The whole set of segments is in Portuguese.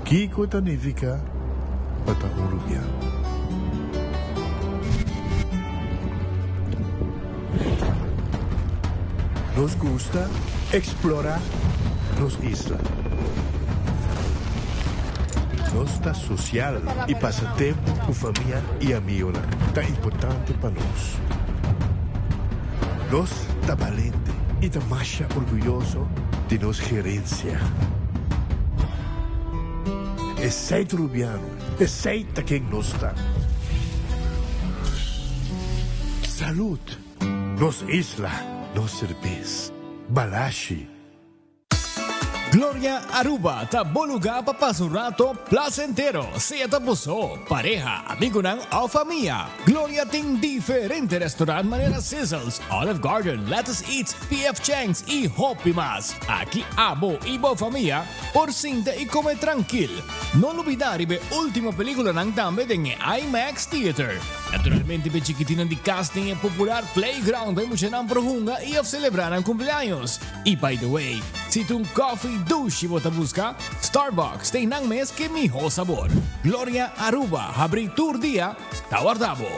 Kiko Tanifica Patahurubiano. Nos gusta explorar nos islas. Nos está social y pasatiempo con familia y amigos tan importante para nos. Nos está valiente y está más orgulloso de nos gerencia. Es seis rubiano, es seis quien nos está. Salud, nos isla, nos cerveza, balashi. Gloria Aruba, taboluga papasurato placentero, sea tapuso, pareja, amigo ng o familia. Gloria ting diferente restaurant manera Sizzles, Olive Garden, Lettuce Eats, PF Chang's y Hopi Mas. Aquí abo ibo familia, por cinta y come tranquil. No olvidar ibe última película ng dame ng IMAX Theater. Naturalmente be chiquitina di casting e popular playground by mucha ng prohunga y of celebrar ang cumpleaños. Y by the way, si tung coffee douche mo busca, Starbucks tem nang mes que miho sabor. Gloria Aruba, habri tour dia, tawardabo.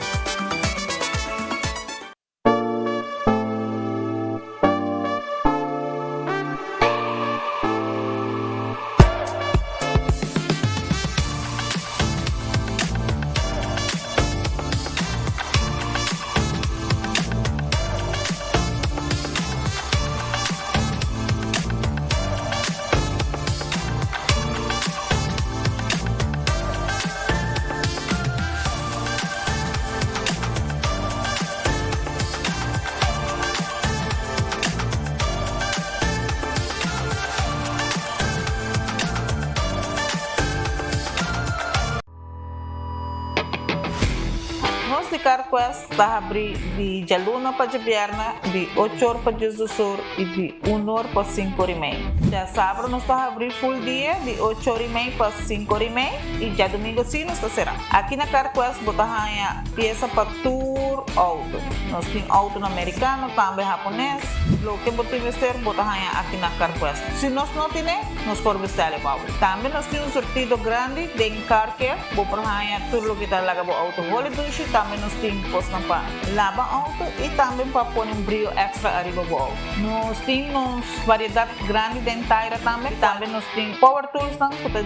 Nós de Carquest está abrir de Jaluna para Jabierna, de 8 horas para Jus do Sur e de 1 hora para 5 horas e meia. Já sábado nós está abrir full dia, de 8 horas e meia para 5 horas e meia e já domingo sim nós está será. Aqui na Carquest botamos peça para tour auto. Nós temos auto americano, também japonês. Lo que botamos vestir botamos aqui na Carquest. Se nós não temos, nós podemos vestir o auto. Também nós temos um sortido grande de car care, botamos tudo que está lá com o auto. Também nós temos posto para lavar auto e também para pôr um brilho extra arriba do auto. Nós temos variedade grande de inteira também. Também nós temos power tools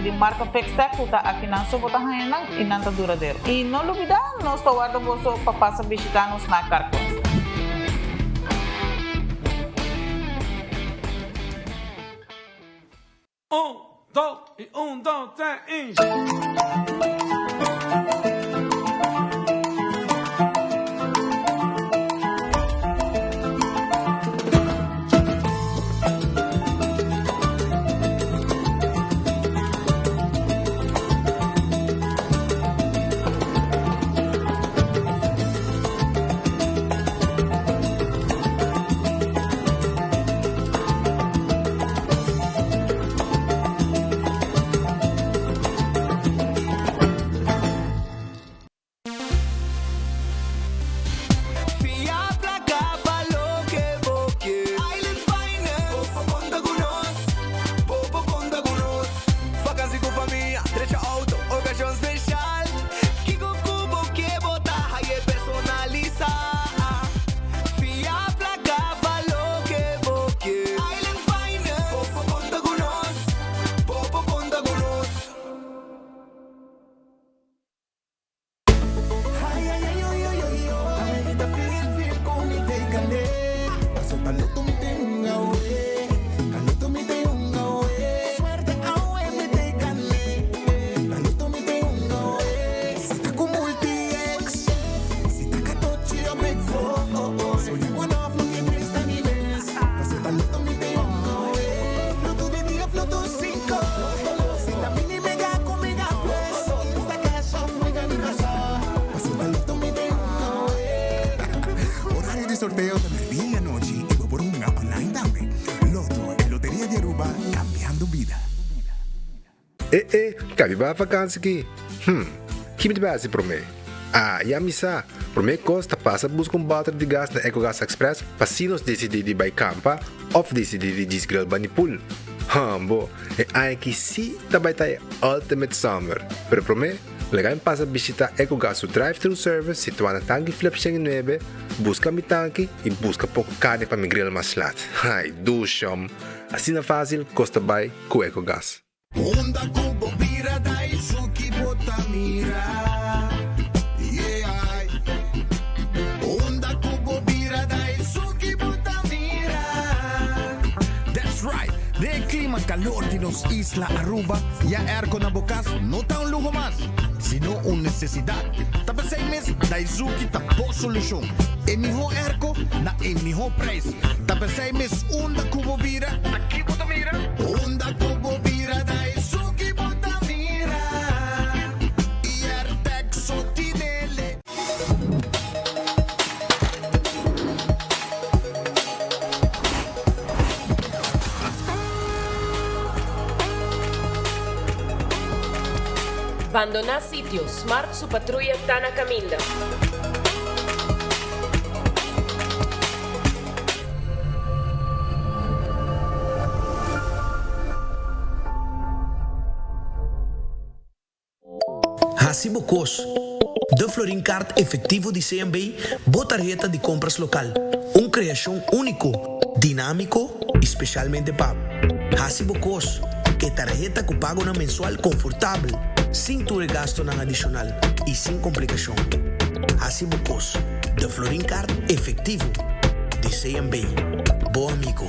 de marca Fextech, que aqui na sua bota e não está duradouro. E não olvidar, nós estamos guardando para passar visitar-nos na Carquest. Dos, três, sorteo de medianoche y voy por un online también. Loto, en Lotería de Aruba, cambiando vida. Cabe ba vakansie aqui? Que base para mim? E a missa, para mim costa passa buscar um balde de gás na EcoGas Express para se nós decidir de ir campa ou decidir de desgrill banipul. Bo, aqui sim também tá Ultimate Summer. Pero para mim, legal passa visitar Ecogas drive-thru service situado na Tanque Flip 9, busca mi tanque e busca pouco carne para mi grill mais lat. Ai, dushom. Assim é fácil, custa bem com Ecogas. Onda cubo vira dai suki botamira. Yeah. Onda cubo vira dai suki botamira. That's right. De clima calor de los Isla Aruba, ya airco na bokas no tá un lujo más, sino una necesidad. Tapos 6 meses, Daisuki tapos solución. E miho airco na e miho price. Tapos 6 meses, onda cubo vira, aqui botamira. Onda cubo vira dai suki botamira. E artek sotinele. Abandonar sitio, Smart su patrulla Tana Camila. Hacibocos, de Florincard efectivo de CMB, botarjeta de compras local. Uma criação único, dinâmico e especialmente para Hacibocos, que tarjeta que paga na mensual confortável, sem tu gasto não adicional e sem complicação. Hacibocos, de Florincard efectivo de CMB. Bom amigo.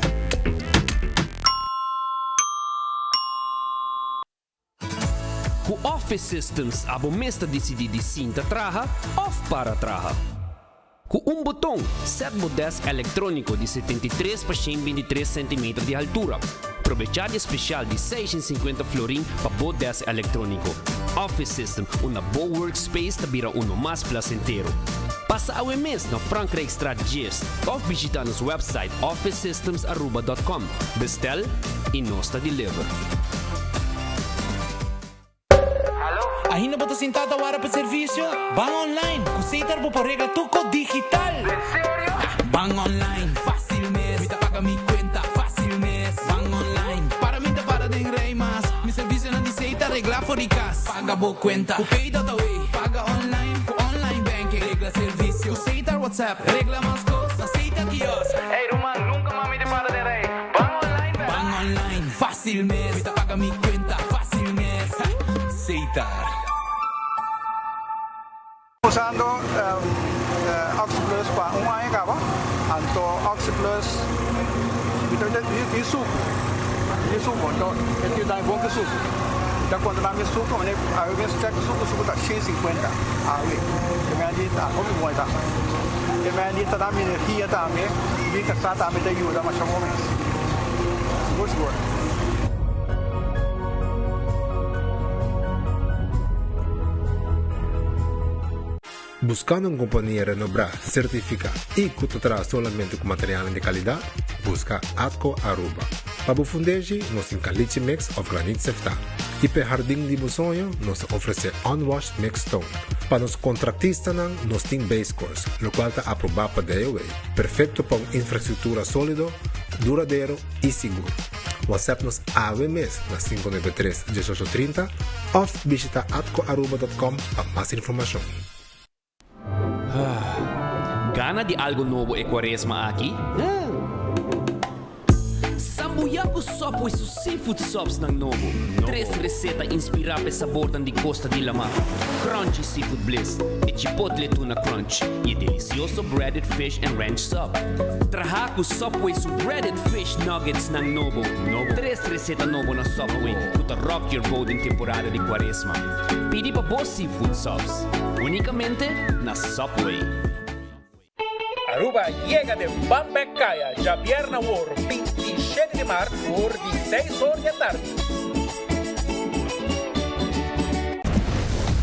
O Office Systems abo mesta decidi de cinta traja of para traja. Com botão, set desk eletrônico de 73 por 123 cm de altura. Aprovechar especial de 650 florin para o desk eletrônico. Office System, uma boa workspace que vira mais placentero. Passa ao mês na Frankrijk Strategies ou visita nosso website officesystems.aruba.com. Bestel e nós deliver. Ainda bota sentada hora para serviço? Van online, aceitar por regla tuco digital. ¿En serio? Van online, fácil mes. Me paga mi cuenta, fácil mes. Van online, para mí te para de rey más. Mi servicio no dice regla for the cash. Paga por cuenta, pay that away. Paga online banking, regla servicio. Aceitar WhatsApp, regla más cosas. Aceita kiosco. Hey Roman, nunca mami te para de rey. Van online, fácil mes. Me paga mi cuenta, fácil mes. Aceitar. Usando Oxyplus para un año acaba, anto Oxyplus itu di suco, então ele dá bom que suco. Então quando dá mais suco, ele a vez check suco tá 150 a ver. Que me ali tá como muito tá. Que me ali tá dando energia também, vi que está também da ajuda mas chama mais. Good. Buscando uma companhia renombrada, certificada e que te traz somente com material de qualidade, busca Atco Aruba. Para o fundejo, nós temos caliche mix of granite sefta. E para jardim de sonho, nós oferecemos unwashed mix stone. Para os contratistas, nós temos base course, o qual está aprovado para DOA. Perfeito para uma infraestrutura sólida, duradouro e seguro. WhatsApp-nos AWMS na 593-1830 ou visita atcoaruba.com para mais informação. Gana de algo novo e quaresma aqui? Sambuyaku sopo e su seafood sops ng novo. 3 receta inspirada sa sabor de Costa de la Mar. Crunchy seafood bliss e chipotle tuna crunch e delicioso breaded fish and ranch sub. Trahaku sopo e su breaded fish nuggets ng novo. 3 receta novo na Subway to rock your boat in temporada de quaresma. Pidi pa boss seafood sops. Únicamente na Subway. Aruba llega de Bambecaya, ya viernes por 27 de marzo por 16 horas de tarde.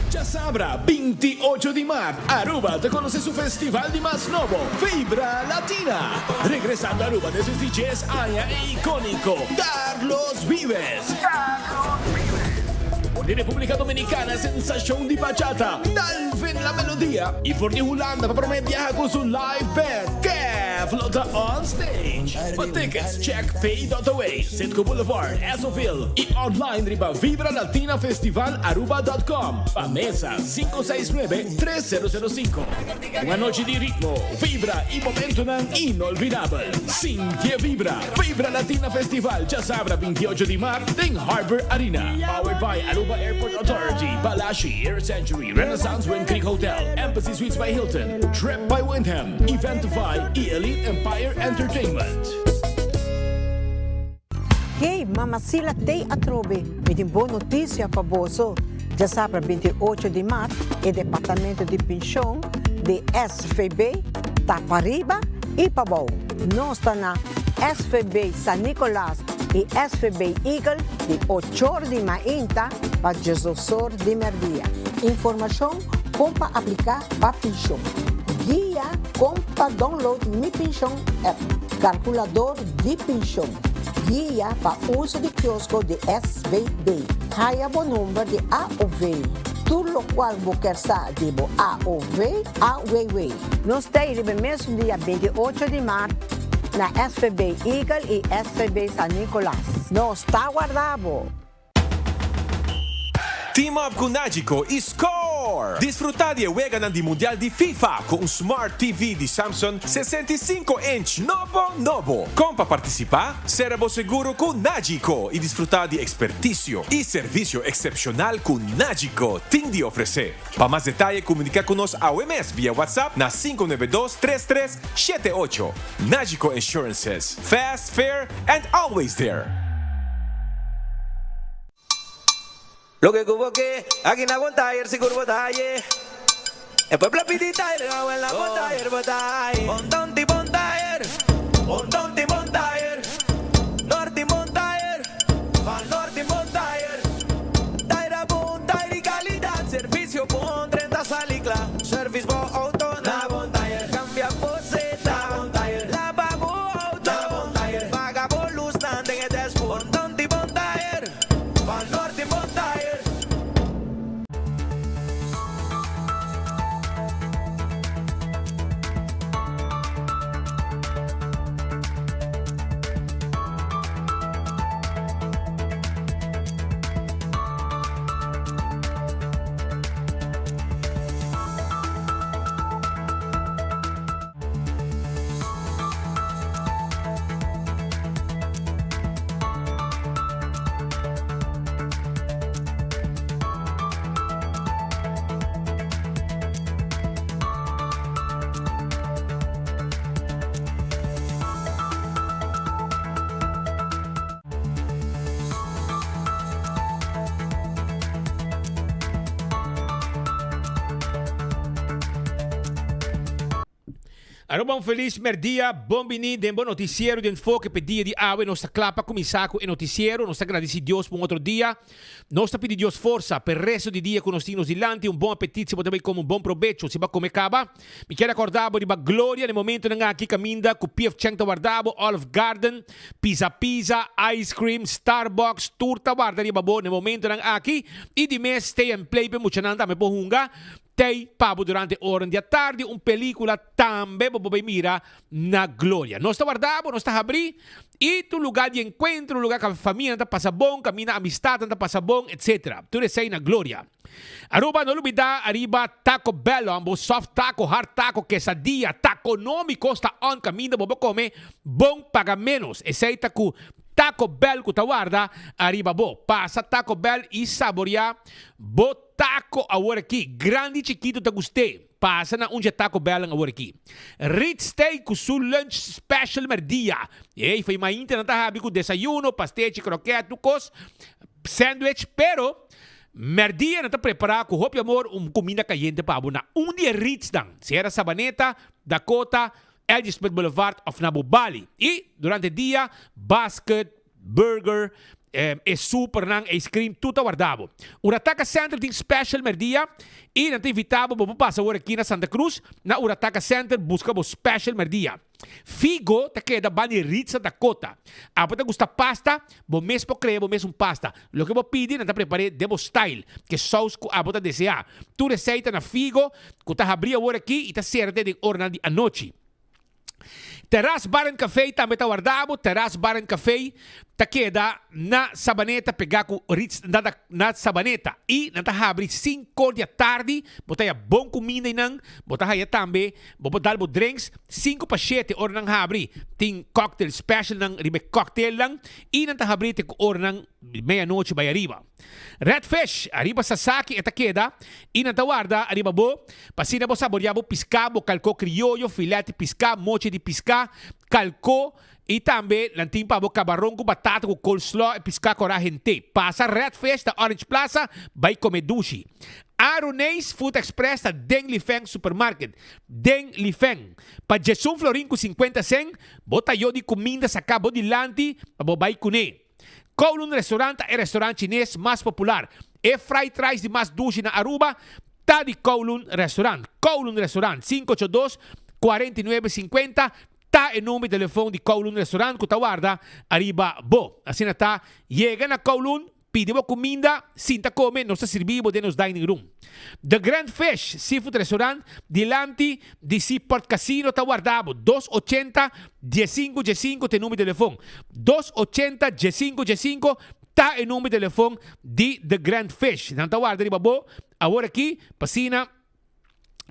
Ya sabrá, 28 de marzo, Aruba te conoce su festival de más novo, Fibra Latina. Regresando a Aruba desde DJs Aya e icónico, Carlos Vives. De República Dominicana, sensación de bachata, Dalvin la melodía y por de Holanda para prometer con su live band, Flota on stage. For tickets, check pay.away, Sitco Boulevard, Esoville. Y online riba vibralatinafestivalaruba.com. Pa mesa 569-3005. Una noche de ritmo, vibra y momento inolvidable. Cintia Vibra. Vibra Latina Festival, ya sabrá 28 de marzo en Harbor Arena. Powered by Aruba Airport Authority, Balashi, Air Century, Renaissance Wind Creek Hotel, Embassy Suites by Hilton, Trip by Wyndham, Eventify y Elite Empire Entertainment. Hey, Mamacila Tei Atrobe, me tem boa notícia para você. Já sabe, 28 de março, o Departamento de Pensão de SFB está para arriba e para baixo. Nós estamos na SFB San Nicolás e SFB Eagle de 8 horas de manhã para 18 horas de meio-dia. Informação como para aplicar para pensão. Guia como para download Mi Pensão App, calculador de pensão. Guia para uso de quiosco de SBB. Haya o número de AOV. Tudo o qual você quer saber de AOV, AWW. Nós temos no mesmo dia 28 de março na SFB Eagle e SFB San Nicolás. Nós está guardado. Team up com Nagico e score! Desfrutar de juega di Mundial di FIFA com um Smart TV de Samsung 65-inch novo. Como para participar, será seguro com Nagico e desfrutar de expertício e serviço excepcional com Nagico tem de oferecer. Para mais detalhes, comunicar conosco ao MS via WhatsApp na 592-3378. Nagico Insurances. Fast, fair, and always there. Lo que cubo que aquí na Bontayer seguro botaye. El pueblo pidita y le hago en la Bontayer. Bontonti Bontayer. Bontonti Bontayer. Norti Bontayer. Van Norti Bontayer. Taira Bontayer y calidad. Servicio con 30 salicla. Service bo auto na Bontayer. Cambia poseta Bontayer. La pago auto Bontayer. Paga por luz nante en el despo. Bontonti Bontayer. Van Norti Bontayer. Arobang feliz merdia, bom bini, den bom noticiero, den foque pedia de awe, nossa clapa comissaco e noticiero, nossa agradeci Deus por outro dia, nossa pedir Deus força per resto de dia com nós tinos dilante, bom apetite, se também como bom provecho, se ba come caba, me quero acordar de ba glória no momento na aqui caminda, com PF Chengta guardabo, Olive Garden, Pizza, Ice Cream, Starbucks, turta guarda de babo no momento na aqui, e de mês stay and play, mucha nanda me pohunga, Tei pabo durante ora di tardi un película tambe bobo mira na gloria. Nós está guardado, nós está abrir e tu lugar de encontro, lugar que a família está passa bom, caminha amistade está passa bom, etc. Tu sai na gloria. Aruba no lubida arriba Taco Bell, ambo soft taco, hard taco, quesadilla, taco nomi costa on caminho bobo come bom paga menos. E sei taco Taco Bell que guarda arriba bo. Passa Taco Bell e saborear bo taco agora aqui. Grande chiquito tá gostei. Passa na onde Taco Bell agora aqui. Ritz Steak com seu lunch special merdia. E foi mais interna tá habi com desayuno, pastete, croquete, tucos, sandwich, pero merdia não tá preparado com roupa amor comida caliente para na onde é Ritz dan. Sierra Sabaneta, Dakota, Elgisbeth Boulevard of Nabo Bali. E durante o dia, basket, burger, super nang ice cream, tudo guardado. Urataka Center tem special merdia e não tem invitado para passar aqui na Santa Cruz. Na Urataka Center busca o special merdia. Figo te queda bani Ritz Dakota. Apota gusta pasta, bo mesmo crebo, mesmo pasta. Lo que vou pedir, não tá preparei debo style, que sauce que apota desejar. Tu receita na Figo, que tá abrir agora aqui e tá certo de orna de anoche. Terrace Bar and Cafe também tá guardado. Terrace Bar and Cafe tá queda na Sabaneta, pegar com Ritz na Sabaneta. E na abre 5 da tarde, botar a bom comida e não, botar aí também, botar os drinks, 5 para 7 hora não abre. Tem cocktail special não, ribe cocktail lang, e na abre tem hora não meia-noite vai arriba. Redfish, arriba Sasaki eta queda, e na guarda arriba bo, pasina bo saborear bo piscabo, calco criollo, filete pisca, moche de pisca, calco e também lantim pa bo camarão com batata com coleslaw e pisca com gente. Passa Redfish da Orange Plaza, vai comer dushi. Aronês Food Express da Deng Lifeng Supermarket. Deng Lifeng. Pa Jesus Florin com 50 cent, bota yo de comida sa cabo de lanti, pa bo vai kune. Kowloon Restaurant é o restaurante chinês mais popular. É fried rice de mais dushi na Aruba, tá de Kowloon Restaurant. Kowloon Restaurant, 582-4950. Tá em nome do telefone de Kowloon Restaurant, que tá guarda, arriba bo. Assim tá, chega na Kowloon, pedimos comida, sinta come, nós servimos de nos dining room. The Grand Fish Seafood Restaurant, dilante de Seaport Casino, tá guardado, 280-1515, tem número de telefone. 280-1515, tá em nome do telefone de The Grand Fish. Não tá guardado, arriba bo. Agora aqui, passina,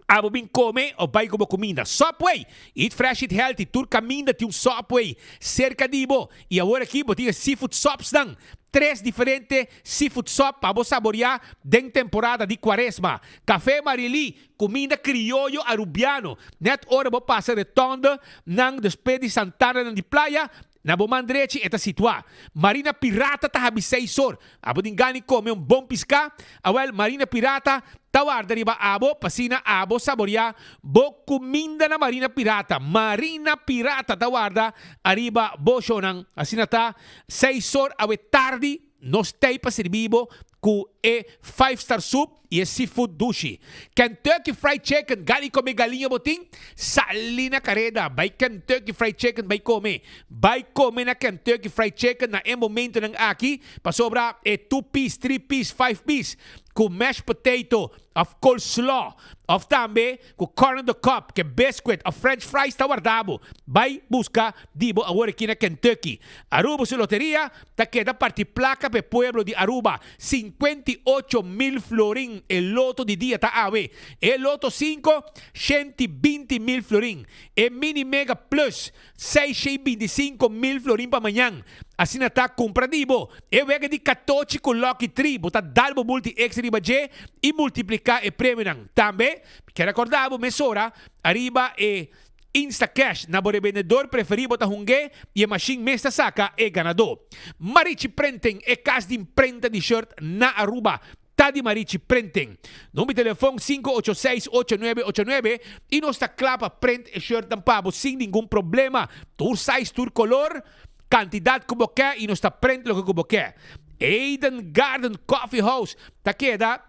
abo bem come ou vai como comida. Subway, eat fresh, eat healthy. Tur caminha tem Subway cerca de bo. E agora aqui botinha seafood sops dan. 3 diferentes seafood sops para você saborear dentro temporada de quaresma. Café Marili, comida criollo arubiano. Net hora vou passar retonda nang despedi Santana de Playa. Na Bomandrechi eta situa. Marina Pirata ta habisay sor. Abo dingani come un bom pisca. Awel Marina Pirata tawarda riba abo pasina abo saboria bo kuminda na Marina Pirata. Marina Pirata tawarda arriba bo shonang asinata 6 sor awe tardi nos tay pa servibo ku e 5-star soup e seafood dushi. Kentucky Fried Chicken, gali come galinha boting, sali na kareda. By Kentucky Fried Chicken, by come. By come na Kentucky Fried Chicken na momento ng aki, pasobra 2-piece, 3-piece, 5-piece, ku mashed potato, of coleslaw, of tambe, ku corn on the cob, ke biscuit, of french fries tawardabo. By busca, dibo agora aqui na Kentucky. Aruba sa loteria, ta queda parti placa pe pueblo de Aruba, 58,000 florin. El loto de día está ave. El loto 5, 120,000 florin. El mini mega plus, 625,000 florin para mañana. Assim está compradibo. Eu vega de 14 com Lucky 3. Bota dalbo multi extra riba J e multiplicar e prêmio nang. Também, quero recordar, mesora, arriba e Instacash, na bore vendedor preferido ta hungue e a machine mesta saca e ganador. Marichi Printing e casa de imprenta de shirt na Aruba. Tadi Marichi Printing. Número de telefone 586-8989 e nos clapa print e shirt ng pabo sem nenhum problema. Tour size, tour color, quantidade como quer e nos print lo que como quer. Eden Garden Coffee House. Ta queda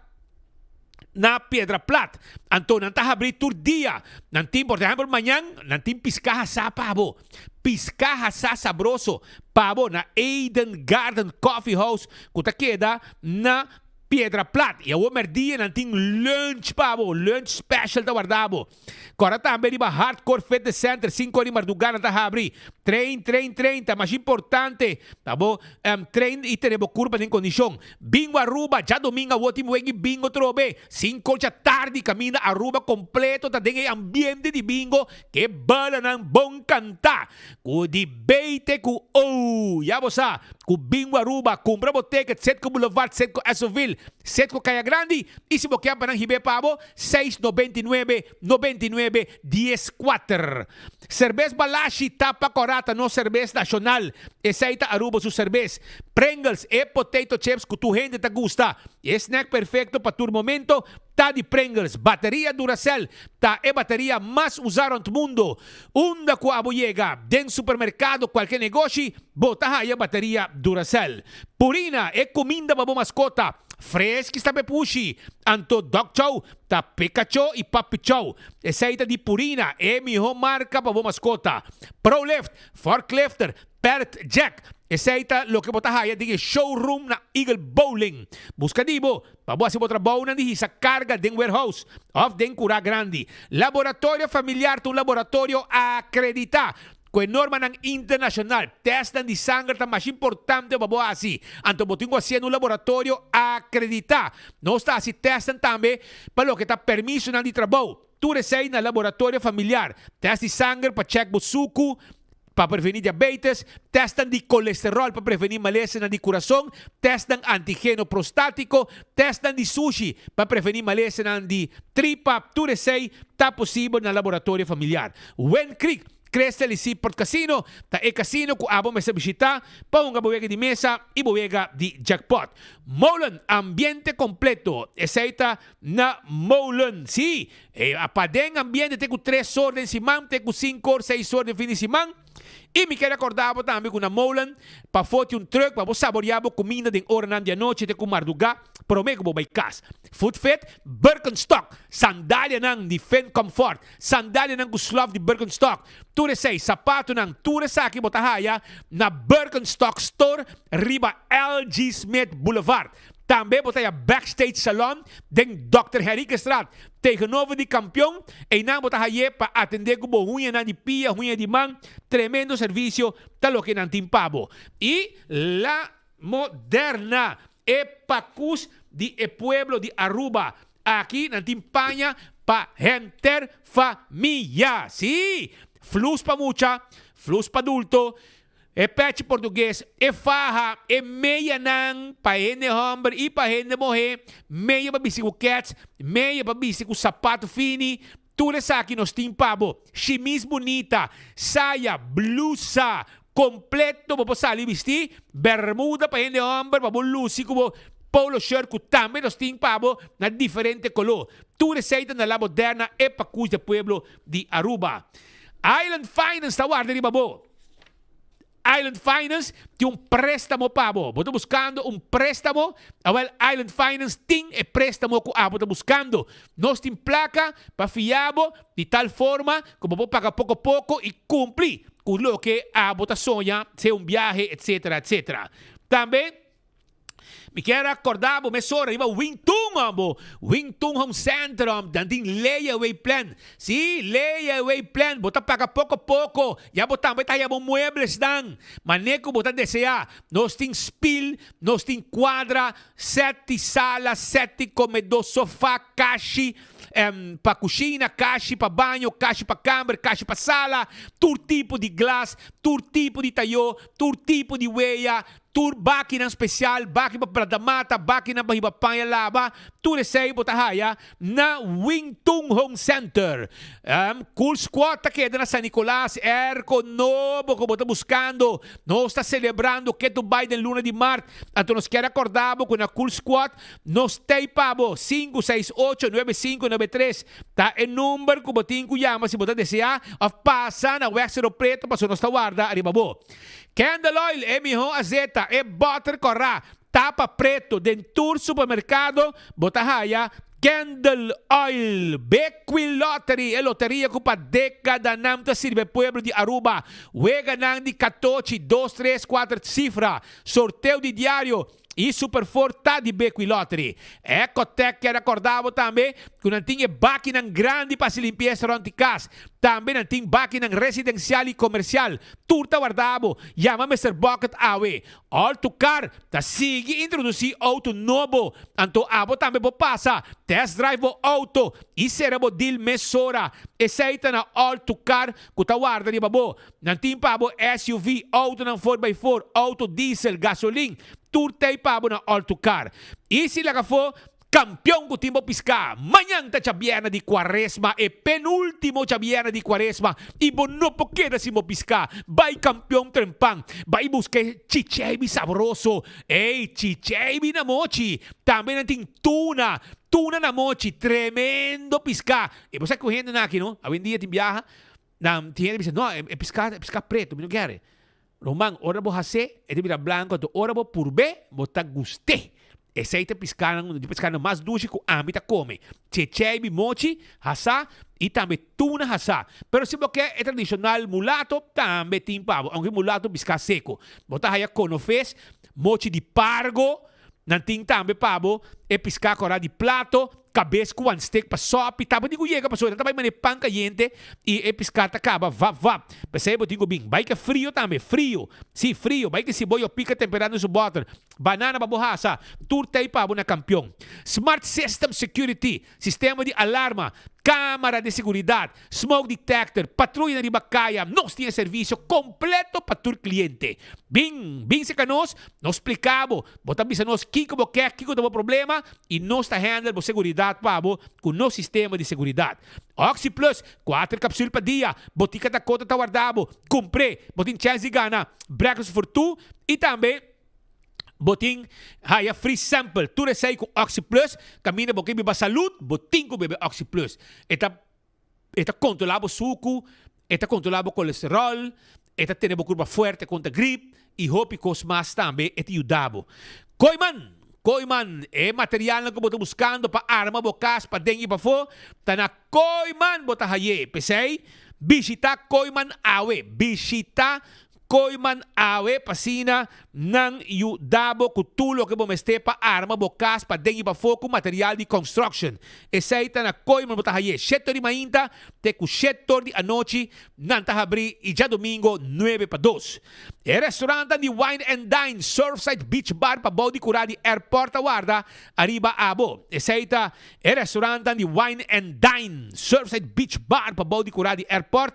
na Piedra Plata. Anto nanta abrir tur dia. Nantim, por ejemplo, mañana, nantim piscaja sa pavo. Piscaja sa sabroso. Pavo na Eden Garden Coffee House. Kuta queda na Piedra Plata. E o merdia nantim lunch pavo. Lunch special da guardabo. Agora também riba Hardcore Fitness Center. 5 horas madrugada nanta abrir. Train. Mais importante. Tá bom? Train e tenemos curva em condição. Bingo Aruba. Já domingo o último wegi bingo trobe. 5 da tarde camina Aruba completo. Tá dentro ambiente de bingo. Que bala ng bom cantar. Ku debate ku ya bosa. Ku bingo Aruba. Compra boteca. Set ko Boulevard. Set ko Esoville. Set ko Kaya Grande. E se boquear para hibe pabo. 699-99-14. Cerveza Balashi tapa corata. No cerveza nacional. Essaita Aruba su cerveza. Pringles e potato chips que tu gente te gusta. E snack perfecto para tu momento. Ta de Pringles. Bateria Duracell. Ta e bateria mais usada no mundo. Unda ko abo llega. Den supermercado, qualquer negócio. Bota aí a bateria Duracell. Purina e comida para mascota. Fresca está pepushi. Anto Dog Chow, ta Pikachu e Papi Chow. Essaita de Purina e melhor marca para mascota. ProLift, Forklifter, Pert Jack. Essaita lo que botas aí de showroom na Eagle Bowling. Busca dibo, pabuasi botra bowna di sa carga den warehouse of den Cura Grande. Laboratorio familiar, tu laboratorio acredita. com norma ng internacional. Testan di sangre ta mais importante babo assim. Anto botingo assim no laboratório acreditar. Não está assim testan também para o que tá permisso ng di trabalho. Tu resei na laboratório familiar. Test di sangre para check suco, para prevenir diabetes, testan di colesterol para prevenir malese na di coração, testan antigeno prostático, testan di sushi para prevenir malese na di tripa, tudo isso está possível na laboratório familiar. When Creek Cresce lisi Port Casino, ta e casino ku abo mesa bisita, pa unga buwega di mesa, i buwega di jackpot. Molen, ambiente completo. Eseita na Molen. Si, apadeng ambiente, te ku 3 orden si mam, te ku 5 or 6 orden fini si mang. E mi quero acordar também com na Molen, para foto truck, para saborear comida de hora na dia noite, te com marduga, promego bo by cas. Food Fit, Birkenstock, sandália nang di Fen Comfort, sandália nang guslav di Birkenstock. Ture sei, sapato nang ture sa aki botahaya na Birkenstock Store, riba LG Smith Boulevard. Também botaya Backstage Salon den Dr. Henrique Straat. Tegenover di kampyon, e na botahaye pa atender ko bo hunya na di pia, hunya di mang, tremendo servicio talo que nantin pabo. Y la moderna Epacus di e pueblo di Aruba. Aquí nantin paña pa Henter Familia. Sí, flus pa mucha, flus pa adulto, e pet português, e farra, e meia nang, pahene hombre, e pahene morrer, meia babisi com cats, meia babisi com sapato fini, tudo isso aqui nos tem pabo, chemise bonita, saia, blusa, completo, para você ali vestir, bermuda, pahene hombre, para você como polo shirt, que também nos tem pabo, na diferente color. Tudo isso aí na la moderna, e pacus de pueblo de Aruba. Island Finance, tá guarda de babo. Island Finance tem préstamo pabo. Você buscando préstamo? Well, Island Finance tem préstamo que você está buscando. Nós temos placa para fiabo de tal forma que você paga pouco a pouco e cumprir com o que você sonha, se viaje, etc, etc. Também me quero acordar, me sora, iba Wingtung, Wingtung Home Center, danding layaway plan. Si, layaway plan, bota paga pouco a pouco. Ya bota, vai tayo mong muebles dang. Maneco bota desea. Nos ting spill, nos ting quadra, 7 sala, 7 comedor, sofá, caixi, pa cucina, caixi pa banho, caixi pa câmara, caixi pa sala, tur tipo de glass, tur tipo de tayo, tur tipo de weia, tur máquina especial, máquina para damata, máquina para hibapanya laba, tur esay botahaya na Wingtung Home Center. Cool Squad queda na San Nicolás, erco novo que bota buscando, nós está celebrando que tu vai de luna de Marte, então nos quer acordar com a Cool Squad, nos tem pabo 568-9593, tá em número que botin ko yama se bota desejar, passa na Wexero Preto, passou nos guarda, arribabo. Candle Oil, mijo azeta, butter corra, tapa preto, dentur supermercado, botahaya, Candle Oil, Bequil Lottery, loteria que para década não te sirve pueblo de Aruba, wega nang de 14, 2, 3, 4 cifra, sorteio de diário, e super forte de Bequil Lottery. Ecotec quer acordar também que não tinha máquina grande para se limpar restaurante casa. Também não tinha máquina residencial e comercial. Turta guardado. Chama Mr. Bucket Awe. All to car. Ta sigue introduzir auto novo. Anto abo também passa. Test drive o auto. E será o deal mesora. Essa na all to car. Kuta guarda de babo. Não tinha pabo SUV. Auto ng 4x4. Auto diesel. Gasoline. Turtay pabo na all to car. E sila ka fo, campeão do Timbo Pisca. Manhã ta Chabiana de Quaresma e penúltimo Chabiana de Quaresma. E bono po queda si mo Pisca. Vai campeão trempang. Vai busque chichebi sabroso. Ei, chichebi na mochi. Também nating tuna. Tuna na mochi. Tremendo Pisca. E você correndo na aqui, no? A dia te viaja. Tiene dice, no, é pisca preto. Me não quer. Romang, ora bo hase, e bira blanco, to ora bo purbe, bota guste. E sei te piscando mais dulce que amita come. Chechebi mochi, hasa, e também tuna hasa. Pero se você é tradicional mulato, também tem pavo. Aunque mulato pisca seco. Bota haya conofes, mochi de pargo, nanting também pavo, e pisca cora de plato, cabeça com one stick para sopi, tava digo chega para sora, também mane pan caliente e piscata acaba, vap. Percebe, digo bem, vai que frio também, frio, vai que se boio pica temperado no seu bottle, banana babuhasa, turtei pabo na campeão. Smart System Security, sistema de alarma, câmara de seguridade, smoke detector, patrulha de Bacaya, nós temos serviço completo para todo cliente. Bem se canos, nós explicamos, botamos a nós que quer, que tem problema e nós está handle por seguridade pabo com o nosso sistema de seguridade. Oxy Plus, 4 cápsulas por dia, botica da conta tá guardado, comprei, botin chance de gana, breakfast for two e também botin haya free sample. Tu recebe com Oxy Plus, camina porque biba saúde, botin com bebe Oxy Plus. Eta controlado suco, eta controlado colesterol, eta tem uma curva forte contra gripe e hope cos mais também eta ajudado. Koiman é material que você buscando para arma, bocas, para dengue, para fo. Tá na Koiman, bota haye. Pensei, visita Koiman Awe. Visita Koiman Awe, pasina, nang yudabo kutulo que bom este para arma, bocas, para dengue, para fo, com material de construction. Esse tá na Koiman, bota haye. 7 de mainta, te com 7 de a noite, nanta abrir e já domingo, 9 para 2. É restaurante de Wine and Dine, Surfside Beach Bar para body curar de airport guarda, arriba abo. Esse é restaurante de Wine and Dine, Surfside Beach Bar para body curar de airport.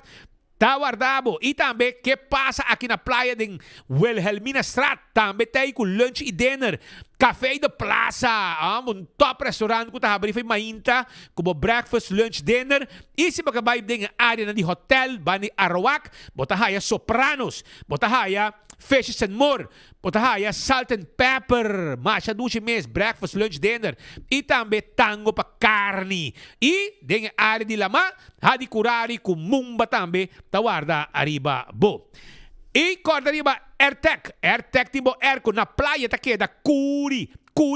Tá guardado. E também, que passa aqui na praia de Wilhelmina Strat? Também tem com lunch e dinner. Café de Plaza. Um top restaurante que tá abrindo foi mainta. Como breakfast, lunch, dinner. E se você vai em área de hotel, vai em Arawak, bota haya Sopranos, bota haya Fishes and More, bota haya Salt and Pepper, masha 12 meses, breakfast, lunch, dinner. E também tango para carne. E em área de Lama, hadi curari com mumba também. Tá guarda arriba bo. E corda arriba AirTech tipo airco na praia tá queda Curi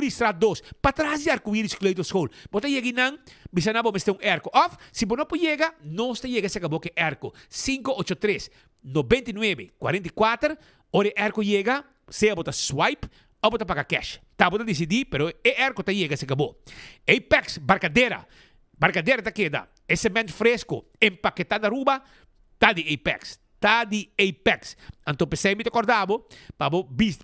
Strat 2. Para trás de arco-íris Cleiton School. Bota llegue nang, bisa na bo meste airco. Off, se bo no po llega, no está llega se acabou que airco. 583-99-44. Ore airco llega, sea bota swipe, ou bota paga cash. Tá bota decidir, pero airco tá llega se acabou. Apex, barcadeira tá queda. É cimento fresco, empaquetada Aruba, tá de Apex. Tá de Apex. Então, pensei me acordava, para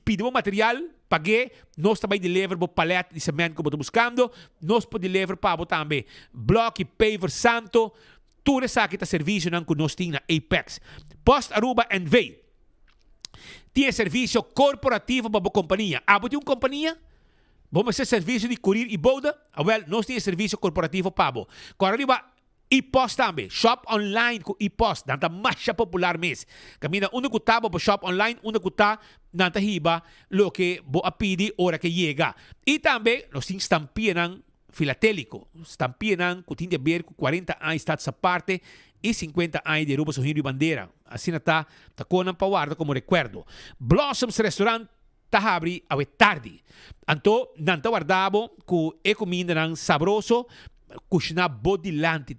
pedir material, paguei, nós também deliver o palete de cimento que eu estou buscando, nós podemos deliver para também bloco e paver santo, tudo isso aqui está serviço que nós temos na Apex. Post Aruba NV. Tem serviço corporativo para a companhia. Abo de uma companhia? Vamos ter serviço de courier e boda? Well, nós temos serviço corporativo para abo. Corriba e-post também. Shop online com e-post. Nanta mais popular mesmo. Camina una que tá para shop online, una que tá nanta hiba lo que bo apidi hora que llega. E também nós temos estampia ng filatélico. Estampia ng kutin de ver 40 anos está essa parte e 50 anos de Aruba Sorrindo e Bandeira. Assim tá com ang pawarda como recuerdo. Blossoms Restaurant tahabri awe tarde. Anto nanta guardabo ku e comida ng sabroso. Kushna bodilanti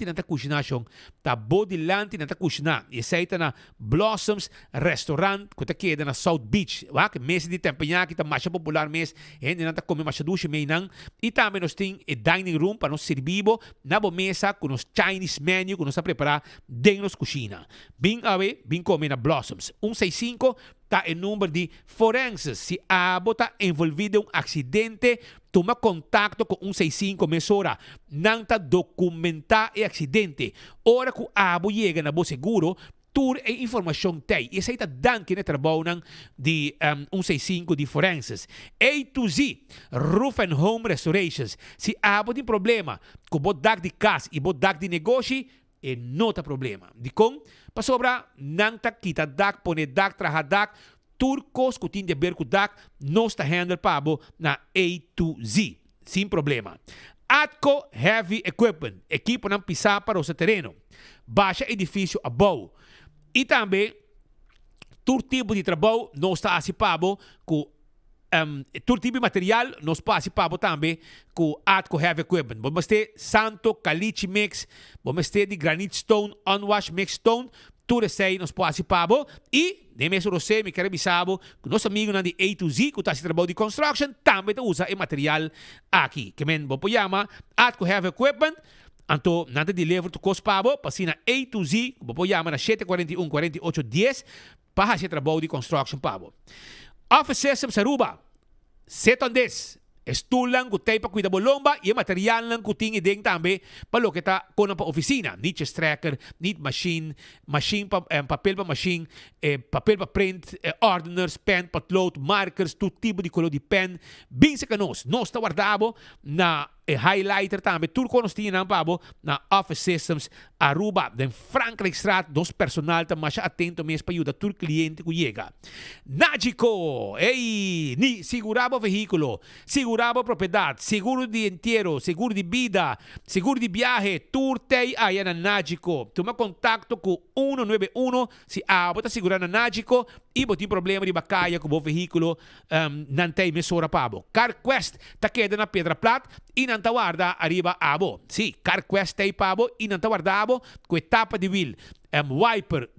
nanta kushination ta bodilanti nanta kushna e saita na Blossoms Restaurant ko ta queda na South Beach wa que mês de tempanha que tá mais popular mês e nanta come mais duche meinang e também nós tem e dining room para nós servibo na bo mesa com nos Chinese menu que nós a preparar dentro nos cozinha bem awe bem come na Blossoms 165 tá em número de forenses se abo tá envolvido um acidente toma contato com 165 mesora não tá documentar o acidente ora que abo chega na bo seguro tur e informação tem e essa tá dando que trabalho de 165 de forenses A to Z Roof and Home Restorations se abo tem problema com o dag de casa e o dag de negócio e não tá problema de com para sobra não tá quita dag pone dag traha dag turcos que tem de ver com dag não está handle pabo na A to Z sem problema. Atco Heavy Equipment equipo não pisar para o seu terreno baixa edifício above e também todo tipo de trabalho não está assim pabo com todo tipo de material nós participamos também com Atco Heavy Equipment. Vamos ter Santo Caliche Mix, vamos ter de Granite Stone, Unwash Mix Stone, tudo sei nos pode pabo e nem mesmo você me quer bisabo que nosso amigo na de A to Z que está se trabalhando de construction também usa o material aqui que men bo pojama at ko have equipment anto nada deliver to cost pabo pasina A to Z bo pojama na 741 48 10 para se trabalho de construction pabo Office Systems Aruba set on this Estu lang kutay pa kuida bolomba, yung material lang kuting ideng tambe, palo kita kuno pa oficina. Need tracker, need machine pa, papel pa machine, papel pa print, ordiners, pen, patload, markers, tu tipo de color de pen. Bing sa kanos, nos ta guardabo na highlighter tambe, turko nos tinang pabo na Office Systems Aruba. Den Frankrijkstraat, nos personal ta masya atento mes pa yuda tur cliente ku llega. Nagico, ni segurabo vehiculo, segurabo propriedad, seguro de entierro, seguro de vida, seguro de viaje, turtei ayan na Nagico. Tuma kontakto ku 191 si abota segura na Nagico, ibo ti problema de bacaya ku bo vehiculo nantay mesora pabo. CarQuest ta queda na Pedra Plat, inantawarda arriba abo. Si, CarQuest tay pabo, inantawarda abo, ku etapa de wheel, wiper,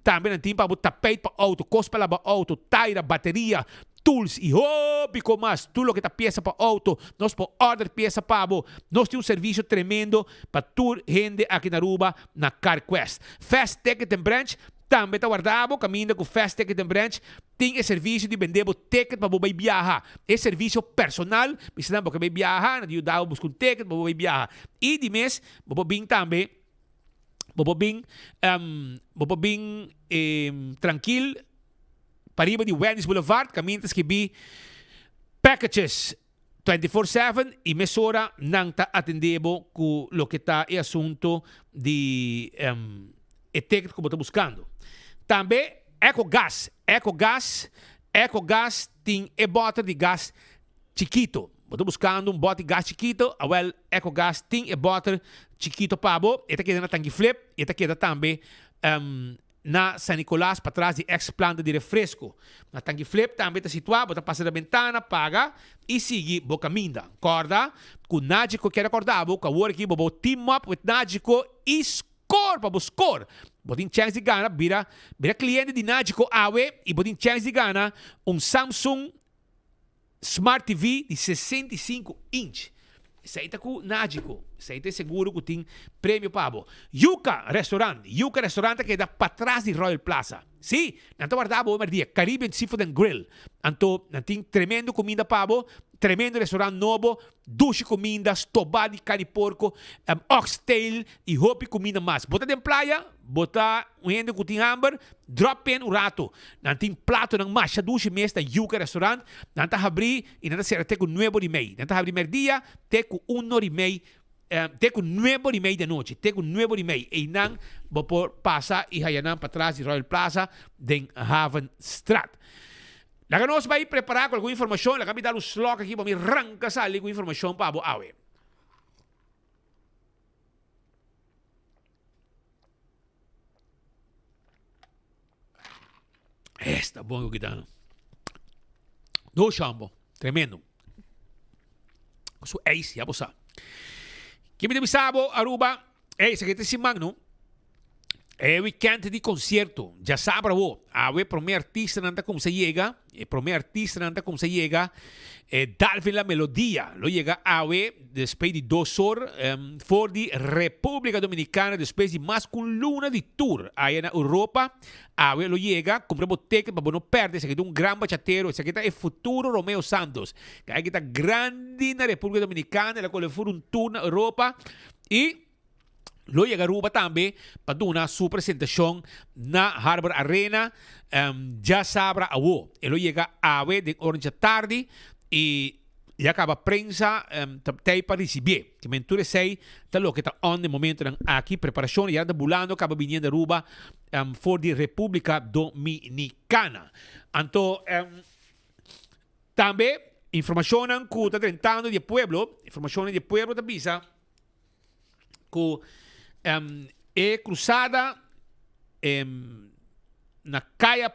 também não tem para tapete para auto, cos para lavar auto, taira, bateria, tools e hobby com mais, tudo que tá peça para auto, nós por order peça para abo, nós temos serviço tremendo para tour gente aqui na Aruba na CarQuest. Fast Ticket and Branch também tá guardado, caminho com Fast Ticket and Branch, tem esse serviço de vender ticket para você viajar. É serviço personal, precisamos para você viajar, não dá buscar um ticket para você viajar. E de mês, você vem também Bobo bing tranquilo para riba de Wendy's Boulevard, caminhos que bi packages 24/7 e mesora não está atendendo com o que está é assunto de ticket que você está buscando. Também EcoGas tem bote de gás chiquito. Estou buscando um bote de gás chiquito, EcoGas tem bote chiquito pabo, esta queda na tanque flip, esta queda também na San Nicolás, para trás de ex-planta de refresco. Na tanque flip também está situado, você passa da ventana, paga e sigue o caminho. Acorda? Com o Nagico quer acordar, com o work, vou team up with Nagico e score para score. Botin chance de ganhar, vira cliente de Nagico awe e botin chance de ganhar Samsung Smart TV de 65 inch. Isso aí tá com Nagico. Isso aí tá seguro que tem prêmio pabo. Yuca Restaurant que é para trás de Royal Plaza. Sim, não está guardado o dia. Caribbean Seafood and Grill. Então, tem tremendo comida pabo, tremendo restaurante novo, duche comida, estobado de carne porco, oxtail e hopi comida mais. Bota de praia, bota um gente que tem hambre, drop in o rato. Não tem prato ng masha duche mês da Yuca Restaurant. Não está abrir e não está ser até com 9:30. Não está abrir meio-dia, até com 1:30. Até com 9:30 da noite, até com 9:30 e não vou passar e hayanan para trás de Royal Plaza de Haven Strat. Laga nós vai preparar com alguma informação, laga me dar um slot aqui para me arrancar sali com informação para a awe. Está bom o que dá. Do chambo, tremendo. Isso é isso, já você. Que me bisabo Aruba, esse que te magno, weekend de concerto, já sabe a primeiro artista nanda como se chega, Dalvin la melodia, lo llega depois de 2 horas, for de República Dominicana, depois de mais com luna de tour, aí na Europa, lo llega, compramos ticket para não perder, esse aqui é grande bachateiro, esse aqui é futuro Romeo Santos, que aqui está grande na República Dominicana, ela quando for tour na Europa, e lo llega Aruba também para dar uma sua apresentação na Harbor Arena, já sabe ele llega de orange tarde e já acaba a prensa para receber. Que menture sei, tá lo que está on de momento aqui preparação já está bulando, acaba vindo Aruba for de República Dominicana. Então também informação que está tentando de pueblo, da visa que cruzada na caia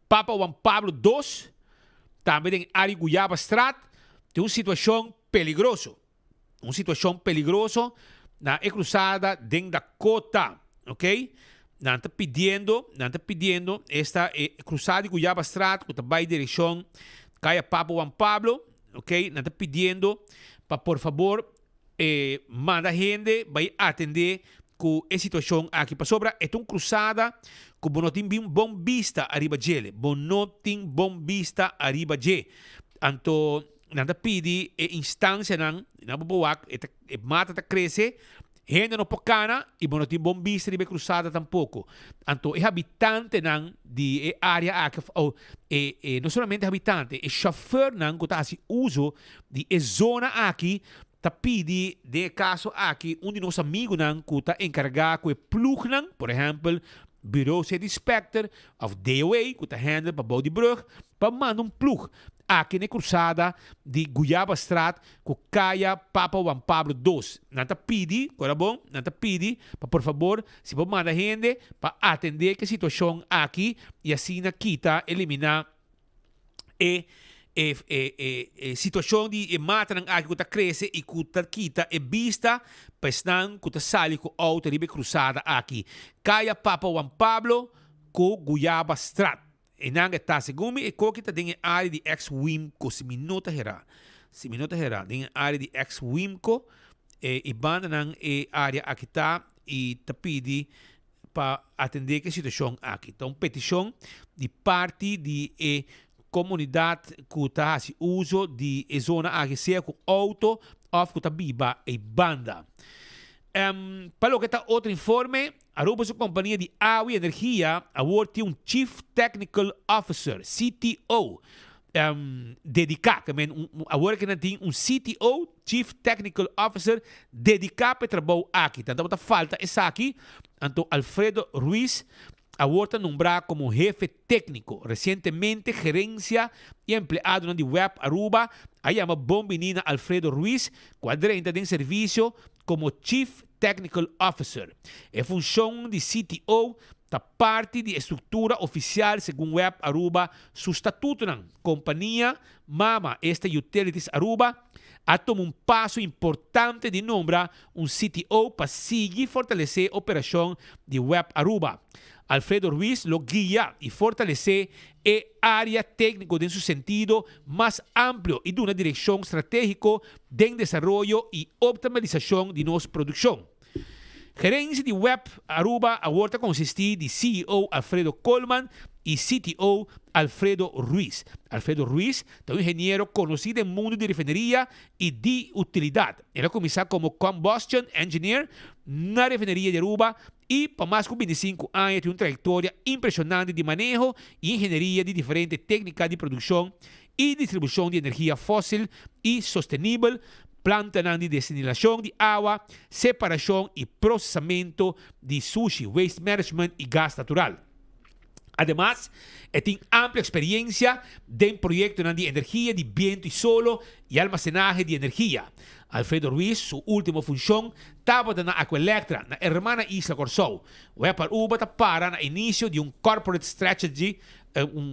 Papa Juan Pablo II, também em Ariguyaba Strat, tem uma situação peligrosa. Na cruzada dentro da cota. ok? Nanta pidiendo esta cruzada de Guyaba Strat, que vai direção Caia Papo Juan Pablo, ok? Nanta pidiendo para por favor manda gente vai atender com a situação aqui para sobra. É uma cruzada que bonotin bom vista arriba gele, bonotin bom vista arriba gele. Anto nanta pidi instância nan na boboak mata ta cresce. Gente no pocana e bonotin bom vista de cruzada tampouco. Anto habitante nan de área aqui ou não somente habitante, chauffeur nan que tá assim uso de zona aqui ta pidi de caso aqui de nossos amigos nan que tá encarregado com plug nan, por exemplo, bureau de inspector of DOA que tá handle para bouw die brug, para mandar plug aqui na cruzada de Guyaba Strat com Caia Papa Juan Pablo II. Nanta pidi, agora bom, nanta pidi, para por favor, se pode mandar gente para atender que situação aqui e assim na quita eliminar situação de mata ng aqui que cresce e que quita vista para estar que sali com outra ribe cruzada aqui. Caia Papa Juan Pablo com Guyaba Strat. E nang está segumi e ko kita dengan área de ex-Wimco si minuta hera dengan área de ex-Wimco e banda nang área aqui tá e tapidi para atender que situação aqui. Então petição de parte de comunidade que tá se uso de zona aqui seja com auto of que tá biba e banda. Para lo que está outro informe, Aruba sua companhia de água e energia agora um Chief Technical Officer, CTO, dedicado, agora que não tem CTO, Chief Technical Officer, dedicado para trabalho aqui. Então, falta essa aqui, então Alfredo Ruiz, agora nombrado como jefe técnico, recentemente gerência e empleado de web Aruba, aí chama bom menina Alfredo Ruiz, quadrenta de serviço como Chief Technical Officer. A função de CTO da parte de estrutura oficial segundo Web Aruba, seu estatuto na companhia mama esta Utilities Aruba, a tomar passo importante de nombrar CTO para seguir e fortalecer a operação de Web Aruba. Alfredo Ruiz lo guia e fortalecer a área técnica em seu sentido mais amplo e de uma direção estratégica de desenvolvimento e optimalização de nossa produção. Gerência de Web Aruba agora consiste de CEO Alfredo Coleman e CTO Alfredo Ruiz. Alfredo Ruiz é um engenheiro conhecido no mundo de refineria e de utilidade. Ele começou como Combustion Engineer na refineria de Aruba e, por mais de 25 anos, tem uma trajetória impressionante de manejo e engenharia de diferentes técnicas de produção e distribuição de energia fóssil e sustentável, planta de desalação de água, separação e processamento de sushi, waste management e gás natural. Además, tem ampla experiência em projetos de energia de viento e solo e almacenagem de energia. Alfredo Ruiz, sua última função, estava na Aquelectra, na hermana Isla Corsou. O Aruba está para no início de corporate strategy,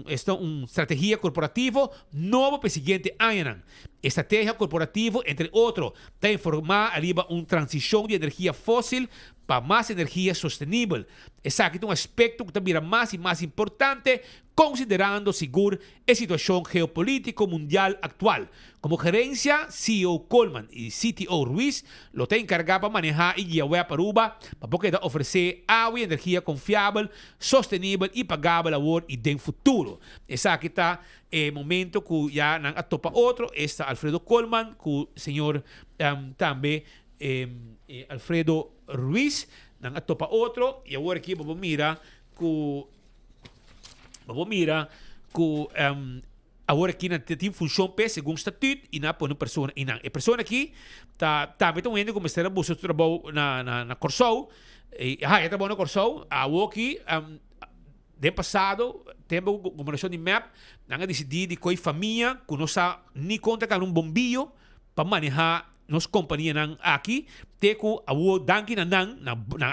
estratégia corporativa novo para o seguinte ano. Estratégia corporativa, entre outros, está a informar arriba uma transição de energia fóssil para mais energia sustentável. Esse aqui é um aspecto que também é mais e mais importante, considerando seguro a situação geopolítica mundial atual. Como gerência, CEO Coleman e CTO Ruiz lo têm encarregado para manejar e guiar Web Aruba para poder oferecer água e energia confiável, sustentável e pagável agora e no futuro. Esse aqui está o momento que já não atopa outro, está Alfredo Coleman, que o senhor também Alfredo Ruiz, não atopa outro, e agora aqui vamos mirar que agora aqui tem função P segundo estatuto e não põe uma pessoa e não. A pessoa aqui também está vendo como está buscando trabalho na Corsou e já trabalhou na Corsou, aqui de passado temos a combinação de map, não decidido de coi família que não sabe nem conta com bombillo para manejar nossa companhia aqui, tem que o danke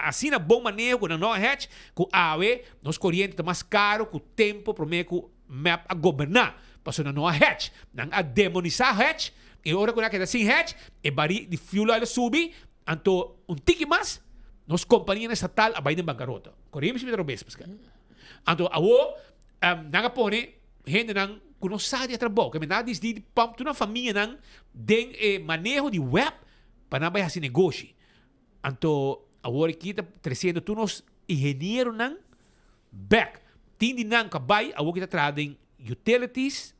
assim na bom manejo com não hatch, com a AE, nos corrente está mais caro, com o tempo para que o map a governar, passou na não hatch, não a demonizar hatch, e agora quando é assim hatch, e bari de fuel ela sube, então tique mais, nos companhia estatal abay ng bankarota. Corremos mi trobes paskan. Anto awo nagapone gente nang kunosadi a trabalho, kami nadis di pump tu na família nang den manejo de web panabay hasi negócio. Anto awori kita trazendo tu nos engenheiro nang back. Tindi nang kabay awo kita trading utilities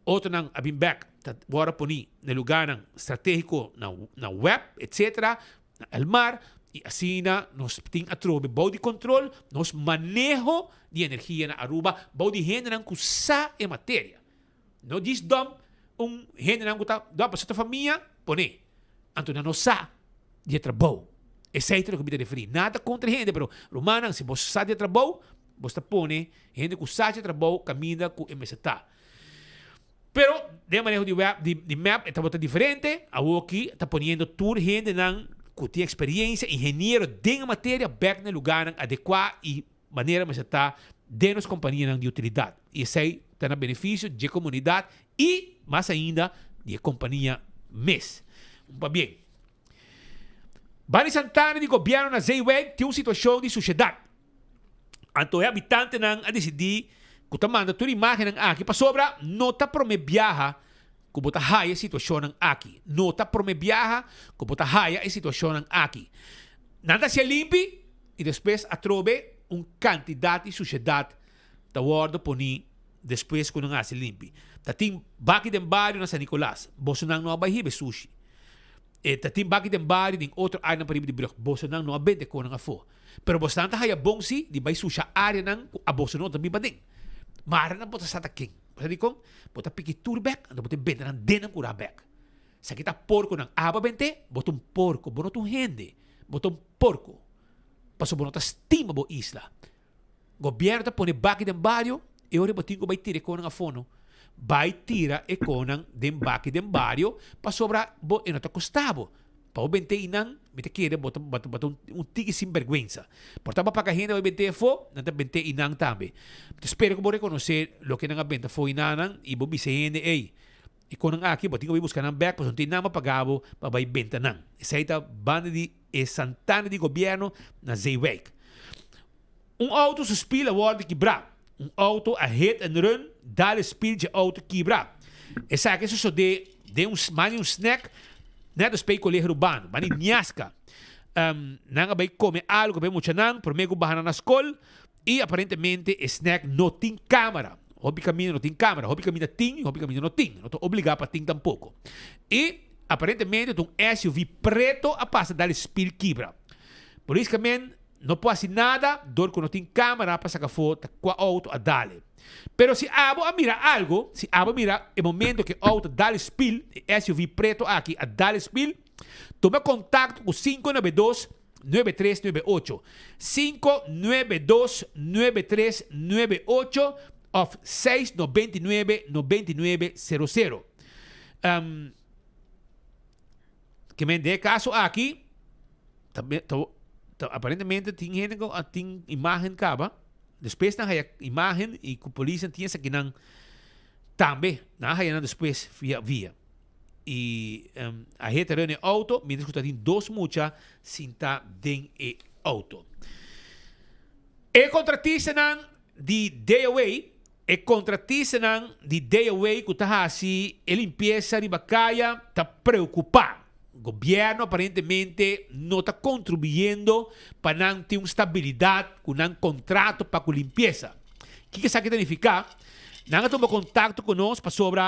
outro nang abin back wara poni na lugar nang estratégico na web etc. na elmar e asina nos ting atrobe bau de control nos manejo de energia na Aruba bau de renda nang kusa e matéria no diz dom renda nang kuta dá para sua família pone anto na nossa de trabalho esse é o que me referi nada contra renda pero romana se você sabe de trabalho você pone renda kusa de trabalho caminha com MSTA pero de manejo de web de map está bota diferente aqui está poniendo tour renda nang que tem experiência, engenheiro de matéria, back no lugar adequado e maneira mas está de nos companhia de utilidade. E isso aí está no benefício de comunidade e, mais ainda, de companhia MES. Bem. Bani Santana de governo na Zeyweg tem uma situação de sociedade. Então, é habitante a decidir que está mandando toda imagem aqui para sobra, não está promebiaha que bota haya situação aqui. Nota promebiaha que bota haya situação aqui. Nada se limpe e depois atrobe quantidade de sociedade da guarda poni depois que não se limpe. Tatim baki den barrio na San Nicolás, Bolsonaro não vai hibe sushi. Tatim baki den barrio din outro área na Paribe de Brug, Bolsonaro não abende com não afo. Pero Bolsonaro haya bom si di vai sushi área nang a Bolsonaro também bading. Mara na bota sa taking. Pwede kong, bota pikitur back, ando bota benta ng denang kura back. Sa kita porco ng aba bente, botong porco, bonotong hende, botong porco. Paso bonota stima bo isla. Gobyerno ta pone baki ng baryo, e ore botin ko bay tire ko ng afono. Bay tira e ko ng den baki den baryo, pasobra bo inota costabo. Pau bente inang, mita kira botong tigi sinvergüenza. Portaba pa kahina bay bente fo, nanta bente inang tambe. Espero que vos reconocer lo que nang benta fo inanang, ibo bisehende ei. Iko nang aki, botin ko buscar ng back, pas unti nama pagabo, babay benta nang. Isa ita banda di Santana di gobyerno na Zeyweg. Auto suspila worden quebrar. Auto a hit and run, dale spil de auto quebrar. Essa aqui só de um snack, net dos pei colher urbano, mani nyasca. Nanga bay come algo bem mucha nang, promego bahana na escola e aparentemente snack não tem câmera. Hobby caminho não tem câmera, hobby caminho tem, hobby caminho não tem. Não tô obrigado para ter tampouco. E aparentemente um SUV preto a passa dale spil quebra. Por isso que não pode fazer nada, dor que não tem câmera para sacar foto com a auto a dale. Pero se abo a mira algo, se abo mira o momento que auto dale spill, SUV preto aqui a dale spill, toma contato com 592-9398. 592-9398 of 699-9900. Que me dê caso aqui, aparentemente tem gente que tem imagem caba. Depois na imagem e que a polícia tinha essa que não também na haya depois via e a gente rene auto mientras que tem dois mucha sinta den e auto e contratista nan di day away e contratista nan di day away que tá assim limpieza de bacaya tá preocupado. Governo aparentemente não está contribuindo para não ter uma estabilidade com um contrato para a limpeza. O que isso aqui significa? Não toma contato conosco para sobre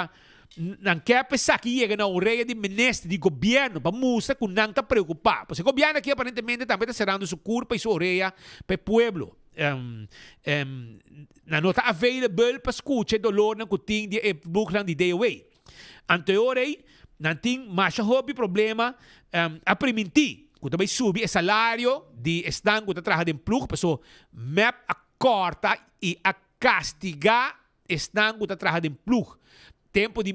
não quer pensar que chega na orelha de ministro de governo para mostrar que não está preocupado. Porque o governo aqui aparentemente também está cerrando sua curva e sua orelha para o povo. Não está available para escutar dolor na cutinha de Brooklyn de Day Away. Anteriormente, não tem mais hobby problema a permitir que também subir o salário de estão que trabalha em plug, pessoa map a corta e a castigar estão que trabalha em plug. Tempo de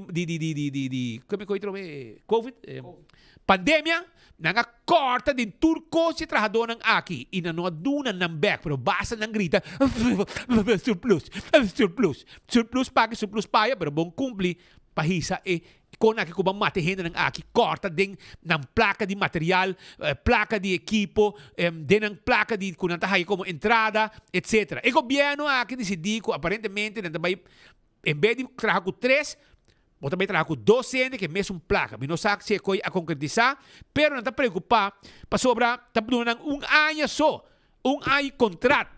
como é que COVID, pandemia, não corta de turco se trabalhador aqui e não aduna não back, pero basta não grita surplus paga, surplus paga, pero bom cumpre pahisa com aqui com mate renda ng aqui corta den ng placa de material, placa de equipo, den ng placa de kunanta hay como entrada, etc. E gobyerno aqui decidiu que aparentemente também em vez de trabalhar com 3, vou também trabalhar com 200 que é mesmo placa. Não sabe se é a concretizar, pero não está preocupado para sobra, está dando ano só, ano contrato.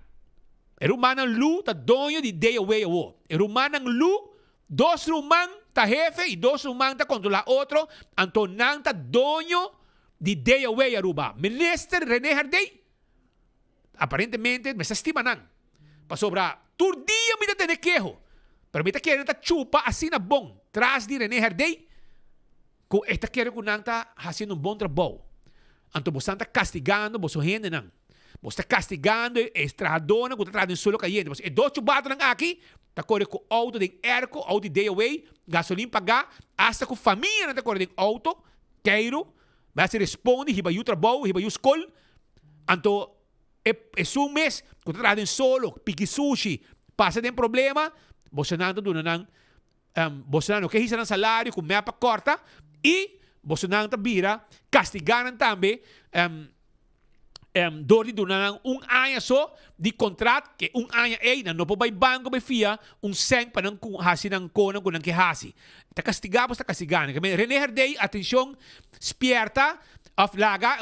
É rumano lu tá dono de day away awo. É rumano lu 2 rumang ta jefe e 2 rumang ta controla outro, anto nang ta dono de day away aruba. Minister René Hardey, aparentemente me se estima nang. Pa sobra, turdia me te quejo. Pero me te querem ta chupa assim na bom, tras de René Hardey, com esta querem que nang ta fazendo bom trabalho. Anto você está castigando, você rende nang. Você está castigando estradona que está trazendo solo caliente. Você é 2 chubatos nang aqui, tá correndo com auto de erco, auto de day away, gasolina pagar, hasta com família não tá correndo com auto, queiro, vai se responde, riba o trabalho, riba o escola, anto é um mês que está trazendo solo, pique sushi, passa de problema, você não está dando você não quer receber salário com meia corta e você não está vira castigaram também door die doen aan ano só de contrato que ano na não pode banco be fia cent para não hasi ng kono kung que hasi está castigado René Hardey atenção spierta of laga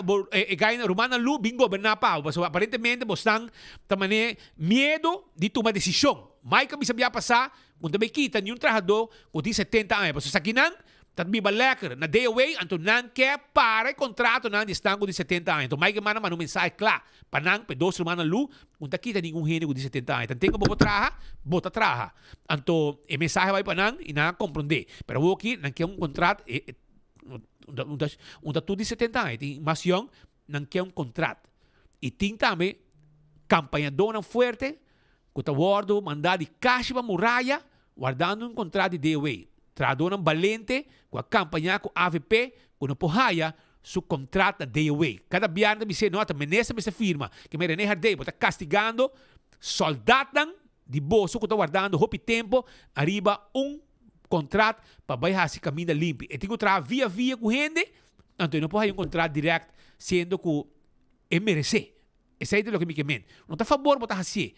gain romana lu bingo bernapa so aparentemente bostang tamane medo de tomar decisão mai kami sabia passar kung também kita yung trabajador com 70 anos so sakinan tatbiba lekker na day away anto nan ke para contrato nan de estango de 70 anos. Então mais que mana mensagem claro, panang pe 2 semanas lu, unta kita ninguém gênero de 70 anos. Então tem que bota traha. Anto e mensagem vai panang ina compreender. Pero o aqui nan que contrato unta tudo de 70 anos. Tem mas young nan que contrato. E tem também campanha dona forte, que tá guardo mandar de caixa para muralha, guardando contrato de day away. Trador ng valente com a campanha com AVP com pohaya su contrato day away. Cada biarna me dice, nota, menesa me se firma que me René Hardey está castigando soldadan de bolso que está guardando hopi tempo arriba contrato para baixar se caminho limpo. E tem que trabalhar via com gente, então não pode contrato direto sendo que MRC. Esse é o que me quemen. Não está a favor de botar assim.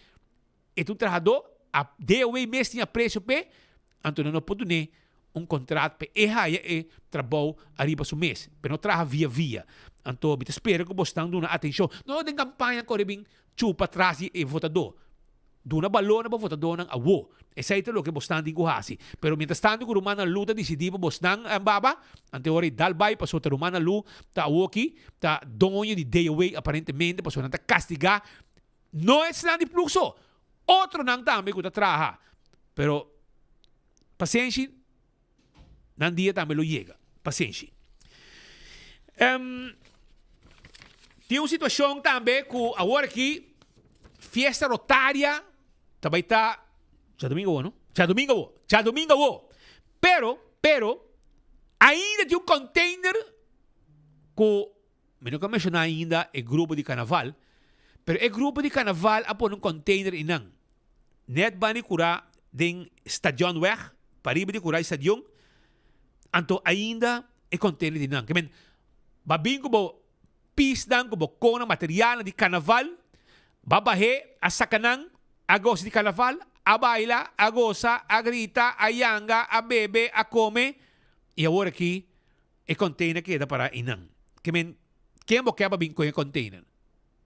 E tu trabalhador, a day away mesmo tinha preço pe, então não pode nem contrato para trabalho arriba do mês. Pero não trabalha via. Então, eu espero que vocês tenham atenção. Não tem campanha que bem chupa atrás e votador. Duna balona para votador ng awo. Essa é o que vocês têm que fazer. Pero mientras tanto, que rumana luta decidiu vocês têm baba. Ante hora dalbay para sota rumana lu ta awo aqui, ta donho de day away aparentemente para sota castigar. Não é sinal de fluxo. Outro nang também que trabalha. Pero paciência nan dia também lo chega. Paciência. Tem uma situação também que agora aqui fiesta rotária também está já domingo, não? Já domingo. Pero ainda tem um container que não vou mencionar ainda é grupo de carnaval, pero é grupo de carnaval a pôr um container inang. Net bani cura den stadion weg, pariba de cura stadion. Anto ainda é container inang. Kemen babing ko bo pisdan ko bo kona material de carnaval, babahe a sakanang agos de carnaval, a baila, a goza, a grita, a yanga, a bebe, a come. E agora aqui é container que é para inang. Kemen quem bo kaya babing ko yung container?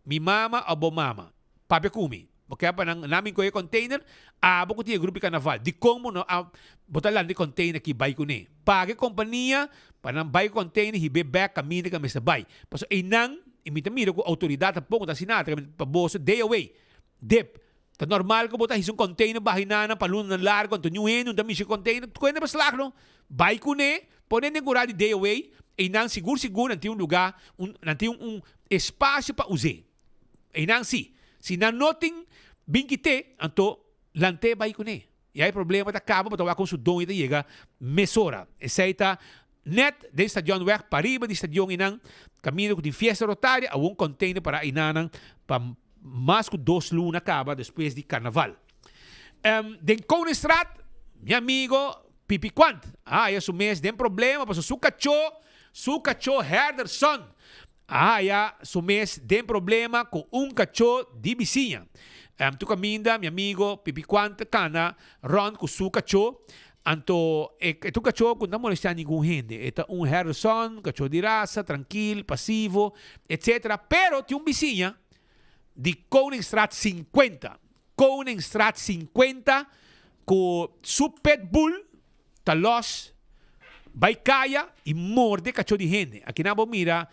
Mi mama o bo mama? Papi kumi. Kaya pa nang namin ko yung container, abo ko tiya grupo carnaval. Di kong mo no, botalan di container ki bay ko ni. Pagi kompanya, panang bay container, hibe back kami kami sa bay. Paso inang, imitamiro ko autoridad po kung ta sinata kami paboso, day away. Dip. Ta normal ko bota hisong container bahinana, palunan ng largo, anto nyuhin, yung dami siya container. Kuwena ba sa no? Bay ko ni, ponen ng gura di day away, inang siguro nanti yung lugar, nanti yung espasyo pa uze. Inang si nanoting bingkite, anto lante bay ko ni. Yay problema ta kabo patawa kung sudong ita yega mesora. Esaita net de stadion weg pariba di stadion inang camino ko di fiesta rotaria a un container para inanang pa mas ko 2 luna kaba después di carnaval. Den Koningsstraat, mi amigo, Pipi Quant. Ya su mes den problema, pues su cachorro Henderson. Ya su mes den problema con un cachorro de vizinha. Tu caminda, mi amigo Pipi Quant, cana, Ron con su cachorro. Anto, tu cachorro não molesta ninguém gente. É um Henderson, cachorro de raça, tranquilo, passivo, etc. Pero tem vizinha de Koningsstraat 50. Koningsstraat 50 com su pitbull, tá los, vai caia e morde cachorro de gente. Aqui na mira,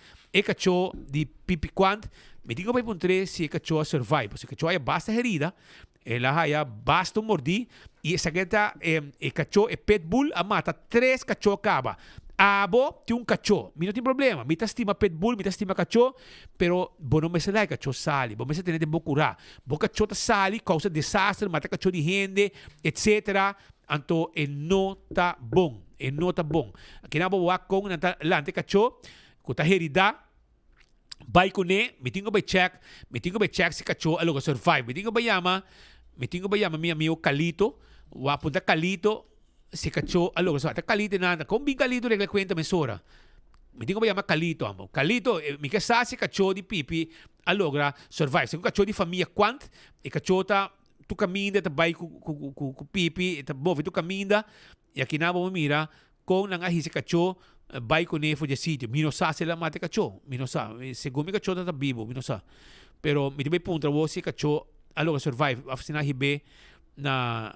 cachorro de Pipi Quant, me digo para encontrar se cachorro survive. Se cachorro basta herida, ela haya basta mordi e essa gueta cachorro pitbull a mata 3 cachorro caba. Abo tem cachorro, mi não tem problema, mi estima pitbull, mi estima cachorro, pero não me se dá cachorro sali, bom me se tem de curar. Bo cachorro ta sali causa desastre, mata cachorro de gente, etc. Anto não tá bom, não tá bom. Aqui na boa com lante cachorro, com ta herida. Vai com ele, me tenho que check se cachorro é logo survive. Me tenho que chamar meu amigo Calito, o apunta Calito, se cachorro é logo survive. Calito nada, com bem Calito regle cuenta mesora. Me tenho que chamar Calito, amo. Calito, me que sabe se cachorro de pipi é logo survive. Se cachorro de família quant, e cachorro tá tu caminha, tá vai com pipi, tá move tu caminha, e aqui na boa mira, com nang ahi se cachorro vai com ele de sítio. Mi não sabe se ela mata cachorro. Mi não sabe. Segundo o cachorro está vivo. Mi não sabe. Pero me deve ponto você cachorro aloga survive. Afina hibe na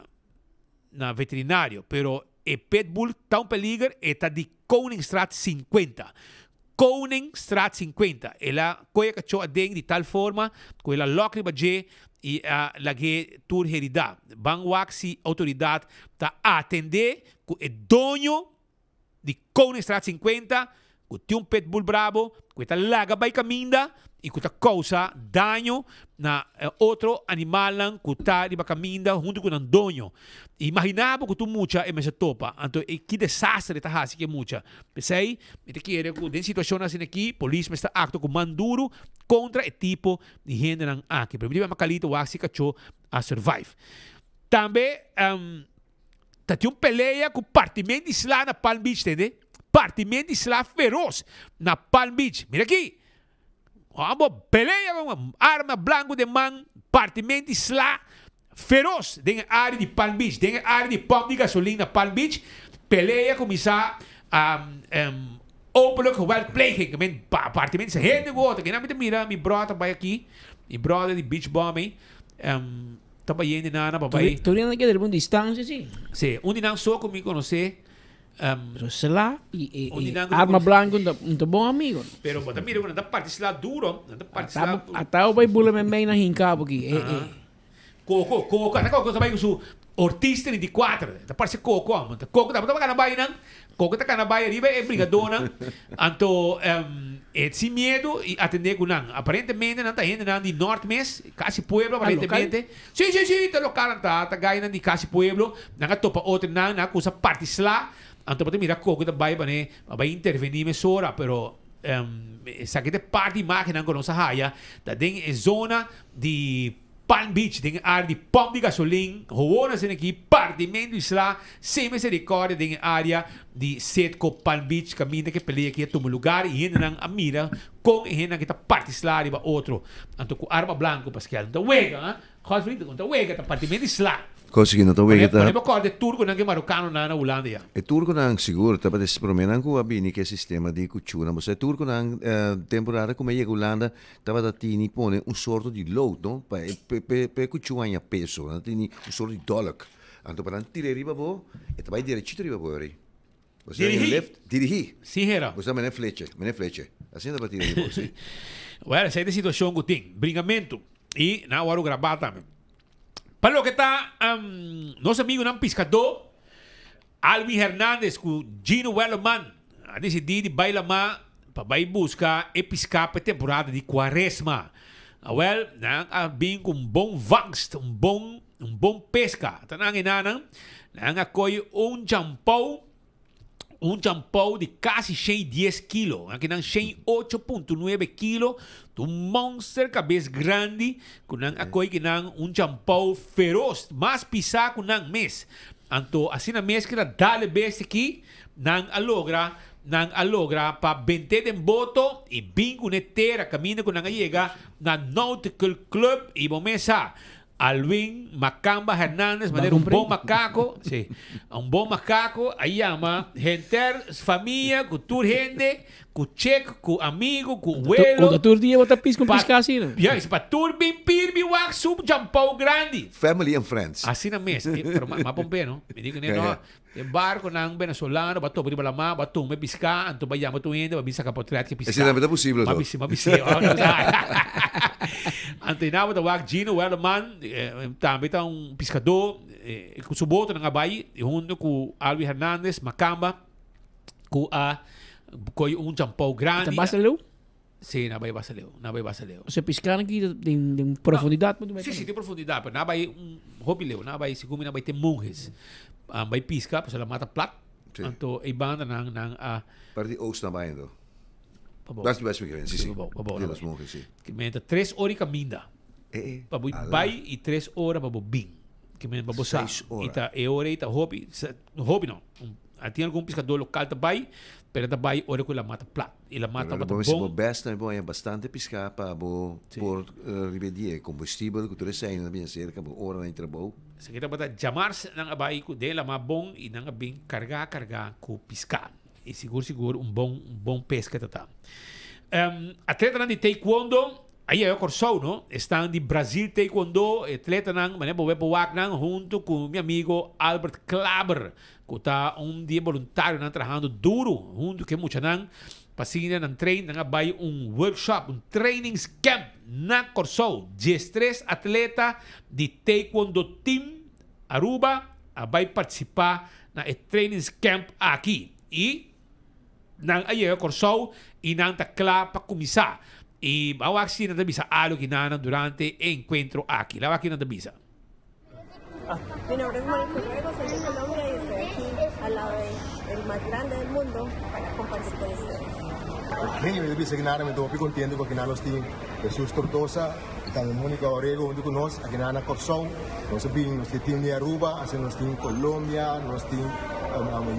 veterinário. Pero o pitbull tá peligro e tá de Koningsstraat 50. Koningsstraat 50. Ela coia cachorro adeng de tal forma que ela lock baje e la que tur heridad. Bangwaxi autoridade tá atender com o dono de Koningsstraat 50, que tem pitbull bravo, que está laga vai caminda e que está causa daño na outro animal que está de caminda junto com o dono. Imaginava que tu mucha e me se topa. Então, que desastre está assim que mucha. Pensei, me te quero que em situação assim aqui, polícia está acto com manduro contra o tipo de gente aqui. Primeiro, a macalita, o axi cachorro a survive. Também, tem peleia com partimento de Isla na Palm Beach, entende? Partimento de Isla feroz na Palm Beach. Mira aqui. Vamos, peleia com arma branco de man, partimento de Isla feroz dentro da área de Palm Beach, dentro da área de pompa de gasolina na Palm Beach. Peleia começar openlijk geweld plegen. Partimento de gente gota. Que não me mira, meu brother vai aqui. Meu brother de beach bombing. Estava indo na papai. Tu viendo aqui de uma distância, sim? Sim, onde não só comigo conhecer. Sei lá, e arma branca um bom amigo. Pero bota mira, quando da parte lá duro, da parte lá. Até o vai bula bem na hincabo aqui. Coco, até coco também com su Ortiz 34, da parte coco, coco tá botando na baia não. Coco tá na baia ali é brigadona. Anto sem medo e atender com não. Aparentemente não tá indo não de Norte-Mes, Casi Pueblo aparentemente. Sim, tá local tá ganhando de Casi Pueblo, não topa outro não, na coisa parte lá. Anto pode mirar coco da baia vai intervenir mesora, pero essa que parte máquina com nossa raia, tá dentro zona de Palm Beach, tem área de pompa de gasolina, roubou-nos aqui, partimento de Isla, sem misericórdia, tem área de Setco, Palm Beach, caminho que peleia aqui, toma lugar, e ainda a mira, com e ainda que está parte Isla, e outro, então com arma branca, Pascal, então wega, então wega, tá partimento de Isla. Conseguindo to wega ta. Podemos acordar turco não que marocano na Holanda ya. E turco não seguro, tá para esse problema com a bini que sistema de cuchuna, mas é turco não temporada como é Holanda, tava da tini pone sorto de load, no? Pe cuchuna peso, não tini sorto de dollar. Então para tirar riba bo, e tava direito riba bo aí. Você dirigir. Sim, era. Você mene flecha. Assim dá para tirar riba, sim. Well, essa é a situação que tem. Brigamento e na hora gravar também. Para lo que está nosso amigo não pescador Alvin Hernandez com Gino Wellerman a decidir bailar mais para ir buscar e pescar para a temporada de Quaresma. Well, não bem com bom vangst, bom pesca. Tá na inana, não acolhe champão de quase 110 quilos. Aqui não 8.9 quilos. Monster cabeça grande. Com não acolhe que não champão feroz. Mais pisar com não mês. Anto assim na mescla dale beste aqui nang alogra pa 20 de boto e bingo netera caminho com nang chega na Nautical Club e bomesa Alwin Macamba Hernández, maneira um bom macaco, sim, um bom macaco, aí ama, gente, família, com tur gente, com cheque, com amigo, com abuelo. Com tur dia, bota pisco com pisca assim, né? Yes, para tur bem pirbi, wak sub jampau grande. Family and friends. Assim na mesa, pero mapompe, no? Me digo, no, barco nang venezolano, bato beri balama, bato me pisca, anto bayam bato ainda, babisa kapotret que pisca. Esse também é possível, não? Mabisi. Antinava da wak Gino Wellerman, também tá pescador, com seu boto na Bahia, junto com Alvin Hernandez, Macamba, com jampau grande. Tá Basaleu? Sim, na Bahia Basaleu. Você pescar aqui em profundidade? Sim, tem profundidade, mas na Bahia hobby leu, na Bahia segundo na Bahia tem monges. Bahia pisca, porque ela mata plat. Então, e banda nang para de oost naar Bahia, então. Dat is best wel gewend, sim. Dat is sim. Que menta 3 horas caminda. Para Bahia e 3 horas para bim. Que menta para boçar. 6 horas. E hora ita hobby não. Tem algum pescador local também, pero também hora que ela mata plat. Ela mata para bom. Best é bom, é bastante pescar para por ribedia combustível, que tudo isso aí na minha cerca, para hora em trabalho. Se kita bata jamars nang abay ko dela mabong inang abing carga com pescar. E seguro bom pesca tata. Atleta de taekwondo, aí é o Corsou, não? Estão de Brasil taekwondo, atleta nang mané bobe boak nang junto com meu amigo Albert Klaber, que está dia voluntário nang trabalhando duro, junto com muita nang pasina nang train nang abay workshop, training camp na Corsou. 13 atleta de taekwondo team Aruba abay participar na training camp aqui. E nang ayaw Corsou e nang takla pa kumisa. E bawak si na tabisa alo kinanang durante encuentro aquí. Lawak na tabisa. Mi nombre es Mónica Ruego, soy de Colombia y estoy aquí al lado del más grande del mundo para compartir con ustedes. Quem me disse que nada me estou contente porque nós temos Jesus Tortosa e também Mônica Orego junto conosco aqui na Corsou. Nós temos time de Aruba, nós temos Colômbia, nós temos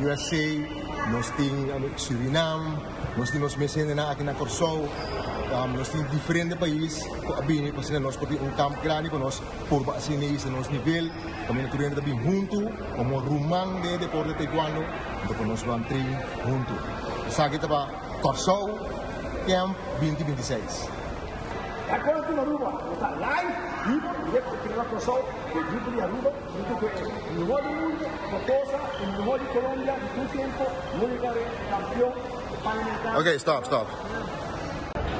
USA, nós temos Suriname, nós temos mecenas aqui na Corsou. Nós temos diferentes países, nós temos campo grande para nós por vacinar nosso nível. Também nós temos junto, como Rumang de deporte taekwondo, então nós vamos treinar junto. Sa kita ba Corsou Camp 2026. Agora aqui na Aruba, está live, vivo, direto aqui na Corsou, do grupo de Aruba, junto com o mejor do mundo, Tortosa, o mejor de Colômbia, de todo tempo, única campeão panamericano. Okay, stop.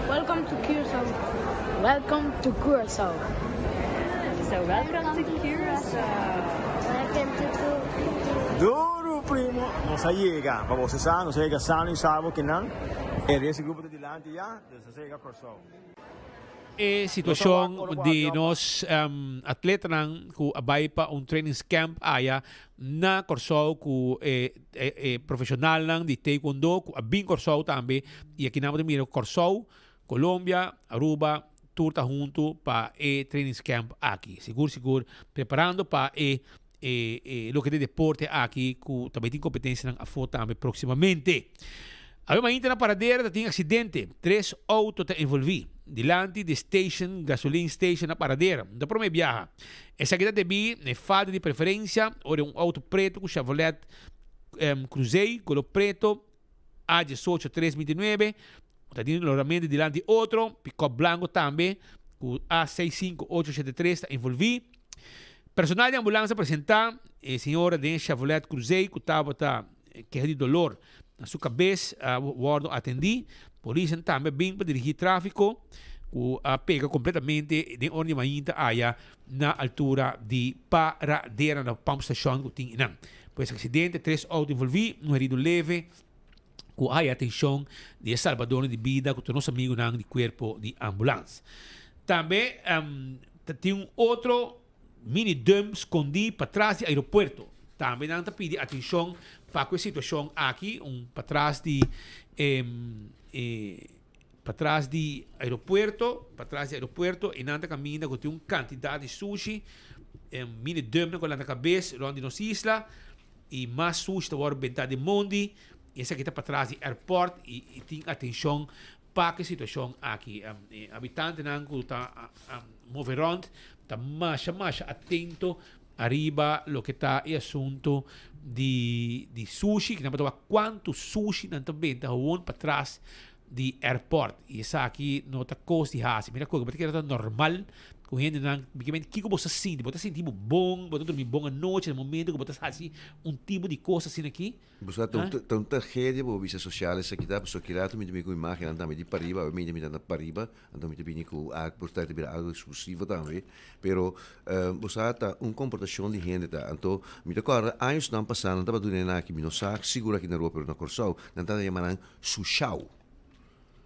Welcome to Curaçao. Welcome to Curaçao. So welcome to Curaçao. Welcome to Duro, primo. Nós chega, para você saber, nós chega sano e sábado que não. Esse grupo de delante já, nós chega Corsou. E sitwasyon di nos atleta nang ku abay pa training camp aya na Corsou ku profesional nang di taekwondo ku abing Corsou tambe e aqui na mira Corsou, Colômbia, Aruba, turta junto pa training camp aqui. Seguro preparando pa lo que de deporte aqui ku também tem competência nang afo tambe proximamente. Había uma na paradeira, tinha acidente. 3 autos te envolvi. Dilante de station, gasoline station na paradeira. Da por me viaja. Essa aqui te vi, ne falta de preferência, ora auto preto com Chevrolet Cruzeiro, color preto, A18 329. Tá tendo logramento dilante outro, pick-up blanco também, com A65873 te envolvi. Personal de ambulância apresentar, senhora de Chevrolet Cruzeiro, que estava queixa de dolor na sua cabeça, o atendi. Polícia também bem para dirigir tráfego, pega completamente de onde mainta aya na altura de paradeira na pump station que tem não. Pois acidente, 3 autos envolvidos, herido leve, com a atenção de salvador de vida com nosso amigo não de corpo de ambulância. Também tem outro mini dump escondido para trás do aeroporto. Também não pede atenção para a situação aqui, para trás de para trás do aeroporto, e nada caminha que tem quantidade de sushi mini dump con la cabeça onde nos isla e mais susto agora bentar de mundi e essa aqui está para trás do airport e tem atenção para que situação aqui habitante não está moverond está mais atento arriba lo que está e assunto de sushi que não pode quanto sushi não também está gewoon para trás do airport e essa aqui não está coisa de hasi mira coisa porque era normal com gente não que você sente você sente bom você dormir bom à noite no momento que você faz tipo de coisa assim aqui você tem tragédia por visas sociais aqui tá pessoa que lá tu me com imagem andando de pariba ou me de pariba andando de bem com a por estar de algo exclusivo também pero você tá comportação de gente tá então me recorda anos não passando tava do nena aqui me não sabe segura aqui na rua pero na Corsau não tá chamando sushau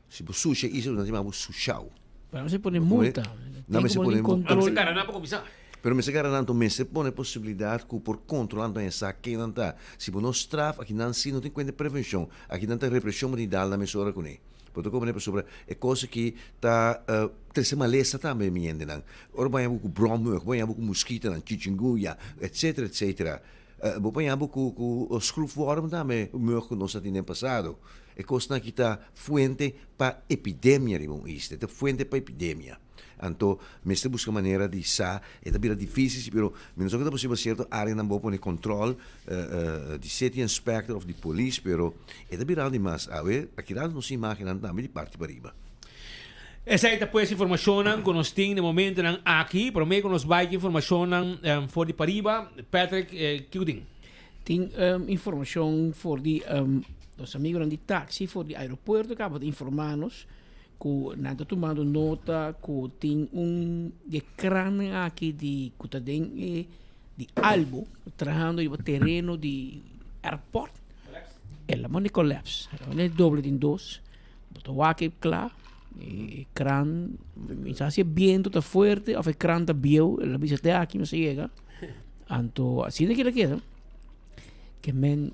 se você sushi isso não chamamos sushau. Pero no se pone multa. No se pone multa. No se cara para comisar. Pero me se garanto me se pone possibilidade que por controlando essa que não tá. Se você não estrafa, aqui não se não tem conta prevenção, aqui não tem repressão de dar na mesura com ele. Porque como é sobre é coisa que tá terceira maleza também me entende não. Ora vai com bromo, vai com mosquito, não chikungunya, etc. Vai com o screwworm também, o meu que nós tínhamos passado. É coisa que está fuente para epidemia, irmão, isto, é fuente para epidemia. Então, me está buscando maneira de sa, é também difícil, pero não sei que é possível certo área não pode controle de city inspector of the police, pero é também algo demais, aqui não se imagina também de parte para riba. Essa é depois informação que nós temos no momento aqui, para mim que nos vai informação for de Pariba, Patrick, que tem? Tem informação for de os amigos de táxi for de aeroporto acabam de informar-nos que não está tomando nota que tem ecrã aqui de que de algo trabalhando no terreno de aeroporto ela manda colapse ela é doble em dois botou aqui claro ecrã se viento está forte o ecrã está bio ela dice até aqui não se chega então assim é que ela quer que men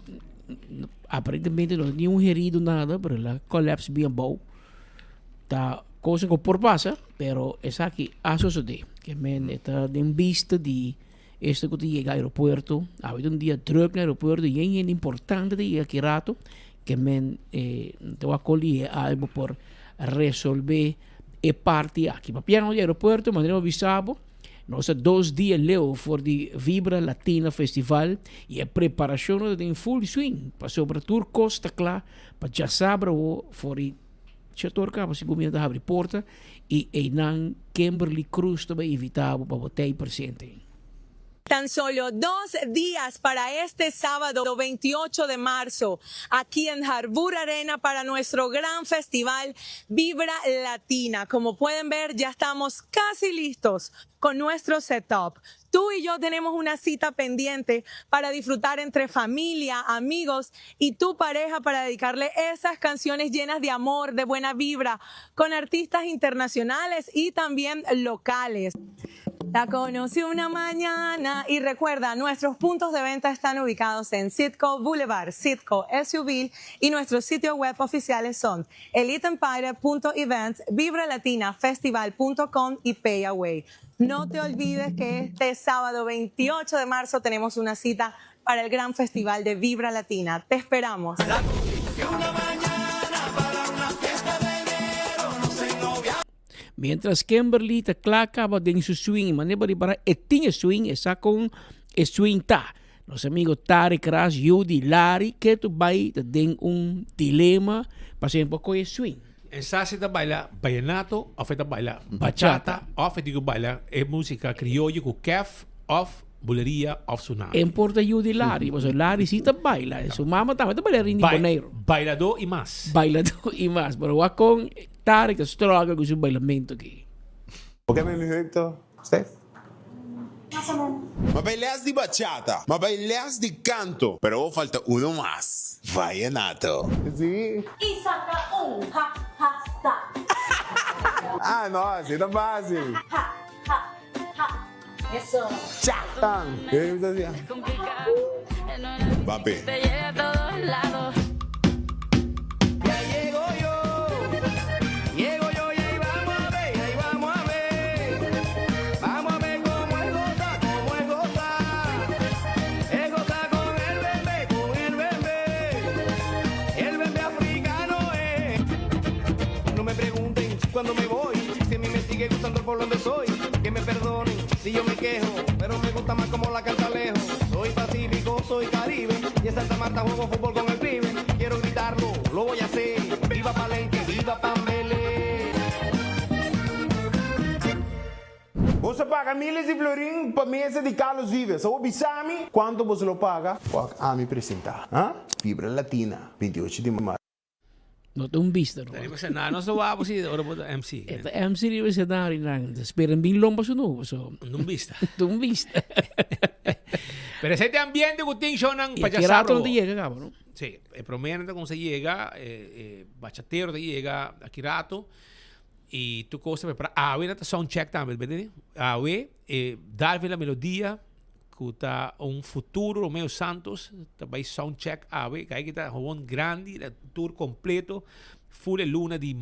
aparentemente não tem herido nada, pero la colapse bien bom. Tá coisa que por passa, pero essa aqui a suceder. Que men está em vista de este que chega ao aeroporto, há um dia druk no aeroporto e é importante de ir aqui rato, que men te va acolher algo por resolver e parte aqui. Para piano do aeroporto, mandamos avisado. Nós 2 dias leo for de Vibra Latina Festival e a preparação tem full swing. Passou para Turcos, está claro, para já saber o for de Chatorca, para seguir a abrir porta e não Kimberly Cruz também evitava para botar presente. Tan solo 2 días para este sábado 28 de marzo, aquí en Harbour Arena para nuestro gran festival Vibra Latina. Como pueden ver, ya estamos casi listos con nuestro setup. Tú y yo tenemos una cita pendiente para disfrutar entre familia, amigos y tu pareja para dedicarle esas canciones llenas de amor, de buena vibra, con artistas internacionales y también locales. La conocí una mañana y recuerda, nuestros puntos de venta están ubicados en Citco Boulevard, Citco SUV y nuestros sitios web oficiales son eliteempire.events, vibralatinafestival.com y Payaway. No te olvides que este sábado 28 de marzo tenemos una cita para el gran festival de Vibra Latina. Te esperamos. Mientras Kimberly te acaba de su swing, manera para tinha swing, esa con swing ta. Los amigos Tarek, Ras, Yudi, Larry, que tu vai ten dilema para ser un poco de swing. Esa se baila vallenato, o te baila bachata, o te baila música criolla con kef, of bulería, of tsunami. Importa Yudi Larry, pues Larry sí te baila, su mamá también te baila ritmo negro. Bailador y más. Bailador y más, pero va con Tarek struggle con su bailamento aquí. ¿Por qué me invito? ¿Steph? Más o menos. Me bailas de bachata, me bailas de canto, pero falta uno más. Vallenato. Sí. Y saca un ja, ja, ta. Ah, no, así está fácil. Ja, ja, ja. Eso. Chatán. ¿Qué me decía? Papi. Te llega a todos lados. Ya llego yo y vamos a ver, cómo es por donde soy, que me perdonen si yo me quejo, pero me gusta más como la canta lejos. Soy pacífico, soy caribe, y en Santa Marta juego fútbol con el pibe. Quiero gritarlo, lo voy a hacer. Viva Palenque, viva Pambele. Você paga milhas de florim para mesa de Carlos Vives. Ou Bissami, quanto você lo paga? A me apresentar. Fibra Latina, 28 de março. Não tem vista, não. Não sou abo se ora bota MC. É MC di você dar in esperam bem longo so no so. Não vista. Não vista. Pero ese ambiente que tem show nang pachasaro. Donde llega, cabrón. Sí, el promedio cómo se llega, bachatero te llega aquí rato y tu cosa para ver nata sound check también, ¿verdad? Darle la melodía que está un futuro Romeo Santos, também sound check que hay que estar un grande, el tour completo, full luna de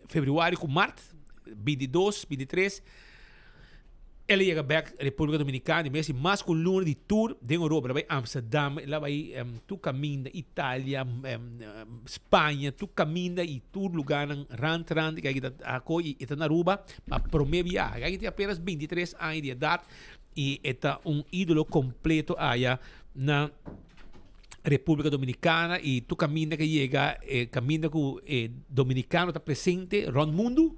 febrero con marzo, 22, 23. Ele chega back República Dominicana, e mais com luna de tour de Europa, lá vai Amsterdam, lá vai tu caminha Itália, Espanha, tu caminha e tu lugar rand que aí e tá na Aruba, para primeira viagem, aí tem apenas 23 anos de idade e está ídolo completo aí na República Dominicana e tu caminha que chega, caminha com dominicano está presente no mundo,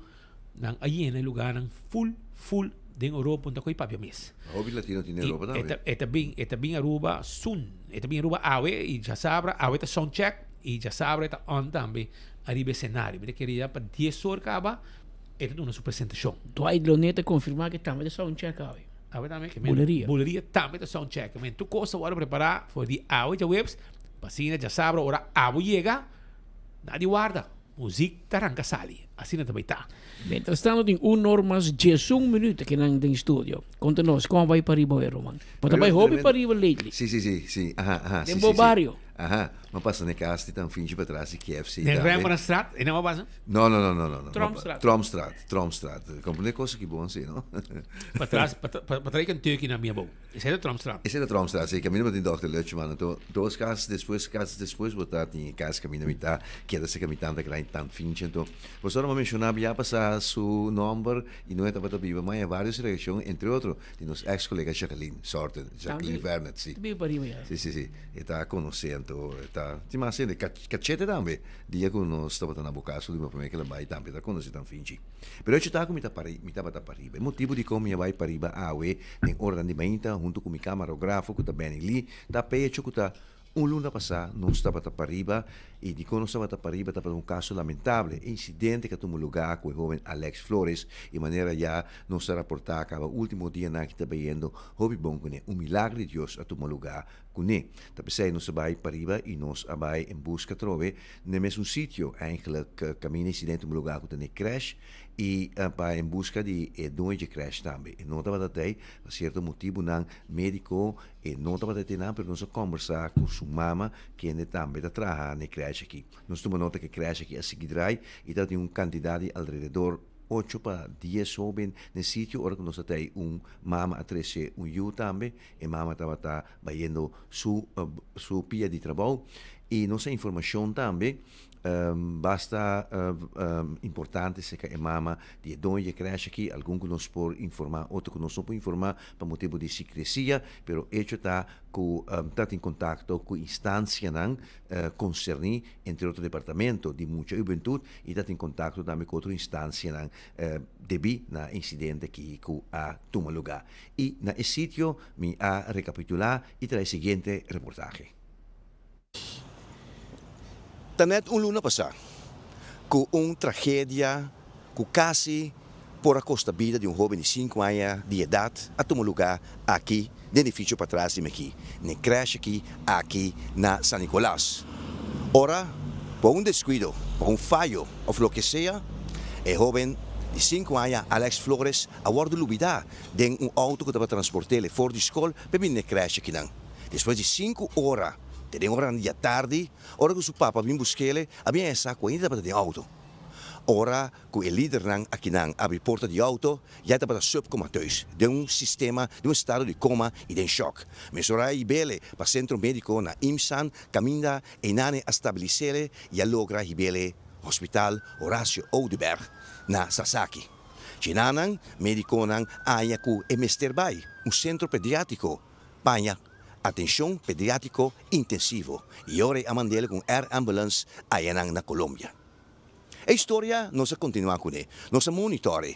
aí no lugar full de Europa onde coi papia mes. Hobby latino tem Europa também. Eta bem Aruba soon. Eta bem Aruba awe e já sabra awe ta sound check e já sabra eta on também arriba cenário. Me queria para 10 horas acaba eta uma apresentação. Tu aí Loneta confirmar que também sound check awe. Awe também que Buleria também ta sound check. Men tu coisa agora preparar for de awe já webs. Pasina já sabra ora awe chega. Nadie guarda. Música arranca sali. Assim não também tá. Mientras tanto, tem normas 11 minutos que não tem estúdio. Conta-nos, como vai para riba, Roman? Mas também hobby para riba lately. Sim. Aham. Tem bom barrio. Aham. Mas passa na casa, tem finge para trás, KFC. Tem Rembrandtstraat? E não passa? Não. Tromstraat. Compreende coisa que bom, sim, não? Para trás que Turkey na minha boa. Esse é o Tromstraat. Esse é o Tromstraat, sim. Caminho para o Dr. Lutschmann. Duas casas depois, botar em casa, caminho mitad, queda se caminhando da grande tanto finge. Então, você não mencionava já passar seu número e não é para viva, mas há várias reações, entre outros, de nossa ex-colega Jacqueline Vernet, sim. Sim. Está conhecendo, está ma sente cacete também dia que nós estava na boca sul di me che la vai também está conhecendo fingi però ci sta come ta pariba il motivo di come vai pariba awe em ordinamento junto com mi camarógrafo que tá bem ali tá pecho que tá luna passada não estava a pariba e de quando estava a pariba estava caso lamentável incidente que tomou lugar com o jovem Alex Flores e maneira já não se reportar que o último dia na que estava indo houve bom com milagre de Deus a tomar lugar com ele também nós vai pariba e nós vai em busca trove no mesmo sítio eigenlijk caminho incidente no lugar com o crash e para em busca de dois de crash também e não estava até por certo motivo não médico e não estava até não para nós conversar com sua mama que ainda também está trabalhando no crash aqui nós tomamos nota que crash aqui a seguir e tem quantidade alrededor 8 para 10 jovens no sítio, ora que nós temos mama a 13, eu também, e mama estava vendo sua pia de trabalho, e nossa informação também, basta importante se que a mama de onde cresce aqui, algum que nos pode informar, outro que nos não pode informar, por motivo de secrecia, pero hecho está em contato com instância concerni, entre outro departamento de muita juventude, e está em contato também com outra instância debi na incidente que a toma lugar. E na sítio, me a recapitular e traz o seguinte reportagem. Tanet luna passada, com tragédia, com quase por a costa vida de jovem de 5 anos de idade, a tomar lugar aqui, no edifício para trás de mim aqui, na creche aqui na San Nicolás. Ora, por descuido, por fallo, ou lo que seja, o jovem de 5 anos, Alex Flores, a guarda lubida de auto que estava transportando fora de escola para vir na creche aqui. Depois de 5 horas, de hora da tarde, ora que seu papa vim buscar-lhe, havia essa coisa para de auto. Ora que o líder aqui abre porta de auto, já estava subcomateuсь, de sistema, de estado de coma e de choque. Mas ora ibele para centro médico na IMSAN, caminha e nane a stabilizar e a logra ibele Hospital Horacio Oduber na Sasaki. Chinanang mediko ng aya ku Emesterbay, un centro pediátrico, panya atensyon pediátrico intensivo. Iore amandele kung air ambulance ayanang na Colombia. A história nossa continua com ele, nossa monitore.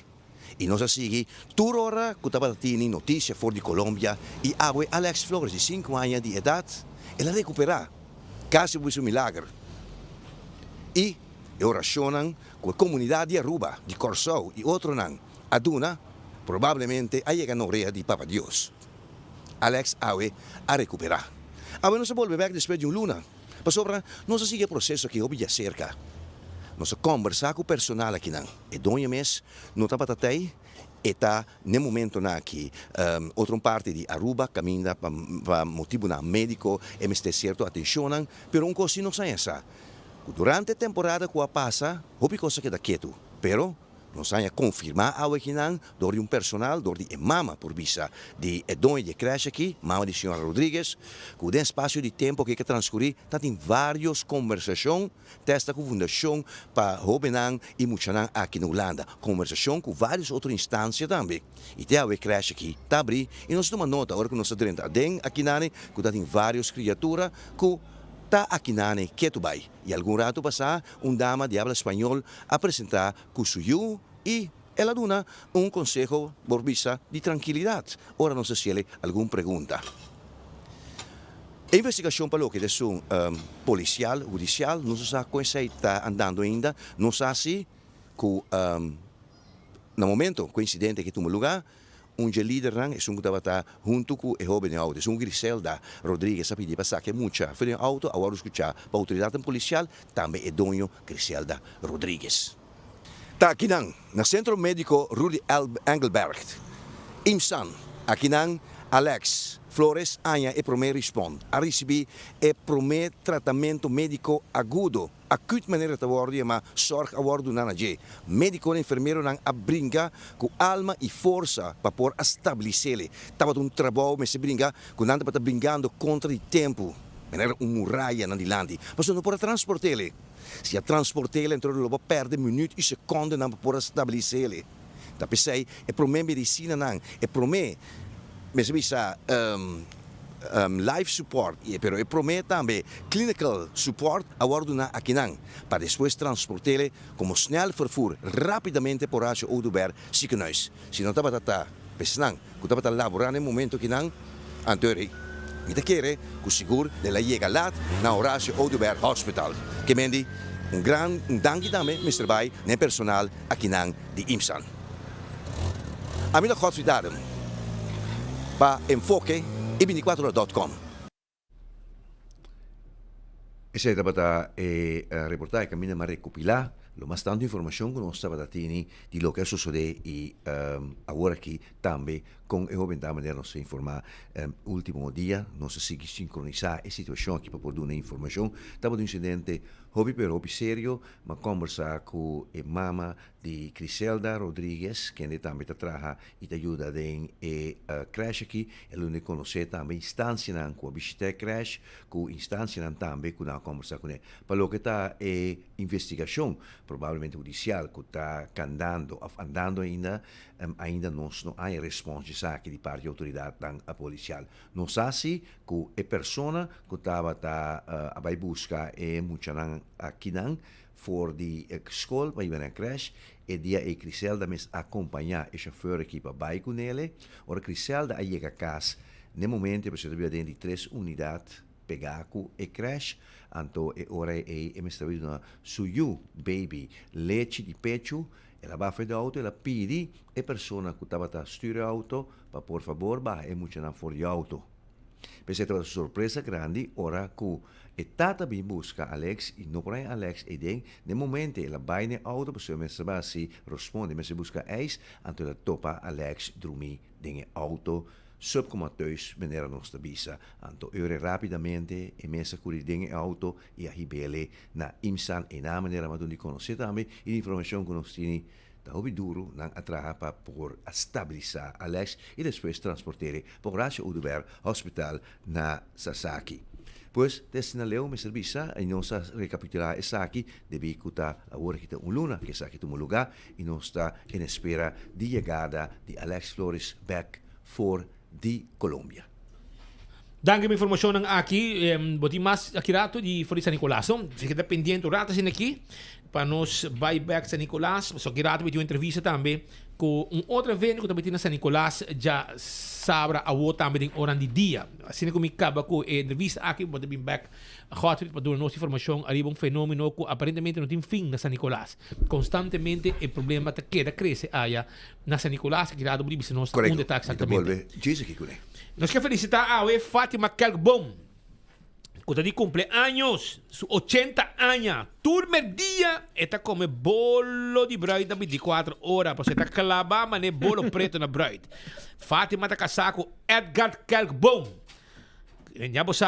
E nossa sigue turora kutabatini notícia for de Colômbia e awe Alex Flores de 5 anos de idade, ela recuperar. Quase foi um milagre. E oracionam com a comunidade de Aruba, de Corsou e outro não. Aduna, provavelmente a chega no rea de Papa Deus. Alex awe a recuperar. Awe não se volve back depois de luna. Pasobra, não se sigue o processo que obia cerca. Nós conversar com o personal aqui não. E donha mes, não está batatei, e está no momento na que outra parte de Aruba caminha para motivo na médico e me está certo atencionam, pero coisa não sai essa. Durante a temporada que passa, houve coisa que dá quieto, pero não sai a confirmar ao aqui não, do personal, do de mama por vista de donha de creche aqui, mama de senhora Rodrigues, com o espaço de tempo que transcorrer, está em várias conversações, testa com a fundação para Hobenang e Muchanang aqui na Holanda, conversação com várias outras instâncias também. E tem a creche aqui, está abrindo, e nós tomamos nota, agora que nós estamos dentro aqui nane, que está em várias criaturas, que está aqui nane quieto vai. E algum rato passar, dama de habla espanhol apresentar com suyo e ela dá conselho por vista de tranquilidade. Ora não sei se ele alguma pergunta. A investigação para o que é policial, judicial, não se sabe como está andando ainda, não sabe se no momento que o incidente que tomou lugar, líder é que estava junto com o jovem auto, é Griselda Rodrigues, sabe de passar que muita foi no auto, agora escutar para a autoridade policial, também é dono Griselda Rodrigues. Tá aqui no Centro Médico Rudy Engelberg, IMSAN, aqui Alex Flores Anya e promete responde a receber e promete tratamento médico agudo, acute maneira de abordo, mas sorte abordo na naje. Médico e enfermeiro não abringa com alma e força para por estabilizá-lo. Tava trabalho, mas se brinca com nada para brincando contra o tempo. Maneira muralha na dilante, mas não pode transportá-lo. Se a transportá-lo, então ele vai perder minutos e segundos para por estabilizá-lo. Tá pensei, é promete medicina não, é promete mas bisa life support, pero promete também clinical support abordo na Aquinan, para depois transportá-lo como snel vervoer rapidamente por a Oduber ziekenhuis. Se não estava a pensar, que estava a laborar no momento que não, anterior, me quer que o seguro dela chega lá na Horacio Oduber Hospital. Que mendi grande dank também, Mr. Bay, no personal Aquinan de IMSAN. A minha hospital para enfoque e24.com. Esa es la reportaje que a mí me recopilar lo más tanto información que nos estaba dando de lo que sucede y ahora aquí también con el joven de manera nos informar último día nos sigue sincronizar la situación aquí para poder dar una información. Estaba de un incidente hobby pero hobby serio, ma conversar con la mamá de Griselda Rodrigues, que también trabaja y te ayuda en crash aquí, el único conoce también instancia con visita crash, con instancia también con una conversación con él. Para lo que está investigación, probablemente judicial, que está andando ainda não há resposta aqui de parte da autoridade policial. Não sabe se a pessoa que estava a buscar muito aqui for de escola para ir na creche e dia a Griselda me acompanhar o chauffeur aqui para baixo com ele. Ora Griselda aí chega a casa no momento você deve ter de 3 unidades pegar com a creche. Então ora me está vendo suyo baby leite de pecho. Ela vai fazer o auto, ela pede a pessoa que estava a styra o auto para por favor baixar muito na fora do auto. Pensei que era uma surpresa grande, ora que a tata bem busca Alex e não para Alex e den, no momento ela vai no auto, a pessoa me se responde, mas se busca eis, então ela topa Alex dormir no auto, subcomateus, maneira não está bisa. Então eu rapidamente e mesa curir no auto e a ribele na IMSAN e na maneira mas de conhecer também e informação que nós temos da hobby duro nang atraha para por estabilizar Alex e depois transportar para Horacio Oduber Hospital na Sasaki. Pues, dessinaleo me servisa e non sta recapitolare esaki devi kuta ora kita un luna che sa che tu lugar e non sta in espera di llegada di Alex Flores back for di Colombia. Danke mi information ng aki, boti mas akirato di Fori San Nicolas. Se kita pendiente rata sin aqui, para nos buyback San Nicolas, so akirato with yung entrevista tambe, ko un outro evento ko também na San Nicolas, já sabra awo também din oran di dia. Assim ko mi kaba ko entrevista aqui, boti bin back, hot para dar nos informação arriba um fenômeno ko aparentemente não tem fim na San Nicolas. Constantemente o problema te queda cresce aya na San Nicolas, akirato budi bisa nos un detalhe exatamente. Nós queremos felicitar a Fátima Kelgbom, que está de cumpleaños, sus 80 años. Turmer dia, está come bolo de bride na 24 horas, para você está clavando mané bolo preto na bride. Fátima está casada com Edgar Kelgbom. Já você,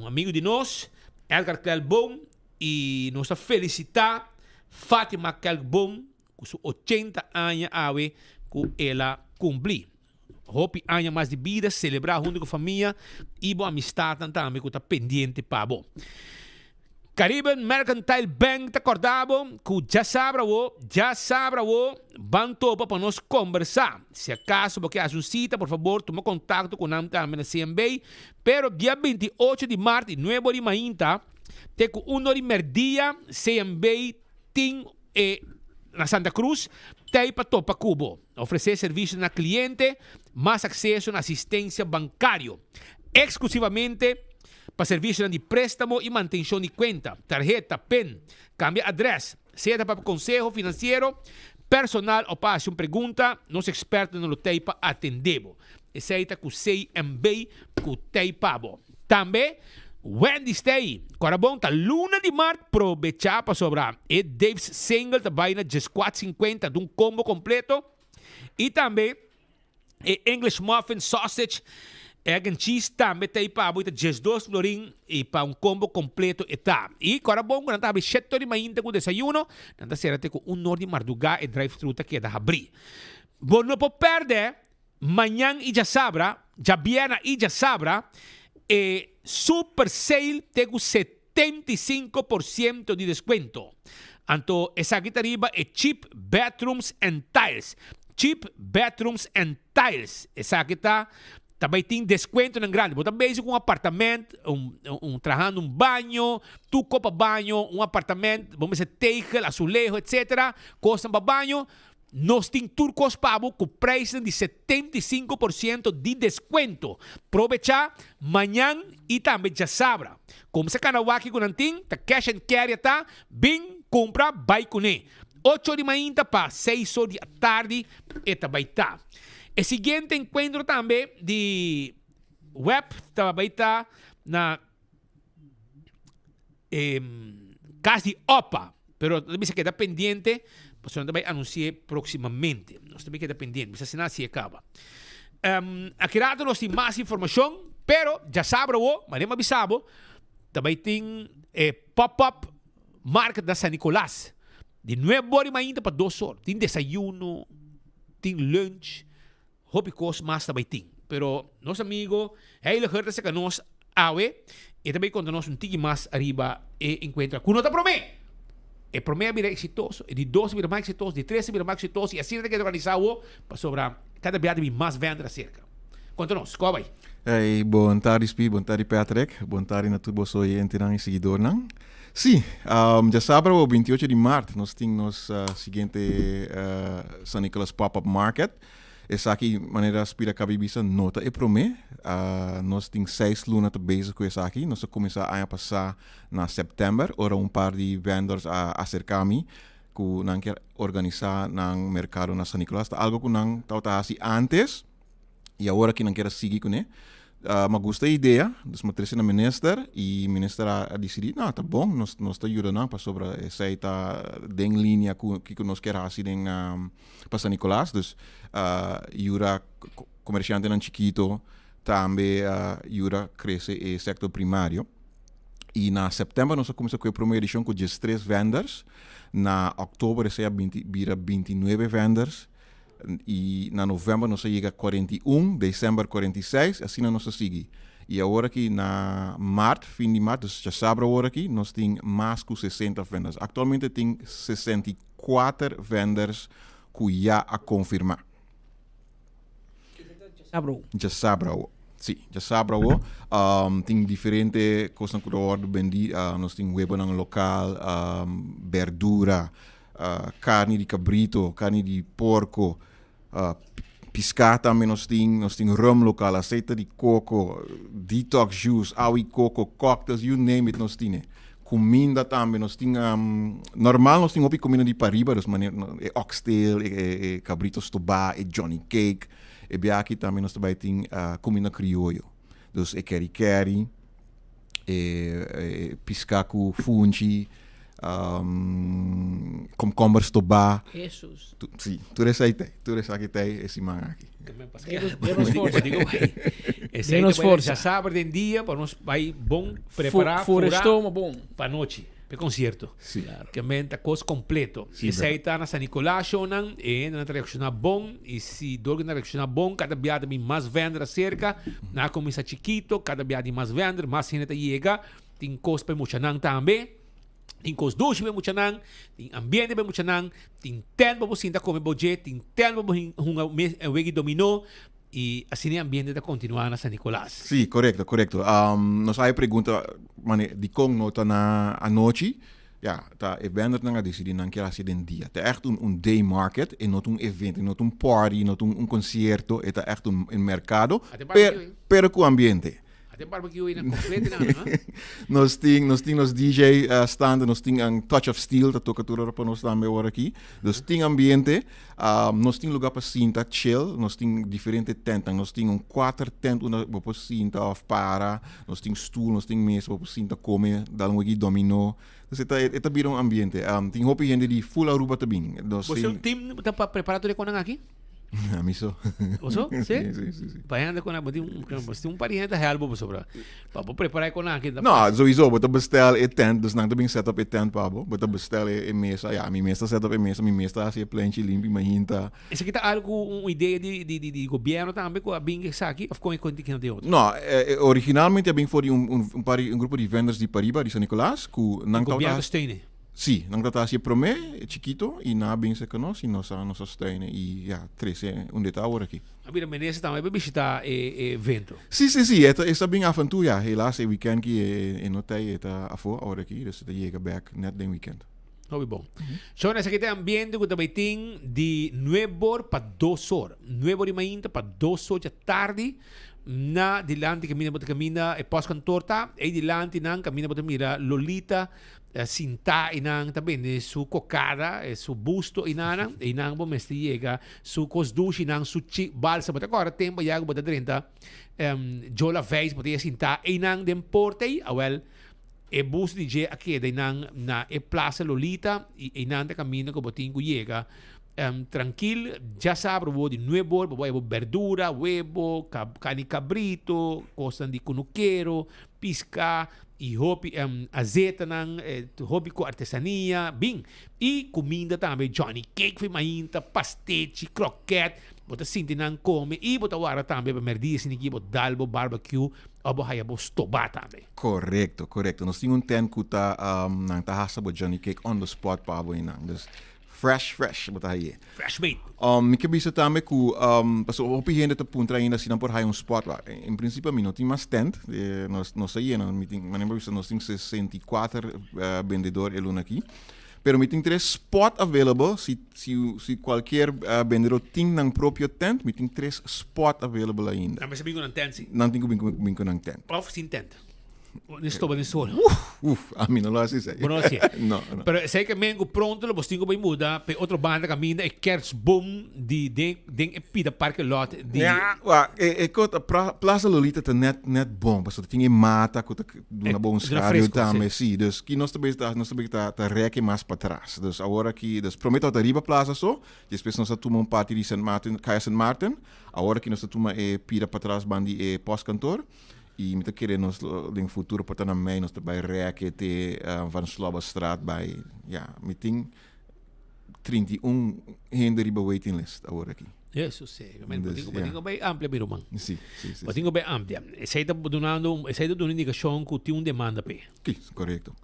amigo de nós, Edgar Kelgbom, e nós está felicitar Fátima Kelgbom, com sus 80 anos, que ela cumpre. Hope años mais de vida, celebrar junto com a família e boa amistade também que está pendente para bom. Caribbean Mercantile Bank está acordado que já sabe vão topa para nós conversar. Se acaso você faz uma cita, por favor, toma contato com nós também na CMB. Pero dia 28 de março, 9 de manhã, tem que 1 de merdia, CMB tem na Santa Cruz, tem para topa Cubo. Oferecer serviços na cliente, mais acesso na assistência bancária. Exclusivamente para serviços de préstamo e manutenção de conta, tarjeta, PEN, cambia adresse, seja para conselho financeiro, personal ou para uma pergunta, nós expertos no tem para atender. Aceita com CMB, com tem para também. Wednesday, Corabon, ta luna de março, aproveitar para sobrar. E Dave's Single, ta baina just 4,50 de um combo completo. E também, English Muffin Sausage, egg and cheese, também tem para botar just 2 florin e para um combo completo e tá. E Corabon, quando tá 7 de manhã com desayuno, nanda será com 1 de madrugada e drive-thru ta queda abrir. Bom, não pode perder, manhã e já sabra, já viernes e já sabra, Super Sale tengo 75% de descuento. Anto esa aquí arriba es Cheap Bathrooms and Tiles. Cheap Bathrooms and Tiles. Esa aquí também tem descuento en grande. Você também com um apartamento, trabajando banho, tu copa banho, apartamento, vamos dizer, tegel, azulejo, etc. Costam para banho. Nós temos turcos pavo com preço de 75% de desconto. Aproveitar amanhã e também já sabra. Como se canawaki com nanting, tá cash and carry tá, bem compra, vai com ele. 8 de manhã para 6 horas da tarde, eta vai tá. O seguinte encontro também de web, vai tá na casa de OPA, pero também se queda pendiente. Pues também anunciei proximamente. Nós também queda pendente, mas assim se acaba. Aqui nós temos mais informação, pero já sabe, mas não avisamos, também tem pop-up market da San Nicolas. De 9 horas de manhã para 2 horas. Tem desayuno, tem lunch, hobby cost mais também tem. Pero nosso amigo, ele regresa que nós awe, e também quando nós tigre mais arriba e encontra. Cuno te promete. El primer vira exitoso, el de 2 vira mais exitoso, de 3 vira mais exitoso, e assim tem que organizar para sobrar cada vez mais vendas cerca. Conta-nos, qual vai? Hey, bom tarde, Spi, bom tarde, Patrick, bom tarde a todos os entidades e seguidores. Sim, já sabe, o 28 de março, nós temos seguinte San Nicolas Pop-Up Market. Essa aqui, maneira aspira que a Bibisa nota e promete. Nós temos 6 lunas bezig com essa aqui. Nós começamos a passar na setembro. Ora, par de vendors a acercar-me que não quer organizar no mercado na San Nicolas. Algo que não estava assim antes e agora que não quer seguir com ele. Mas gostei da ideia. Dus me trouxe na minister e o minister a decidir, não, tá bom, nós está ajudando para sobre essa em linha que nós queremos fazer para San Nicolas. Dus ajuda comerciante não chiquito, também ajuda crescer o setor primário. E na setembro nós começamos com a primeira edição com 13 vendors. Na outubro vira 29 vendors. E na novembro nós chega a 41, dezembro 46, assim nós seguimos. E agora aqui na março, fim de março, dus já sabe agora aqui, nós temos mais que 60 vendas. Atualmente tem 64 vendors que já a confirmar. Já sabe sim, já sabe tem diferentes coisas que eu vendi, nós temos web local, verdura, carne de cabrito, carne de porco, piscar também nós temos rum local, azeite de coco, detox juice, aui coco, cocktails, you name it, nós temos. Comida também, nós temos, normal nós temos comida de Pariba, dus oxtail, cabrito stobá, Johnny Cake, e bem aqui também nós também temos comida criollo, dus keri, piscar com fungi, cucumber stobá. Jesus. Sim, tudo isso aqui tem esse manga aqui. Denos força. Já sabe de dia para nós vai bom preparar estômago bom para noite, para concerto. Sim. Que mente coisa completo. E se está na San Nicolás não e na reacciona bom e se dorme na reacciona bom, cada viada tem mais vender cerca, na começa chiquito, cada viada tem mais vender, mais gente chega, tem coisa para muchanan também. Tem coisa doce para muchanan, tem ambiente para muchanan, tem tempo para você comer budget, tem tempo para um dominó. E assim o ambiente está continuando na San Nicolás. Sim, correto. Nós aí pergunta, de como nota na noite, ja, tá evento não decidi não quer ser den dia. É echt day market e não evento, não party, não concerto, é echt mercado, pero com ambiente. Até barbecue aí na completa não? Nós temos DJ stand, nós temos Touch of Steel, que toca tudo para nós também agora aqui. Nós temos ambiente, nós temos lugar para cinta, chill, nós temos diferentes tentas, nós temos 4 tentas para cinta of para, nós temos stool, nós temos mesa para cinta comer, dar um dominó. Então, é também um ambiente. Tem roupa gente de full Aruba também. Você o time está preparado de quando aqui? A mim só. Você? Sim. Para andar com a um pariente real para sobrar. Para preparar com a não, sowieso, você bestel e tent, dus não também setup e tent para você bestel e mesa, ja, minha mesa setup e mesa, minha mesa assim planche limpo, imagina. Isso aqui tá algo uma ideia de governo também com a bing aqui, ou com que não tem outro? Não, originalmente é bem foi um grupo de vendors de Pariba, de San Nicolás, que não tá governo steune. Sim, não está assim para mim, é chiquito, e na bem se conosco, e nós steine, e já, 3 é detalhe aqui. A vida menesa também para visitar evento. Sim, é bem aventura, helaas, é weekend que não tem, é agora aqui, dus é chega back, net den weekend. Muito bom. So, nessa aqui tem ambiente que também tem de 9 horas para 2 horas. 9 horas de manhã para 2 horas da tarde. Na dilante camina e pós-cantor tá. E dilante nang camina para mira Lolita, Sinta inang também su cocada, su busto inang bom mestre chega su cosdushi inang su balsa bota agora tempo já bota 30 jola vez bota Sinta inang dem portei awel e busto DJ aqui inang na e plaza Lolita e inang de camino que botin ku chega tranquilo, já sabe o de 9 horas, vai verdura, huevo, carne cabrito, coisa de cunuqueiro, pisca, e hobby azeite, hobby com artesania, bem. E comida também, Johnny Cake, foi mainta, pastete, croquete, bota sinti nang come, e bota agora também, para merdia, siniki, bota dalbo, barbecue, ou bota stobá também. Correto. Nós temos tent que tá, nang tahasa bo Johnny Cake on the spot para bo inang. Fresh, bota aí. Fresh made. Me que bisa também que, passo o gente tá punta ainda assim por aí spot lá. Em princípio, não tem mais tent. Nós aí não meeting, mas nós temos 64 vendedores aqui. Pero me tem 3 spot available. Se qualquer vendedor tem um próprio tent, me tem 3 spot available ainda. Não, mas bingo não tent, sim. Não tenho bingo não tent. Of sem tent. Estou bem sol. A mim não assim sei. Não assim. Não. Pero sei que mengo pronto lo postingo bem muda, pe outra banda caminha e queres boom de pida parque lot de. Plaza Lolita tá net bom, porque tem mata que uma bom escada também, sim. Dus que nós também tá reque mais para trás. Dus agora que dus prometo a riba plaza só, depois nós tomamos parte de Saint Martin, Caia Saint Martin. Agora que nós tomamos pida para trás bandi e pós-cantor. E me querer nós no futuro para na mãe nós também reaquete van Slobberstraat bij me tem 31 hinder riba waiting list agora aqui. Isso sim, mas Dus, botinho bem ampla, meu irmão. Sim, sim, sim. Botinho bem ampla. Essa está dando uma indicação que tem demanda pe. Sim, correto.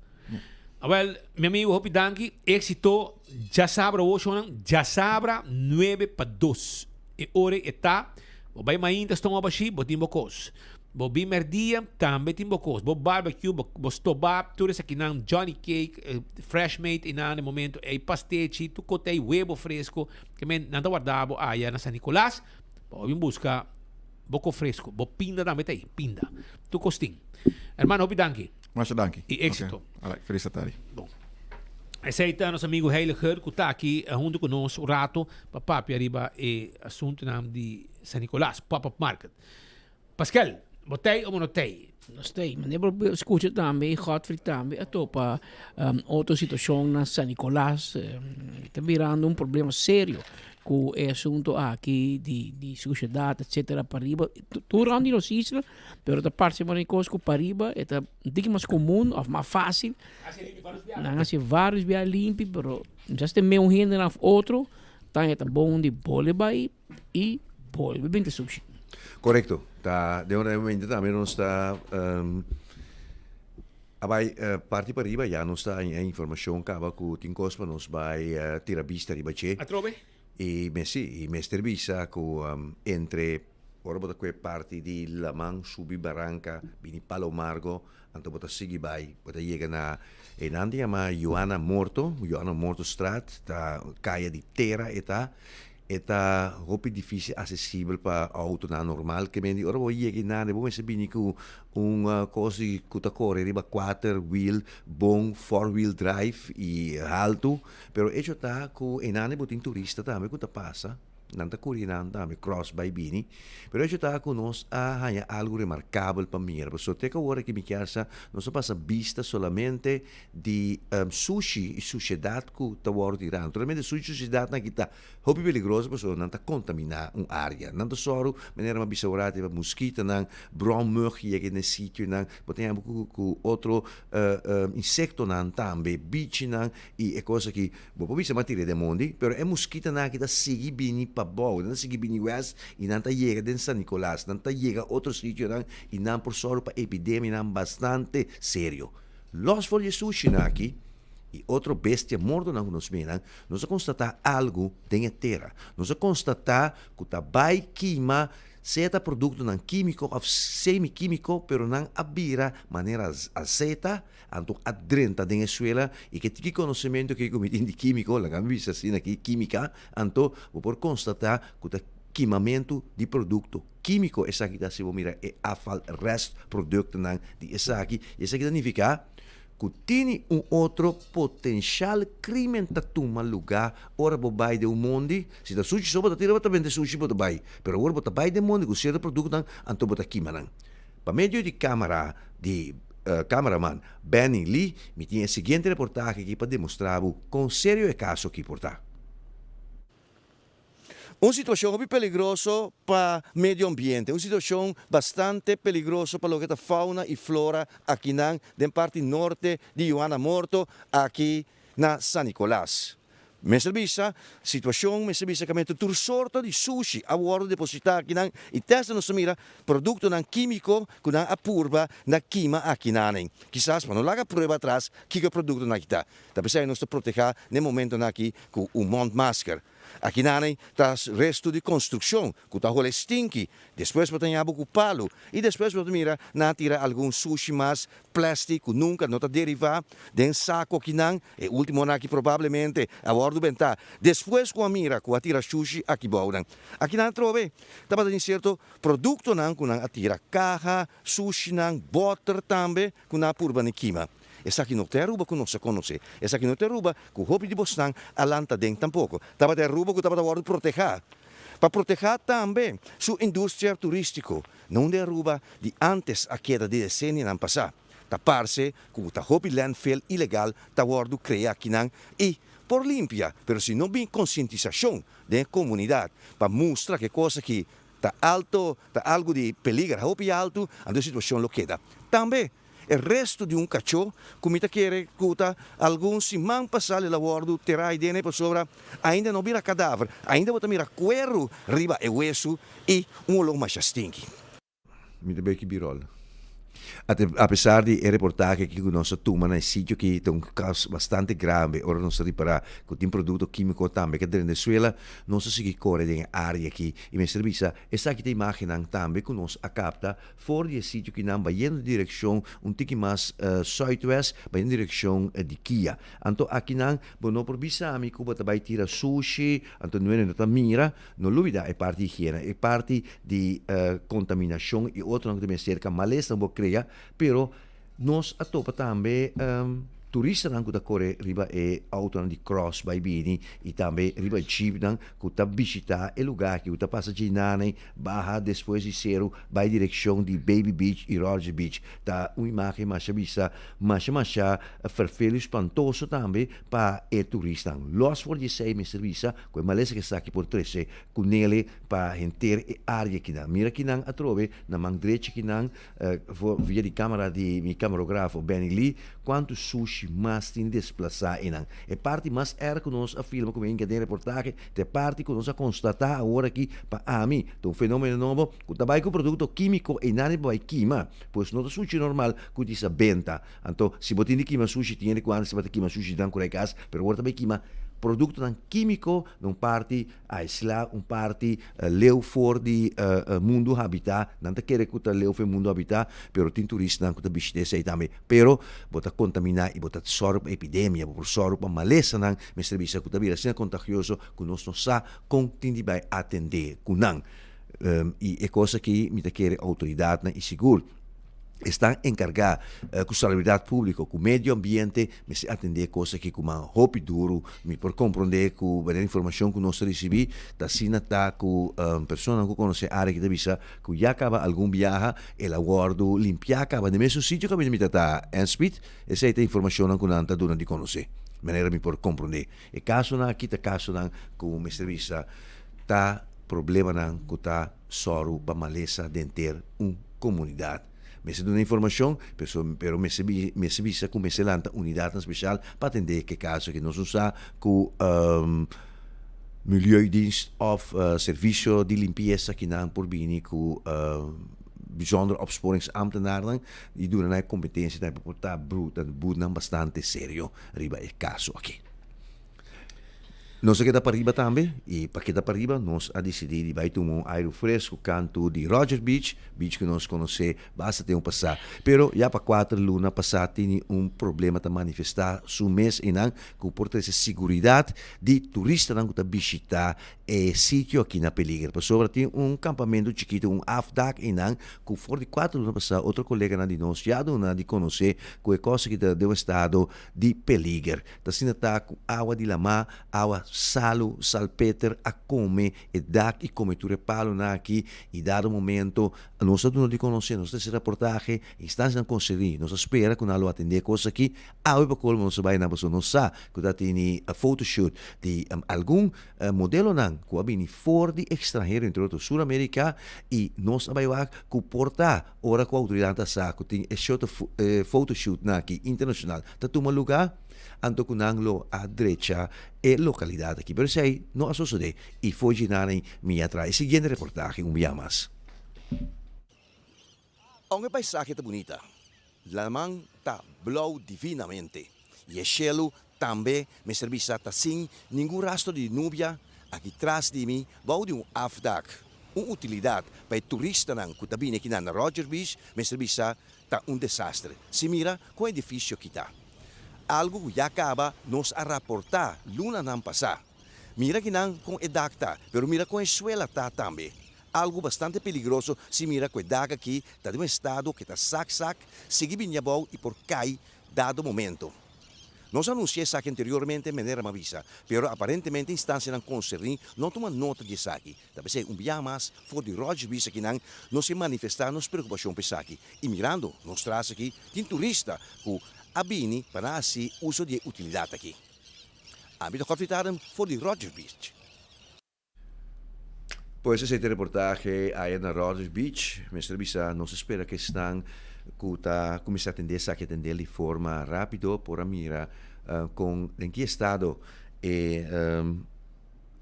Well, meu amigo, hope danke. Éxito. Já sabra hoje, já sabra 9-2. E ora está. Vai ainda estão abaixo, botinho bocos. Bobi merdia, também tem bocos. Bo barbecue, bo stobab, tudo isso aqui não Johnny Cake, fresh made, e no momento é pastete, tu cotei huevo fresco, que men nada guardado aí na San Nicolás. Bo busca boco fresco, bo pinda também tá aí, pinda. Tu costing. Hermano, hope danke. Mas danke. E éxito. Okay. Alright, felicitari. Bom. Esse aí está nosso amigo Heiliger, que está aqui junto conosco, o rato, para papi arriba e assunto de San Nicolás, Pop-Up Market. Pascal, botei ou não tem? Não sei, mas eu escuto também, Godfrey também, a topa outra situação na San Nicolás, está virando problema sério com o assunto aqui de sociedade, etc. para arriba. Tudo onde nos islas, mas a parte de Manicoso para arriba é muito mais comum, ou mais fácil. Não há vários vias limpas, mas já está meio gente na outro, então é bom de boleba e boleba bem de sushi. Correcto. De un momento también no está parte para arriba ya no está información que tin cospa nos vai tirar vista riba che. Atrobe? E Mr. Visa entre ora bota quei parti di Lamang subi Barranca bini Palo Margo anto bota sigi bai bota llega na enandi ama Joana Morto Strat ta caia di terra eta hopi difícil acessível para auto na normal que mendi ora voi che nane bom se bini ku cosi kuta corre riba 4 wheel bom 4 wheel drive e alto pero hecho ta ku enane botin turista também kuta passa nanta curinan também cross by bini pero hecho ta ku nos hanya algo remarcável para mim so te ka ora que me casa não só passa vista solamente de sushi e sociedade ku ta wor di ran realmente sushi sociedade na kita hopi peligroso perso nanta contaminar área nanta soru menera ma bisaurati va mosquito nan brown mug che ne sitio nan potendo ku outro insecto nan tambe bici nan e cosa che bo bisa matire de mondi però è mosquito nan kita sigi bini pa bom, não se bini west e não tá chega dentro San Nicolás, não tá chega outro sítio não e não por solo para epidemia não bastante sério. Los folhas sushi aqui e outra bestia morto não nos menan, nós constatar algo tem terra, nós constatar que tá vai queima certo produto não químico ou semi-químico, pero não abira maneira aceita, anto adrenta dentro suela e que tem conhecimento que como de químico, la gambisa assim aqui química, anto por constatar que tá queimamento de produto químico, essa aqui tá se mira é afal rest produto não de essa aqui significa que tem outro potencial crime que toma lugar ora bobai de mundo se da sushi só bota tira bota vende sushi bota bai pero ora bota bai de mundo que certo produto não anto bota queimanan para meio de câmera de cameraman Benny Lee me tinha a seguinte reportagem aqui para demonstrar o quão sério é caso que portar. Uma situação muito perigosa para o meio ambiente, uma situação bastante perigosa para a fauna e flora aqui na parte norte de Joana Morto, aqui na San Nicolás. Me serviça, situação, me serviça que tudo sorte de sushi a bordo depositar aqui na e testa nos mira produto nan químico que na apurba na queima aqui na nem. Quizás para não laga prova atrás que produto na kita. Tapi sai nos proteger no momento na aqui com mount masker. Aqui na nem tá resto de construção, que tá role stinky. Depois botar nhabo com palo e depois botar mira na tira algum sushi mais plástico nunca não tá derivar den saco aqui não e último na aqui provavelmente a bordo bentar. Depois com a mira com a tira sushi aqui baudan. Aqui na trove tá para certo produto não com a tira caja sushi não butter também com a purba nikima. Essa aqui não tem ruba que não se conhece. Essa aqui não tem ruba que o hobby de Boston alanta dentro tampouco. Tava ter ruba que tava de proteger. Para proteger também sua indústria turística. Não tem ruba de antes a queda de decênio não passar. Taparse que o hobby landfill ilegal tá guardo cria aqui não e por limpia, pero se não bem conscientização da comunidade para mostrar que coisa que tá alto, tá algo de peligro, hobby alto, a situação lo queda. Também o resto de um cachorro, como te quer cuta, algum simão passar le lavordo, terá ideia para sobra, ainda não vira cadáver, ainda vou mira cuero, riba e hueso e olor mais stinky. Me dá bem que birola. Apesar de reportagem que nós tomamos no sítio que tem um caso bastante grave, ora nós reparar que tem produto químico também que na Venezuela nós seguimos correndo em área aqui e me serviço essa aqui te imagem também que nós capta fora de sítio que não vai em direção um tique mais sudoeste, vai em direção de Kia. Então aqui não, não por bisami que vai tirar sushi, então não é nada mira, não luvida é parte de higiene, é parte de contaminação e outro não tem cerca malestar não cria. Pero nós atopa também turista nang kuta kore riba e auto nang di cross by bini e também riba jeep nang kuta visita e lugar que kuta passa de nanay baja depois de zero by direção de Baby Beach e Roger Beach tá uma imagem mais bisa mais vervelho espantoso também para e turista los for de sei me serviço com malesa que está aqui por 13 com nele para enter e área que não mira que não atrove na mão direita que não via de câmera de mi camarógrafo Benny Lee quanto sushi mas tem desplaçar e não é parte mais era que nós a filma como em que tem reportagem é parte que nós a constatar agora aqui para mim então fenômeno novo que trabalha com produto químico e nada vai queima pois não é sushi normal que diz a venda então se botar de queima sushi tem quando se bota queima sushi dan corre casa pero agora também queima produto dan químico não parte a isla parte leu for de mundo habitat não te quer que leu for mundo habitat pero tem turista não que visite sei também pero bota contaminar e bota sorb epidemia por sorb a malesa não me serviço que vira sendo contagioso que nós não sa com tindi vai atender com não e é coisa que me te quer autoridade e seguro estão encarregados com salubridade pública, com meio ambiente, mas atender coisas que com uma roupa duro, me por compreender com a informação que nós recebemos, da sina tá com pessoas que conhecem a área que devia que já acaba algum viagem, ela guardo limpar acaba no mesmo sítio que a minha tá em speed, essa é a informação que não está dando de conhecer, maneira me por compreender. E caso não aqui tá caso não com o serviço tá problema não que tá soro para malesa de ter comunidade. Me se dá informação, pero me se visa como se lanta unidade especial para atender que caso que nós usamos com milieudienst of serviço de limpeza que não por bem com bijzondere opsporingsambtenaren die doen een competentie dat portar bruto dat boet bastante sério riba é caso aqui. Nós aqui da Pariba também, e para que da Pariba, nós a decidir vai tomar um aero fresco canto de Roger Beach, beach que nós conhecemos, basta ter passar. Pero já para 4 lunas passar tem problema de manifestar su mês e não, com por ter segurança de turista não que visitar e sítio aqui na Peligra. Para sobre tem campamento chiquito, afdak e não, com for de 4 lunas passar, outro colega de nós já dona de conhecer com a coisa que deu estado de Peligra. Tá sendo tá com água de lama, água salo, salpeter a come e dak e come tu repalo na aqui e dado momento nós não de conhecer nós esse reportagem estamos a conseguir nós espera que nós atender coisa aqui a para colmo nós vai na pessoa nós sabe que dá tem a photoshoot de algum modelo não que vem fora de estrangeiro entre outros Sul-América e nós vai lá que porta ora com a autoridade sa que tem esse photoshoot na aqui internacional tá toma lugar ando con anglo a derecha e localidade aqui. Pero sei, não associei e foi girar em minha atrás. Seguinte reportagem, dia mais. Uma paisagem tá bonita. La man tá blue divinamente. E o cielo também me serviço tá sem nenhum rastro de nuvem. Aqui atrás de mim, vou de afdak. Uma utilidade para turista não que tá vindo aqui na Roger Beach, me serviço tá desastre. Se mira com o edifício que tá. Algo que já acaba nos a reportar luna não passar. Mira que não com edacta, pero mira com a escola tá também. Algo bastante perigoso se mira com edacta aqui, tá de estado que tá sac, sigue vinha bom e por cai dado momento. Nós anunciamos isso anteriormente de maneira avisa, pero aparentemente a instância não conseguiu, não toma nota disso aqui. Talvez um dia mais, for de Roger Beach aqui não se manifestar nos preocupação para aqui. E mirando, nós traz aqui, tem turista que abini para assim uso de utilidade aqui. A vida conflitada foi de Roger Beach. Pois essa reportagem aí na Roger Beach, me serviço, nos espera que estão que começa a atender de forma rápido por mira com em que estado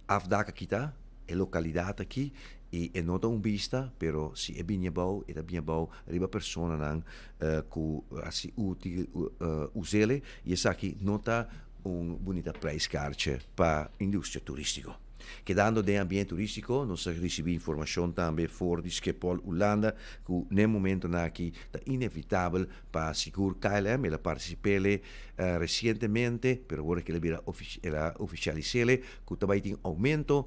afdaka kita e localidade aqui e nota vista, pero se é bem bom, riba persona nang ku assim útil usele e essa aqui nota bonita prijskaartje para indústria turística. Quedando de ambiente turístico, nós recebemos informação também for de Schiphol, Holanda, que no momento aqui é inevitável para seguir KLM, ela participou recentemente, pero agora que ela oficializou, que também tem aumento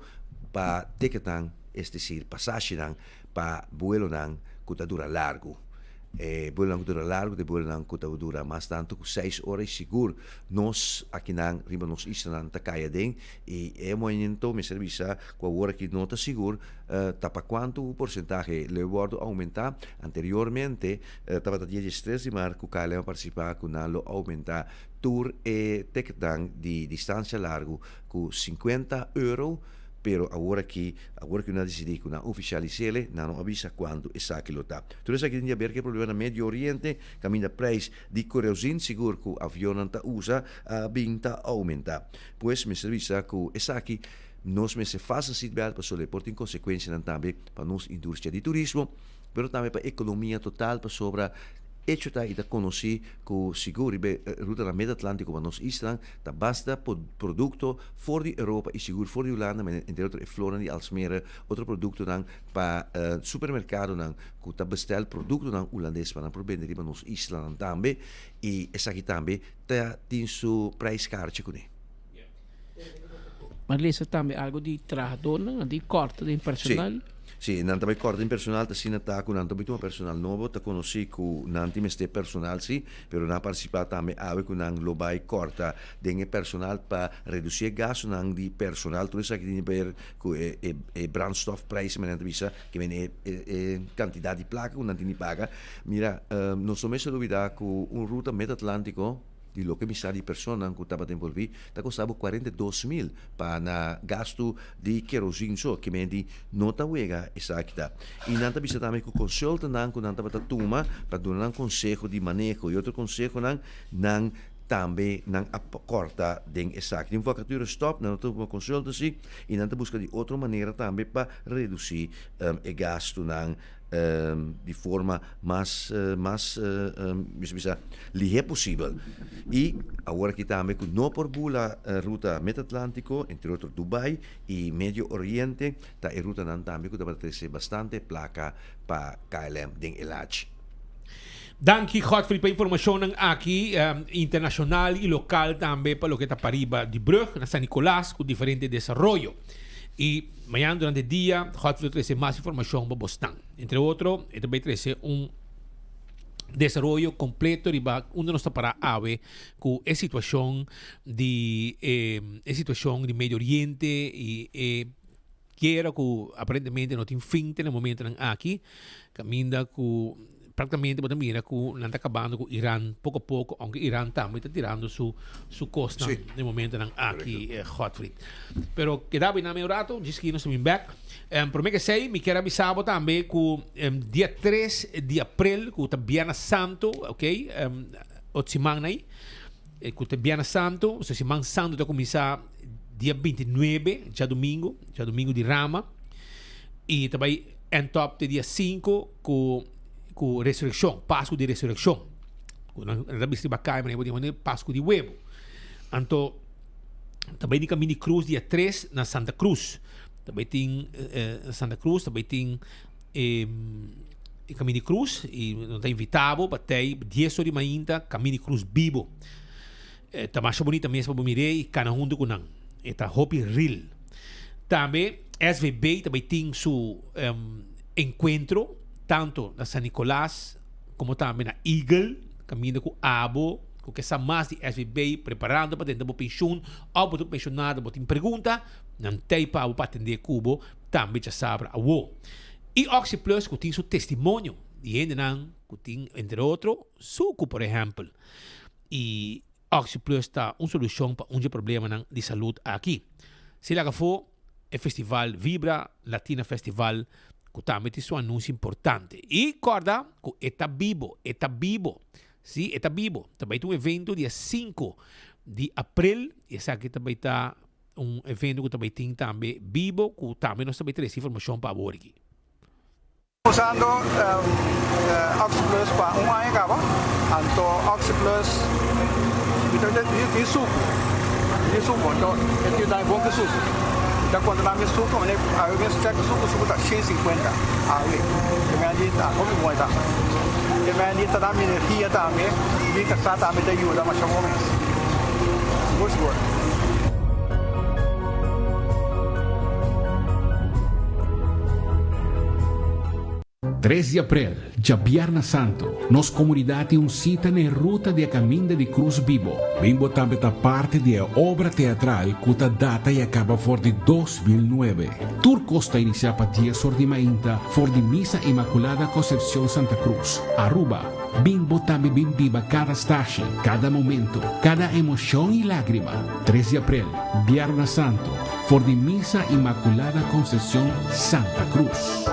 para ticket, es decir, passagem para vuelo que dura largo. Vuelo que dura largo, de vuelo que dura mais tanto que 6 horas seguro. Nós aqui riba nos isla ta kaya den e é momento me serviça com a hora que não está seguro, para quanto o porcentagem levardo aumentar. Anteriormente estava dia 13 de março que o KLM participar com nalo aumentar tour e ticket de distância largo com €50. Pero agora que nós decidimos que nós oficializamos, não avisa quando exatamente está. Então, isso aqui tem a ver com o problema no Médio Oriente, caminho preço de kerosene, seguro que o avião não usa, a binta aumenta. Pois, me serviça que isso aqui, nós me se faz seatbelt para sobrepor tem consequências também para nossa indústria de turismo, pero também para a economia total, para sobre hecho tá ita conheci que seguro ruta na Medio Atlântico para nós Island tá basta produto for de Europa e seguro for de Holanda, mas entre outro Flora de Alsmere outro produto para supermercado que tá bestel produto holandês para vender para nós Island também e essa aqui também tem seu prijskaartje com ele. Mas lesa também algo de trajador, de corte de personal. Sì, non abbiamo corto in personale, si nata con un abito personale nuovo, ta conosci con nanti meste personal sì, però na partecipato a me ave con un lobai corta denge personal pa ridurre gas un di personal tu sai che per e brandstofprijs men visa che viene quantità di placa un nanti paga. Mira, non so messo dubitare con un ruta Mid-Atlantico di lo che mi sa di persona che stava envolvita, da costava 42.000 per na gasto di kerosene so che mi di nota wega esakta. In nanta bisa também com consulta com nanta batatuma para dar um conselho de manejo e outro conselho nan também não acorta den exact. Em vacatura stop, não tem uma consultação e não busca de outra maneira também para reduzir o gasto de forma mais ligeira possível. E agora que também com não por bula ruta Mid-Atlântico, entre outros Dubai e Médio Oriente, tá a ruta não também que deve ter bastante placa para KLM den elage. Danke, Godfried, para a informação aqui, internacional e local também, para o que está para riba de Brug, na San Nicolás, com diferente desenvolvimento. E amanhã, durante o dia, Godfried traz mais informação para Boston. Entre outros, ele também traz desenvolvimento completo riba onde nós está para ave com a situação de Médio Oriente e quero que aparentemente não tem fim no momento aqui, caminha com praticamente podemos mira que não está acabando com o Irã pouco a pouco, aunque o Irã também está tirando sua costa no momento aqui, Godfried. Pero queda bem na meu rato, diz que nós estamos back. Por mim que sei, me quero avisar também que dia 3 de abril, que está Viernes Santo, ok? O semana aí, que está Viernes Santo, o semana Santo está começar dia 29, já domingo de Rama, e também em top de dia 5, com ressurreição, Páscoa de ressurreição. Quando a gente vai cair, mas podemos Páscoa de huevo. Então, também tem caminho de cruz dia 3 na Santa Cruz. Também tem Santa Cruz, também tem caminho de cruz e não está invitado para ter 10 horas de manhã caminho de cruz vivo. Está mais bonito mesmo para mirar e cada junto com nós. Está Hopi Real. Também SVB também tem seu encontro tanto na San Nicolás como também na Eagle, caminho com Abo, com que está mais de SVB preparando para dentro da pensão, ou para o pensionado, para ter pergunta, não tem para atender Cubo, também já sabe a wo. E Oxy Plus, que tem seu testemunho, de gente que tem, entre outros, suco, por exemplo. E Oxy Plus está uma solução para um problema de saúde aqui. Se lá for, o festival Vibra Latina Festival, Kutamente isso anúncio importante. E corda, está vivo. Sim, está vivo. Também tem um evento dia 5 de abril. Esse aqui também está evento que também tem também vivo, que também nós também temos informação para agora aqui. Usando Oxyplus para ano acaba, anto Oxyplus de suco, então ele dá bom que suco. Então quando dá mais suco, a eu mesmo check suco está 150 a ver, que me adita, como muito tá, que me adita dá energia também, e que está também te ajuda mais ou menos. Good. 3 de abril, Jabiarna Santo, nos comunidade cita na ruta de caminho de Cruz Vivo. Bimbo também está parte da obra teatral cuja data e acaba for de 2009. Tur costa inicia para dia sordimainta for de Missa Imaculada Concepción Santa Cruz. Aruba, Bimbo também viva cada stache, cada momento, cada emoção e lágrima. 3 de abril, Biarna Santo, for de Missa Imaculada Concepción Santa Cruz.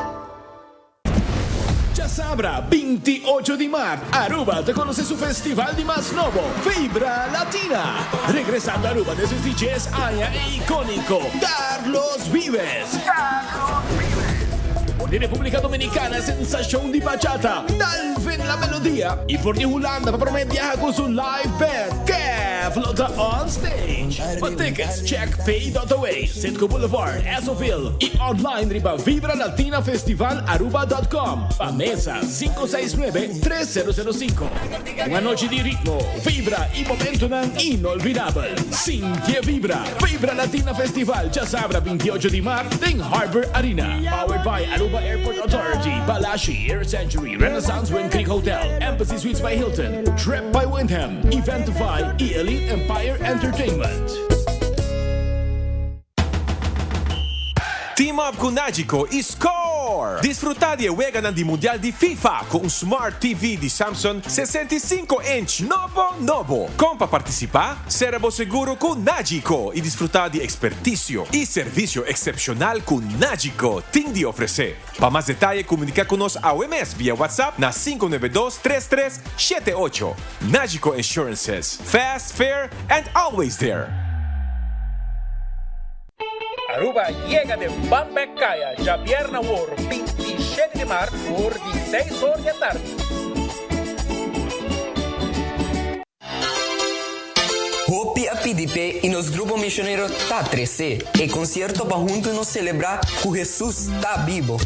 Sabra, 28 de marzo, Aruba te conoce su festival de más novo, Vibra Latina. Regresando a Aruba de sus DJs Aya e icónico, Carlos Vives. De República Dominicana, sensación de bachata, Dalvin la melodía. Y por de Holanda, para prometer con su live band, que flota on stage. For tickets, check pay.away, Centco Boulevard, Esoville. Y online riba vibralatinafestivalaruba.com. Pa mesa 569-3005. Una noche de ritmo, vibra y momento inolvidable. Cintia Vibra, Vibra Latina Festival, ya sabrá 28 de marzo en Harbor Arena. Powered by Aruba Airport Authority, Balashi, Air Century, Renaissance Wind Creek Hotel, Embassy Suites by Hilton, Trip by Wyndham, Eventify y Elite Empire Entertainment. Team up con Nagico e score! Disfrutar o juega di Mundial di FIFA con un Smart TV di Samsung 65-inch novo. Para participar, será seguro con Nagico e disfrutar de experticio y servicio excepcional con Nagico. Ting de ofrecer. Para más detalle, comunica con nos a OMS vía WhatsApp na 592-3378. Nagico Insurances. Fast, fair, and always there. Aruba llega de Bambecaya, Jabiarna War, 27 de marzo, por 16 horas de tarde. Hopi a PDP e nos grupo missioneiro tá 13 e concerto para juntos nos celebrar que Jesus tá vivo.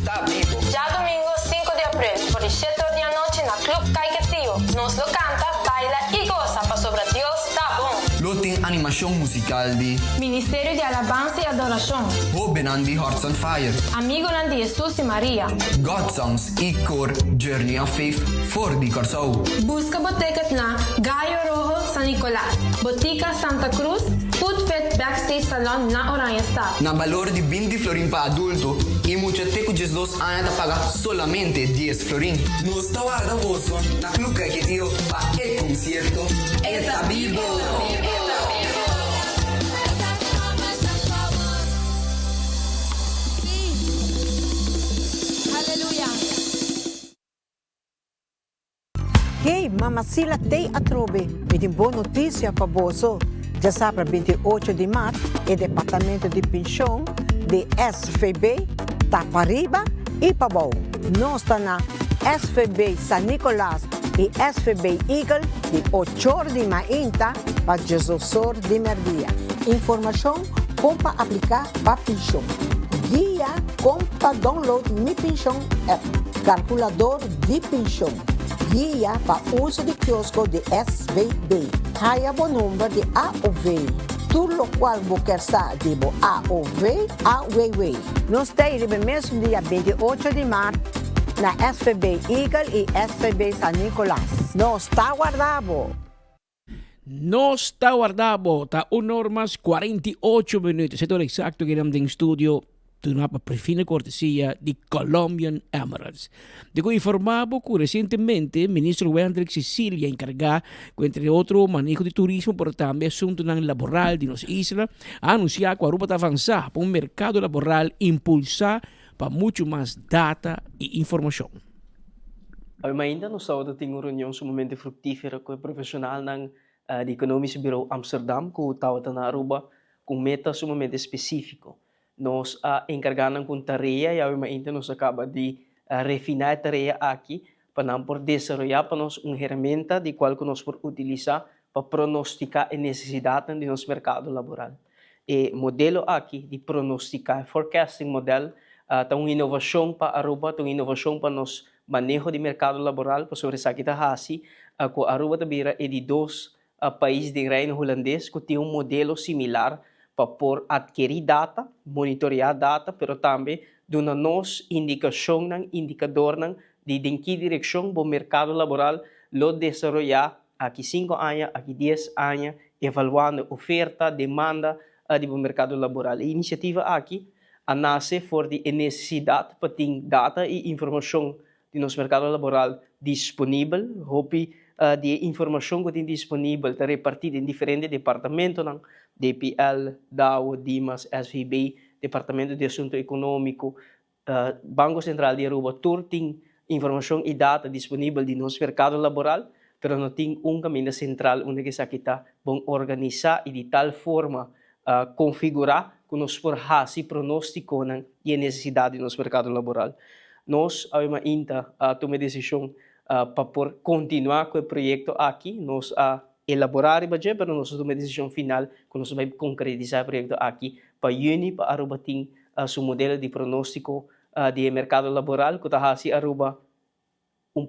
Já domingo 5 de abril, por 7 horas da noite na Club Caiquetío, nos lo canta, baila e goza para sobre Deus tá bom. Tem animação musical de Ministério de Alabança e Adoração, Hobenan de Hearts on Fire, Amigo de Jesus e Maria, God Songs e Cor Journey of Faith for di Corsou. Busca botecat na Gaio Rojo San Nicolás, Botica Santa Cruz, Food Fit Backstage Salon na Oranha Star. Na valor de 20 florin para adulto e mucho teco Jesus aña te paga solamente 10 florin. Nos está guardando na Club Caiquetío para el concierto Está Vivo. Hey, Mamacila Tei Atrobe, me tem boa notícia para você. Já sabe, 28 de março, o Departamento de Pensão de SFB, Tapariba e Pabau. Nós estamos na SFB San Nicolás e SFB Eagle de 8 horas de manhã para 18 horas de meio-dia. Informação como para aplicar para pensão. Guia como para download Mi Pensão App, calculador de pensão. Guia para uso de quiosco de SVB. Haya o número de AOV. Tudo o qual você quer saber de AOV, AWW. Nós temos no mesmo dia 28 de março na SVB Eagle e SVB San Nicolás. Nós está guardado. Nos está guardado, está 1 hora más 48 minutos. Esto es exacto que estamos en estudio. Tunapa prefina cortesía de Colombian Emirates. Digo informado que recientemente el ministro Wendrick Sicilia encargado, entre otro manejo de turismo, pero también asunto laboral de nuestra isla, ha anunciado que Aruba está avanzando por un mercado laboral impulsado para mucho más data y información. Ainda nós estamos tendo uma reunião sumamente frutífera com o profissional do Economische Bureau Amsterdam, que estava na Aruba, com meta sumamente específico. Nós encargamos com tarefa e ainda nós acaba de refinar a tarefa aqui para por desenvolver para nós uma ferramenta de qual que nós podemos utilizar para pronosticar a necessidade do nosso mercado laboral. E modelo aqui de pronosticar, forecasting model, tem uma inovação para a Aruba, tem uma inovação para nós manejo de mercado laboral, para sobre essa kita hasi, a Aruba também é de dois países de reino holandês que tem modelo similar para por adquirir data, monitorear data, pero também dona nos indicação, indicador de em que direção o mercado laboral lo desenvolver aqui 5 anos, aqui 10 anos, evaluando oferta, demanda do mercado laboral. A iniciativa aqui nasce por de necessidade para ter data e informação de nosso mercado laboral disponível, hopi de informação que tem disponível está repartida em diferentes departamentos, DPL, DAO, DIMAS, SVB, Departamento de Assunto Econômico, Banco Central de Aruba, tudo tem informação e data disponível de nosso mercado laboral, mas não tem caminho central onde que kita vão organizar e de tal forma configurar que nós por hasi pronóstico e a necessidade do nosso mercado laboral. Nós ainda tomamos decisão para continuar com o projeto aqui, nós elaborar o budget, mas nós tomamos decisão final que nós vamos concretizar o projeto aqui para unir para Aruba tem seu modelo de pronóstico de mercado laboral, que está Aruba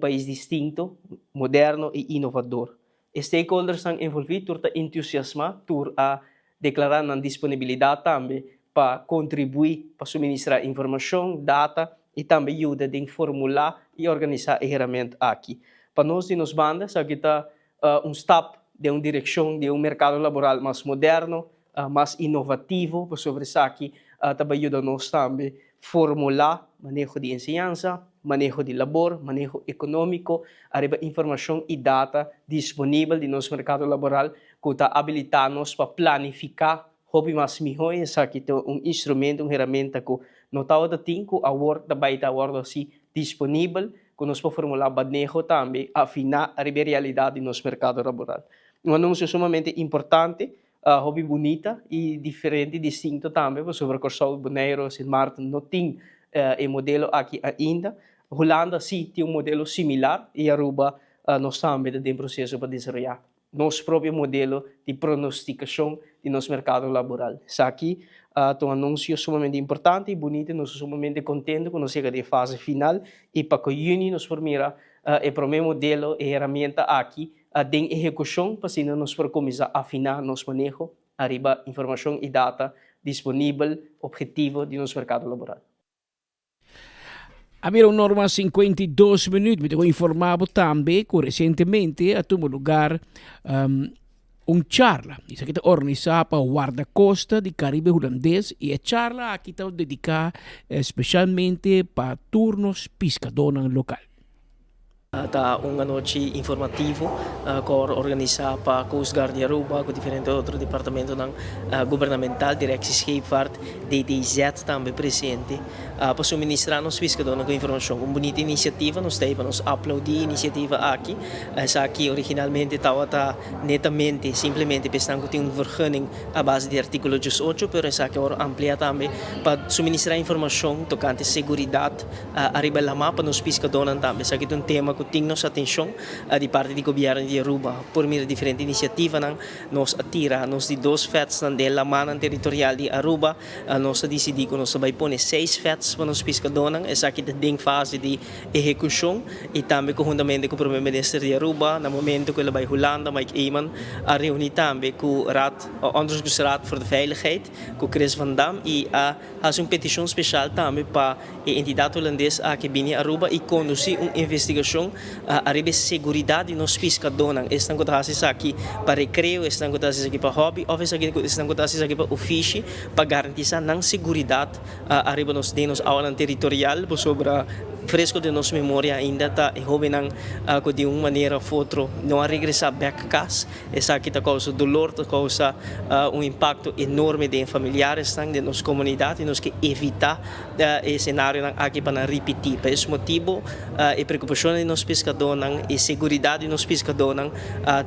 país distinto, moderno e inovador. Stakeholders estão envolvidos, estão entusiasmados, estão declarando a disponibilidade também para contribuir para suministrar informação, data e também ajuda em formular e organizar a ferramenta aqui. Para nós, de nos bandas, aqui está step de uma direção de mercado laboral mais moderno, mais inovativo, para sobre isso aqui também ajuda nós também formular manejo de ensinança, manejo de labor, manejo econômico, arriba informação e data disponível de nosso mercado laboral que está habilitando-nos para planificar hobby mais melhor, essa aqui tem instrumento, ferramenta que não está o tempo, a work também está assim disponível, que nós podemos formular manejo também, afinar a realidade do nosso mercado laboral. Um anúncio sumamente importante, hobby bonita e diferente, distinto também, sobre o Corsol, Bonaire, Sint Maarten, não tem modelo aqui ainda. Holanda sim tem modelo similar e Aruba nós também tem processo para desenvolver nosso próprio modelo de pronosticação de nosso mercado laboral. Isso aqui é um anúncio sumamente importante e bonito, nós somos sumamente contentes quando chega de fase final e para que a Uni nos permita o primeiro modelo e ferramenta aqui de execução para assim nós podemos começar a afinar nosso manejo, arriba informação e data disponível, objetivo de nosso mercado laboral. Abbiamo norma 52 minutos, mi informavo também que recentemente ha tuvo lugar charla, isso aqui está organizada para o guarda-costa do Caribe holandês e a charla aqui está dedicada especialmente para turnos pescadores local. Está uma noite informativo organizado para a Coast Guard de Aruba, com diferentes outros departamentos governamental, Direção Scheepvaart, DTZ também presente, para suministrar nos pescadores com informação. Uma bonita iniciativa, nós temos para nos aplaudir a iniciativa aqui. Essa aqui originalmente estava netamente, simplesmente, pensando que tem vergunning à base de artigo 18, mas essa aqui é ampliada também para suministrar informação tocante segurança, arriba lá para nos pescadores também. Essa aqui é tema que tem nossa atenção de parte do governo de Aruba por meio de diferentes iniciativas nós atira nos de 2 FETs da mana territorial de Aruba nós decidimos que nós vai pôr 6 FETs para os pescadores essa aqui tem fase de execução e também conjuntamente com o primeiro-ministro de Aruba no momento que ele vai Holanda Mike Eamon a reunir também com o onderzoeksraad voor de veiligheid com Chris Van Dam e faz uma petição especial também para a entidade holandesa que vem a Aruba e conduzir uma investigação arriba segurança de nos pescadores estão cotados aqui para recreio estão cotados aqui para hobby ou estão cotados aqui para o fish para garantir a segurança arriba nos denos aula territorial sobre fresco de nossa memória ainda tá e jovem de uma maneira ou outra não a regressar back casa. Essa aqui tá causa dolor, tá causa impacto enorme de familiares de nossa comunidade e nós que evitar esse cenário aqui para não repetir. Por esse motivo, a preocupação de nós pescadores e segurança de nós pescadores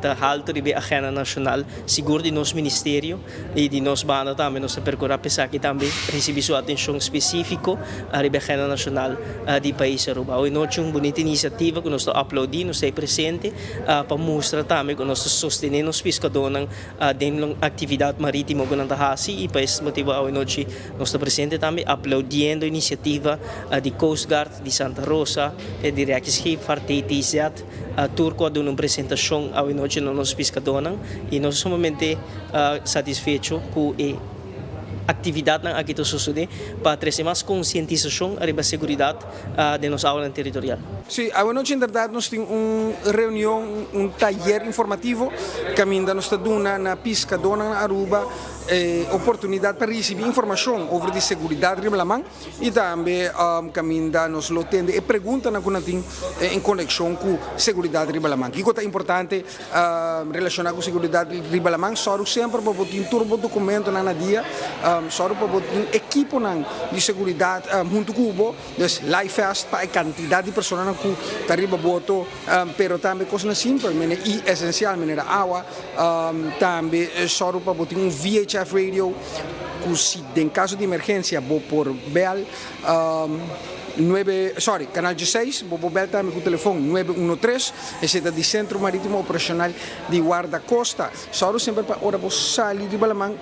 tá alto de agenda nacional, seguro de nosso ministério e de nossa banda também nós percorrer pesar que também receber sua atenção específica a agenda nacional do país Aruba. Hoje nós uma bonita iniciativa que nós aplaudimos, nós estamos presentes para mostrar também que nós sostenemos os pescadores dentro da atividade marítima que nós fazemos e por esse motivo hoje nós estamos presentes também aplaudindo a iniciativa de Coast Guard de Santa Rosa e de Reakskip TTZ Turco dando uma apresentação hoje nós nos pescadores e nós somos sumamente satisfeitos com atividade aqui está sucedendo para trazer mais conscientização sobre a segurança de nossa aula territorial. Sim, hoje, na verdade, nós temos uma reunião, um taller informativo que ainda nos está dando na pesca na Aruba oportunidade para receber informação sobre a segurança de Ribalamang e também que ainda nos lo tende e pergunta na em conexão com a segurança de Ribalamang. O que é importante relacionado com a segurança de Ribalamang, só sempre para botar um turbo documento na dia, só para botar um equipo de segurança junto com o dus live fast para a quantidade de pessoas que está arriba boto, pero também coisa simples, e essencial, maneira água, também só para botar um VHF radio, que se em caso de emergência vou por bel canal 16, vou bel também com o telefone 913, esse é do Centro Marítimo Operacional de Guarda-Costa. Só sempre para hora você sair de Balamang,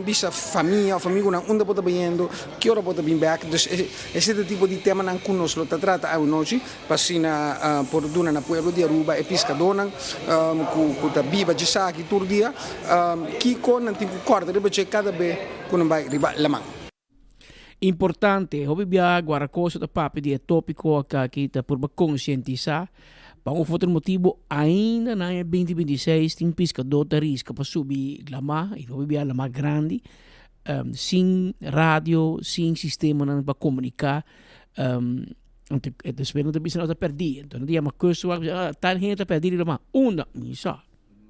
bisa família onde pode indo, que hora pode vir back. Dus esse é o tipo de tema que nós lo trata hoje, passina por duna na pueblo de Aruba e pescador com a biba de saque todo dia, que com nanti corda de cada vez quando vai riba lamang. Importante, hobi bia Guaracosta da papi de tópico aqui tá por conscientizar. Para um outro motivo, ainda na 2026 tem pescador de risco para subir lama, e hobi bia lama grande, sem rádio, sem sistema para comunicar. Então, espero que não está perdido. Então, não dia uma coisa, tá gente está perdido lama, uma missa,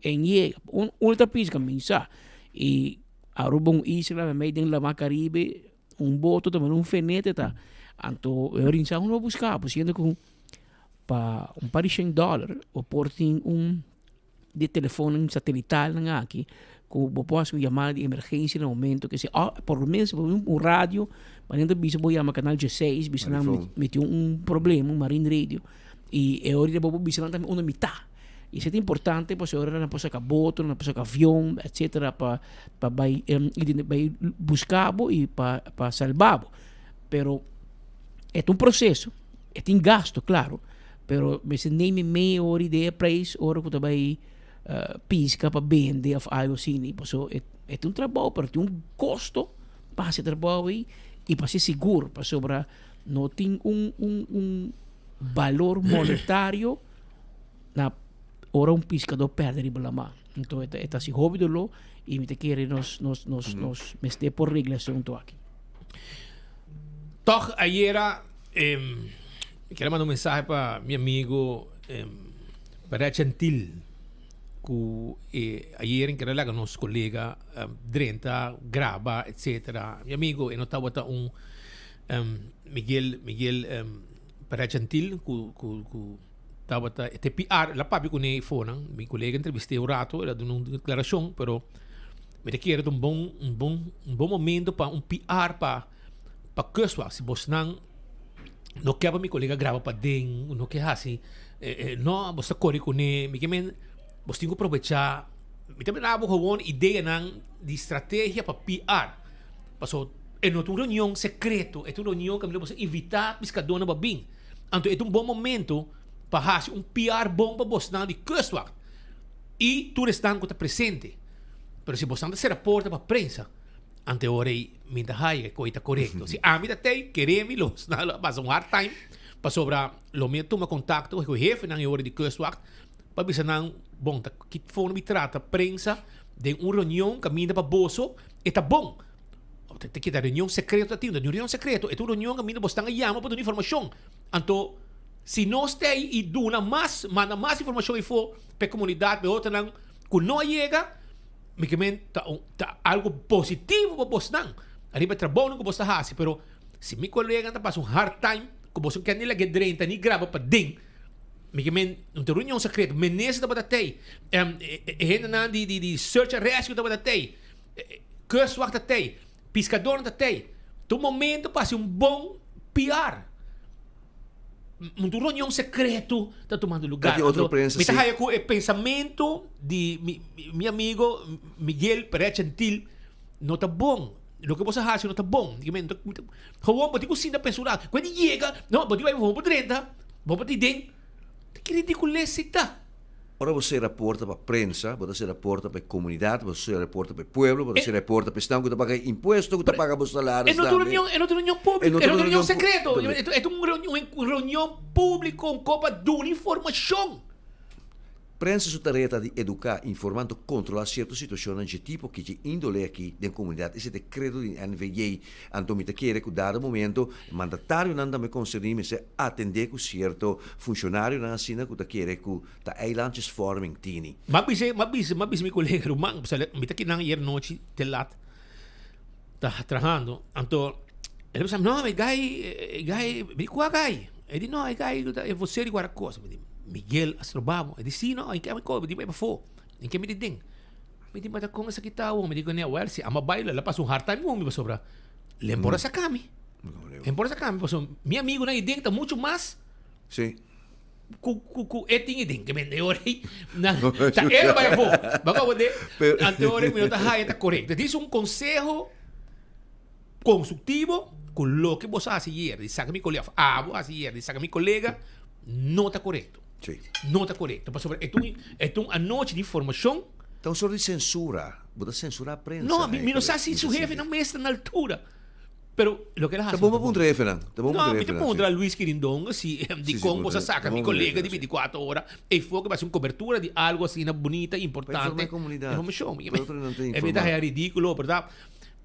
em ye, outra pesca missa, e Aruba isla meio de lama Caribe. Boto também fenete tá então eu rinsa não buscar sendo com para par de $100 ou portem de telefone satelital aqui com posso chamar de emergência no momento que se por lo menos rádio mas ainda bisa vou chamar canal 16 bisa não meteu problema marine radio e eu ahorita vou bisa também uma mitad. Isso é importante para agora na posa boto, na posa avião, etc. para vai buscar e para salvar. Pero é processo, é gasto, claro. Pero mas nem meia hora de preço, hora que vai pisca para vender ou algo assim. So é trabalho, pero tem custo para esse trabalho e para ser seguro, para sobrar não tem valor monetário na ora pescador perde ribalama. Então é assim hobby do lo e me te querer nos meste por regulação to aqui. Toch ayer quero mandar mensagem para meu amigo para Gentil que ayer em que relaga nosso colega Drenta grava etc. Meu amigo eu estava Miguel para Gentil estava até PR la papi com ele fona meu colega entrevistei o rato ela deu uma declaração pero me queria um bom momento para PR para Kuswa se você não quer para meu colega grava para den não quer assim não você corre com ele me quer você tem que aproveitar me também há uma ideia de estratégia para PR passou é uma reunião secreto é uma reunião que você evitar pescador na babin então é bom momento para fazer PR bom para você de Kustwacht e tu restante que está presente. Mas se você não se reporta para a prensa, ante hora me dá que coisa correto. Se a mim até queremos los, mas hard time para sobrar lo meu toma contato com o chefe na hora de Kustwacht para ver se não bom que for me trata prensa de uma reunião que me dá para bolso está bom. Te queda reunião secreta, tinha reunião secreta, é uma reunião que mina bostanga llama para dar informação. Então, se nós tem e duna mais, manda mais informação e for para a comunidade, para outra não, quando não chega, me que tá algo positivo para bostang. Arriba trabalho que bosta hasi, pero se mi colega tá passa hard time, que bosta quer nem lagar drenta ni grava para ding. Me que não tem reunião secreta, menes da para tei. Hena de search and rescue da para tei. Kustwacht da tei. Pescador da tei. Do momento passa bom PR. Uma reunião secreta está tomando lugar. Me tá aí com o pensamento de meu amigo Miguel Pérez Gentil não tá bom. O que você acha não tá bom. Gewoon pati ko sinda pensurar. Quando chega, não, pati vai vamos para 30, vamos para dentro. Que ridiculezita. Ora você reporta para a prensa, você reporta para a comunidade, você reporta para o pueblo, você reporta para o estado que paga imposto, que paga os salários. É outra reunião pública, é outra reunião secreta. É uma reunião pública com copa de informação. Prensa sua tarefa de educar, informando, controlar certas situações de tipo que te indole aqui na comunidade. Esse decreto de NVJ, Antomita quer que dado momento, mandatário não me conceder, mas atender com certo funcionário na Sina que quer que ta eilandjes forming tini. Mas meu colega Román, me tá aqui na ayer noite de lat, tá trabalhando, então ele pensava, não, é gai, me qual gai? Ele disse, não, é gai, é você de Guaracosa, me disse. Miguel Astrobamo, ele disse, não, em que me cobre, me for, em que me diding. Me disse, mas com essa kita, me digo, né, well, se ama baila, ela passa hard time, me sobra. Lembora sa kami. Lembora sa kami, passou, meu amigo na iding, tá muito mais. Sim. Ku eting iding, que me neorei, tá ele vai for. Baka wade, anteore, me nota haya tá correto. Diz consejo construtivo, com lo que você assier, diz saca mi colega, assier, diz saca mi colega, não tá correto. Sim. Não está correto. É uma noite de informação. Então, sobre censura. Você censura a prensa. Não, não sabe se seu chefe não mestre na altura. Pero lo que Tá bom para um trefe, não? Tá bom para um trefe. Não, me contra Luiz Quirindonga, se de como você saca meu colega de 24 horas e foi que vai ser uma cobertura de algo assim bonita, importante. Informação. É verdade, é ridículo, verdade?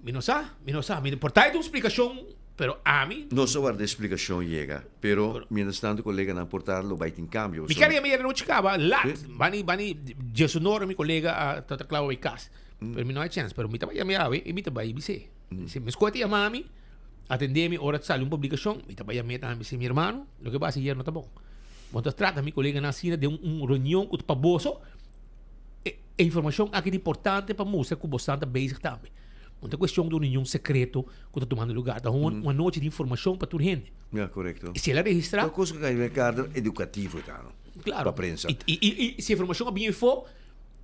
Me não sabe. Por tal de uma explicação. Pero a mim... Não só a explicação chega, pero mientras tanto o colega não aportarlo vai ter cambio. Me queria me não chegava lá, bani Jesus noro mi colega a tata clavo em casa. Pero me não há chance, pero me tava me ave e me tava aí bise. Se me escuta a mami, atender-me hora de sair uma publicação, me tava me também se meu irmão, o que passa ayer não tá bom. Quando trata mi colega na cena de reunião com o paboso, é informação aqui importante para mostrar que você está basic também. Não é questão de uma reunião secreta que está tomando lugar. É uma noite de informação para toda a gente. É correto. E se ela registrar... É uma coisa que é um caráter educativo, tá? Claro. Para a prensa. E se a informação é bem for,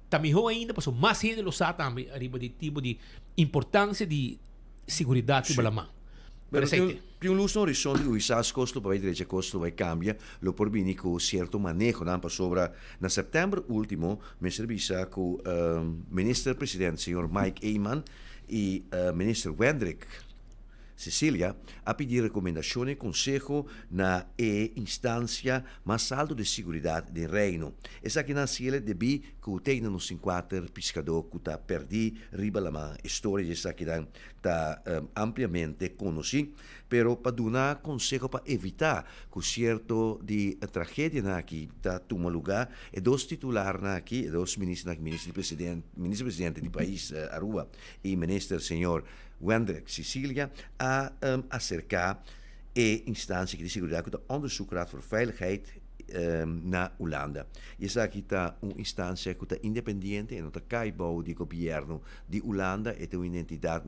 está melhor ainda, porque mais gente lo sabe também, arriba de tipo de importância de segurança para a mão. Pero più luz no horizonte, o isas costo para direita costo vai cambia, lo por bini com certo manejo não para sobra. Na setembro último, me serviça com ministro presidente, senhor Mike Eyman, e ministro Wendrik Cecilia a pedir recomendações e consejo na instância mais alta de segurança do reino. Essa aqui na Cielo debi que o tem nos 50 pescador que está perdido riba la história essa aqui está ampliamente conhecida, pero para dar consejo para evitar que certo de tragédia aqui está toma lugar e dois titulares aqui, dois ministros presidente do país Aruba e ministro senhor Wendrik Cecilia a acercar a instância de segurança que está onderzoek voor veiligheid na Holanda. E essa aqui está uma instância que está independente e não está caibou do governo de Holanda e tem uma entidade,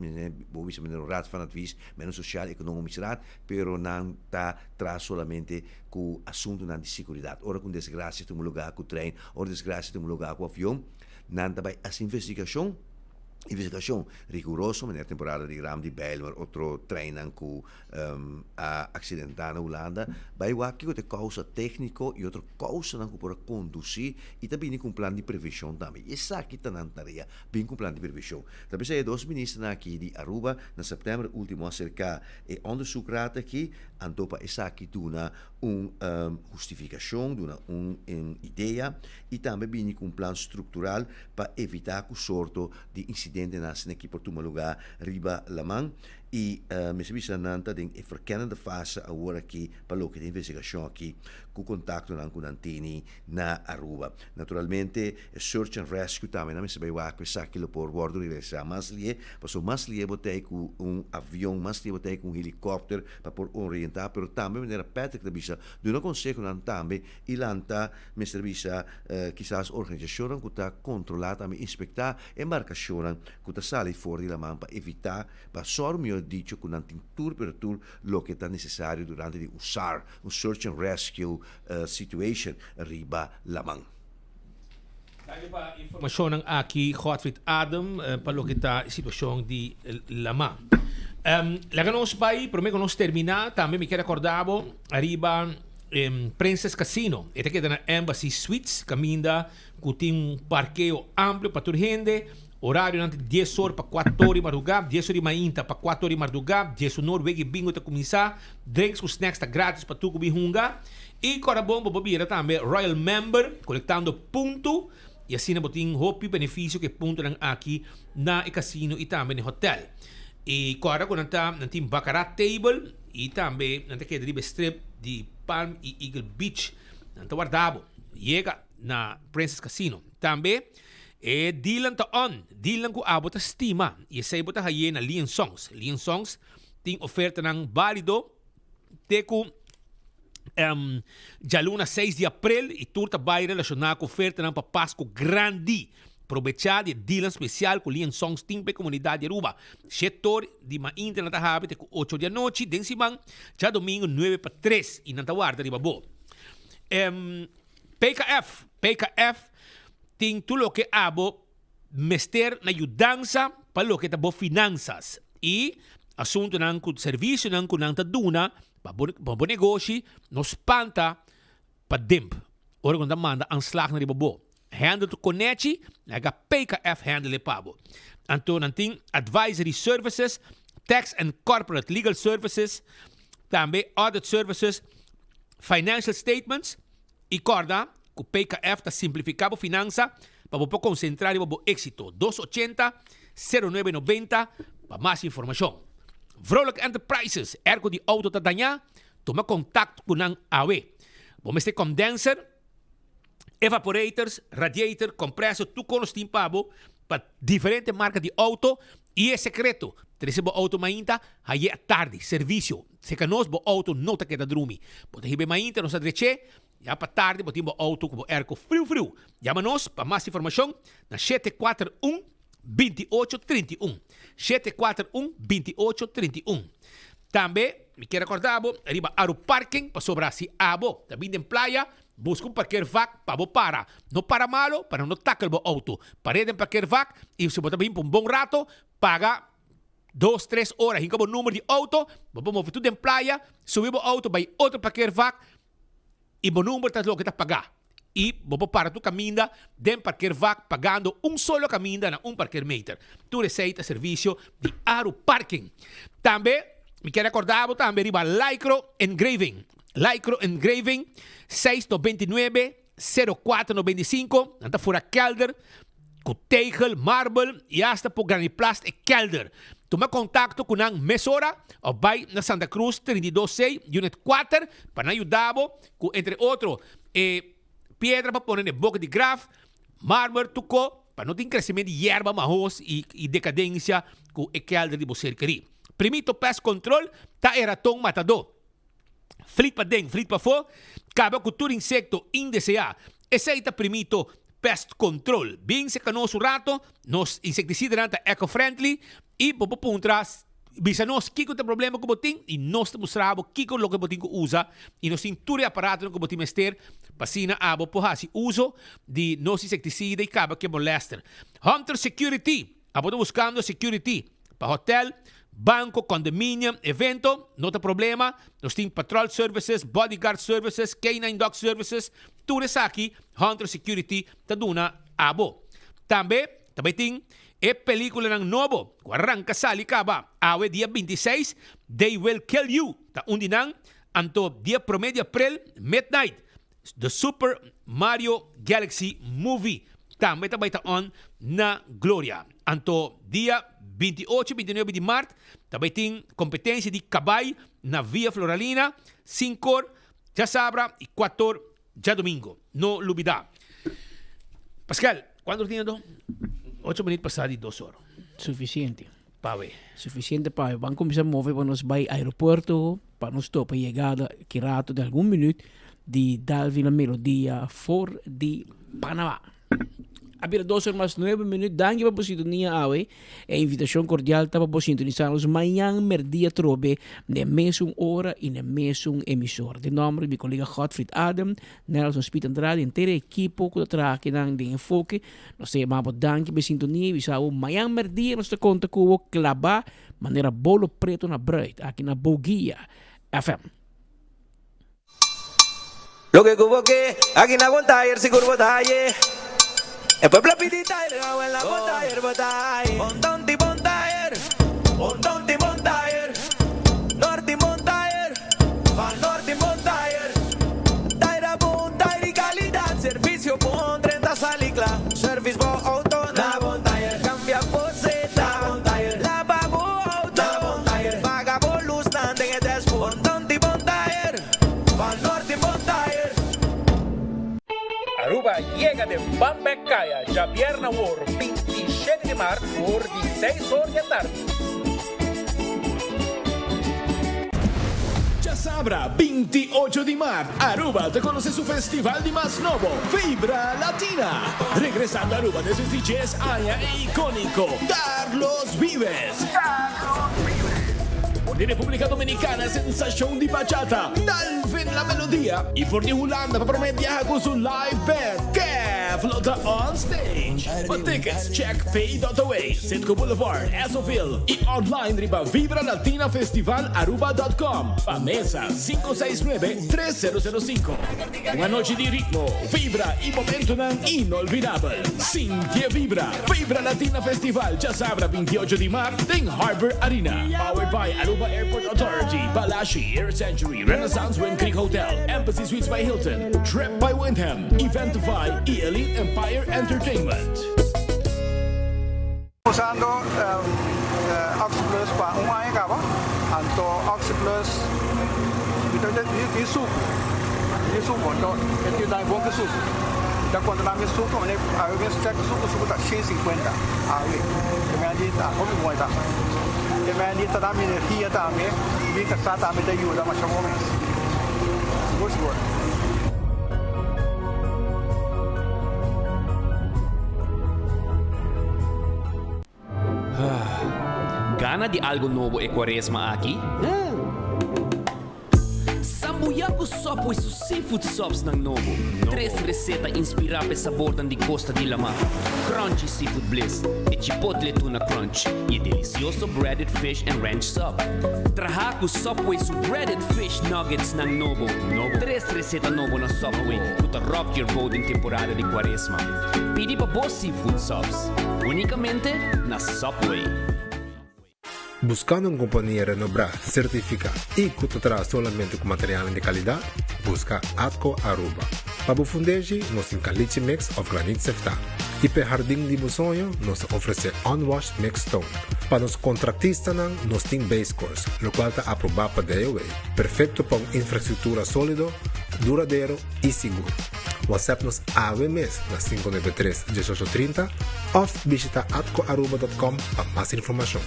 bovis met een raad van advies, met een sociaal-economisch raad, pero não está atrás solamente com o assunto de segurança. Ora com desgraça tem um lugar com o trem, ora desgraça tem um lugar com o avião, não também as investigação rigorosa, na temporada de Ram de Bijlmer, outro treino com acidental na Holanda, vai aqui outra causa técnica e outra causa não para conduzir e também com plano de previsão também. Essa aqui está na tarefa, bem com plano de previsão. Também sei dois ministros aqui de Aruba, na setembro último acerca e onderzoekraad aqui, antopa essa aqui duna justificação, duna ideia e também bem com plano estrutural para evitar que sorto de incidente presidente na sneki por tuma lugar riba lamang e me serviço nanta den e verkennende fase agora aqui para lo que de investigação aqui com contato com Antini na Aruba. Naturalmente search and rescue também na me sabe wa que aquilo por bordo regresa mas lie passou mas lie botei com avião mas lie botei com helicóptero para por orientar pero também maneira Patrick da bisa de não consegue não também e lanta me serviço quizás organização que está controlada também inspectar embarcação que está sali fora de la man para evitar para sormio dicho con tour per tour lo que está necesario durante di usar un search and rescue situation riba lamang. Dali pa informação aqui Godfried Adam para o que está situação de Lamang. Lá nós vai, para mim que nós terminar, também me quero acordar arriba Princess Casino. Esta que é na Embassy Suites, caminha que tem parqueio amplo para toda gente. Horário nanti 10 horas para 4 horas de madrugada, 10 horas de manhã para 4 horas de madrugada, 10 horas Noruega e bingo está começar, drinks com snacks está grátis para tu comer hunga. E agora bom para bebida também Royal Member, coletando ponto e assim não tem hopi benefício que ponto aqui na casino e também no hotel. E agora quando nanti baccarat table e também nanti que drive strip de Palm e Eagle Beach, nanti guardado, chega na Princess Casino. Também Dylan ta on, Dylan ko abot a stima. E sa ibot a haye na Lian Songs. Lian Songs, ting oferta ng balido. Teku, jaluna 6 de April, e turta bay relacionada com oferta ng papasco grandi. Aprovechar de Dylan especial com Lian Songs timpe comunidade de Aruba. Setor de ma internet a habit com 8 de noite, den simang, já domingo 9 para 3, e nantawarda de babo. PKF, tem tudo que abo mester na ajudança para o que tá bo finanças e assunto nang com serviço nang com nang taduna para bo negócio nos panta para demp ora quando manda anslag na ribo handle to connect naga PKF handle pabo anto nanting advisory services tax and corporate legal services também audit services financial statements e corda que o PKF está simplificando a finança para você concentrar em o êxito. 280-0990 para mais informação. Vrolijk Enterprises, ergo de auto está danha, toma contato com a AW. Vamos ter condenser, evaporators, radiator, compressor, tu conos timpabo para diferentes marcas de auto e é secreto. Recebo auto mainta, aí é tarde, serviço. Se que nós bo auto não tá queda drumi. Pode receber mainta, nós adreche, já para tarde, botimos auto com erco frio. Chama-nos para mais informação na 741-2831. 741-2831. Também, me quero acordar, arriba Aru Parking, para sobrar se abo, também em praia, busca parquear vac para bo para. Não para malo, para não tackle bo auto. Parede em parquear vac, e se botar bem por um bom rato, paga 2-3 horas, hinca o número de auto, vamos mover tudo em praia, subimos o auto, vai outro parquear vac, e o número está lo que está pagar. E vamos para tu caminho, de parquear vac, pagando solo caminho na parquear meter. Tu receita serviço de Aru Parking. Também, me quero acordar, também riba Lycro Engraving. Lycro Engraving, 699-0495, nanta fora kelder, com tegel, marble e hasta por graniplast e kelder. Toma contato com a Mesora, ou vai na Santa Cruz 326, Unit 4, para ajudar, com, entre outros, pedra para pôr na boca de graf, mármore, tuco, para não ter crescimento de erva, marros e decadência com o kelder de você querer. Primito pest control, tá eratom matador. Flit para dentro, flit para fora, acaba com todo insecto indesejado. Esse aí tá primito pest control. Bem se canoso rato, nos insecticida nanta eco-friendly e popo puntras bisa nos kiko tem problema com botin e nós te mostramos kiko lo que botin usa e nos cinture aparato que botin mester pasina abo pohasi uso de nos insecticida e acaba que molester. Hunter Security, abo buscando security para hotel, banco, condominium, evento, não tem problema. Nós temos patrol services, bodyguard services, canine dog services. Tudo isso aqui, Hunter Security, tá duna abo. Também tem película ng novo. Arranca sali kaba. Awe dia 26, They Will Kill You. Ta undinang, anto dia promedio April, midnight. The Super Mario Galaxy Movie. Também tabay on na Gloria. Anto dia 28 e 29 de março, também tem competência de cabai na Via Floralina, 5 já sabra e 4 já domingo. No lubida. Pascal, quando tinha 8 minutos passados de 2 horas. Suficiente. Pawe. Suficiente para vamos começar a mover para nos vai aeroporto, para nos topa chegada que rato de algum minuto de Dalvin a melodia for de Panamá. Abrir 2 horas mais 9 minutos, danke para a sintonia awe. E invitação cordial para a sintonizar-nos amanhã, merdia trobe, na mesma hora e na mesma emissora. De nome do meu colega Godfried Adam, Nelson Spit Andrade, inteira equipe que trabalha de enfoque. Nós temos danke para a sintonia, e amanhã merdia nós conta com o claba, maneira bolo preto na bread, aqui na Boguia FM. Lo que convoqué, aquí no aguanta ayer, si curvo talle. El pueblo pidita y le hago en la montaña, botay. Montón y montaña, montón y montaña. Norte y montaña, al norte y montaña. Taira punta y calidad, servicio con 30 salicla. Service por auto, na montaña. Cambia poseta, montaña. La pago auto, na montaña. Paga por luz, nante en el despo. Montón y montaña, al norte y montaña. Aruba llega de Bambecaya, Javier Nawor, 27 de marzo, por 16 horas de tarde. Ya sabrá, 28 de marzo, Aruba te conoce su festival de más novo, Vibra Latina. Regresando a Aruba desde sus DJs Aya e icónico, Carlos Vives. De República Dominicana, sensación de bachata, Dalvin la melodía. Y por de Holanda, para promediar con su live band, que flota on stage. For tickets, check pay.away, Sitco Boulevard, Esoville. Y online riba vibralatinafestivalaruba.com. A mesa 569-3005. Una noche de ritmo, vibra y momento inolvidable. Cintia Vibra, Vibra Latina Festival, ya sabrá 28 de marzo en Harbor Arena. Powered by Aruba Airport Authority, Balashi, Air Century, Renaissance Wind Creek Hotel, Embassy Suites by Hilton, Trip by Wyndham, Eventify y Elite Empire Entertainment. Usando Oxyplus para un año acaba, anto Oxyplus itu suco, então ele dá bom que suco. Então quando lá me suco, a gente check suco tá 150, aí, que me adita, como muito tá. Que me adita da minha energia também, vi que está também da ajuda, mas chamou mais. Gostou. Gana de algo novo e quaresma aqui? Sambuyaco sopo e seafood sops ng novo. 3 receta inspirada sa sabor de Costa de la Mar. Crunchy seafood bliss, e chipotle tuna crunch, e delicioso breaded fish and ranch sub. Trahaku Subway su breaded fish nuggets ng novo. 3 receta novo na Subway, to rock your boat in temporada de quaresma. Pidi pa po seafood sops, unicamente na Subway. Buscando una compañía renombrada, certificada y que te trae solamente con materiales de calidad, busca Atco Aruba. Para fundeji, nos encalite mix of granite sefta. Y para jardín de sonho, nos ofrece unwashed mixed stone. Para los contratistas, nos tiene base course, lo cual está aprobado para DOA. Perfecto para una infraestructura sólido, duradero y seguro. WhatsApp nos AWMS na 593-1830 o visita atcoaruba.com para más información.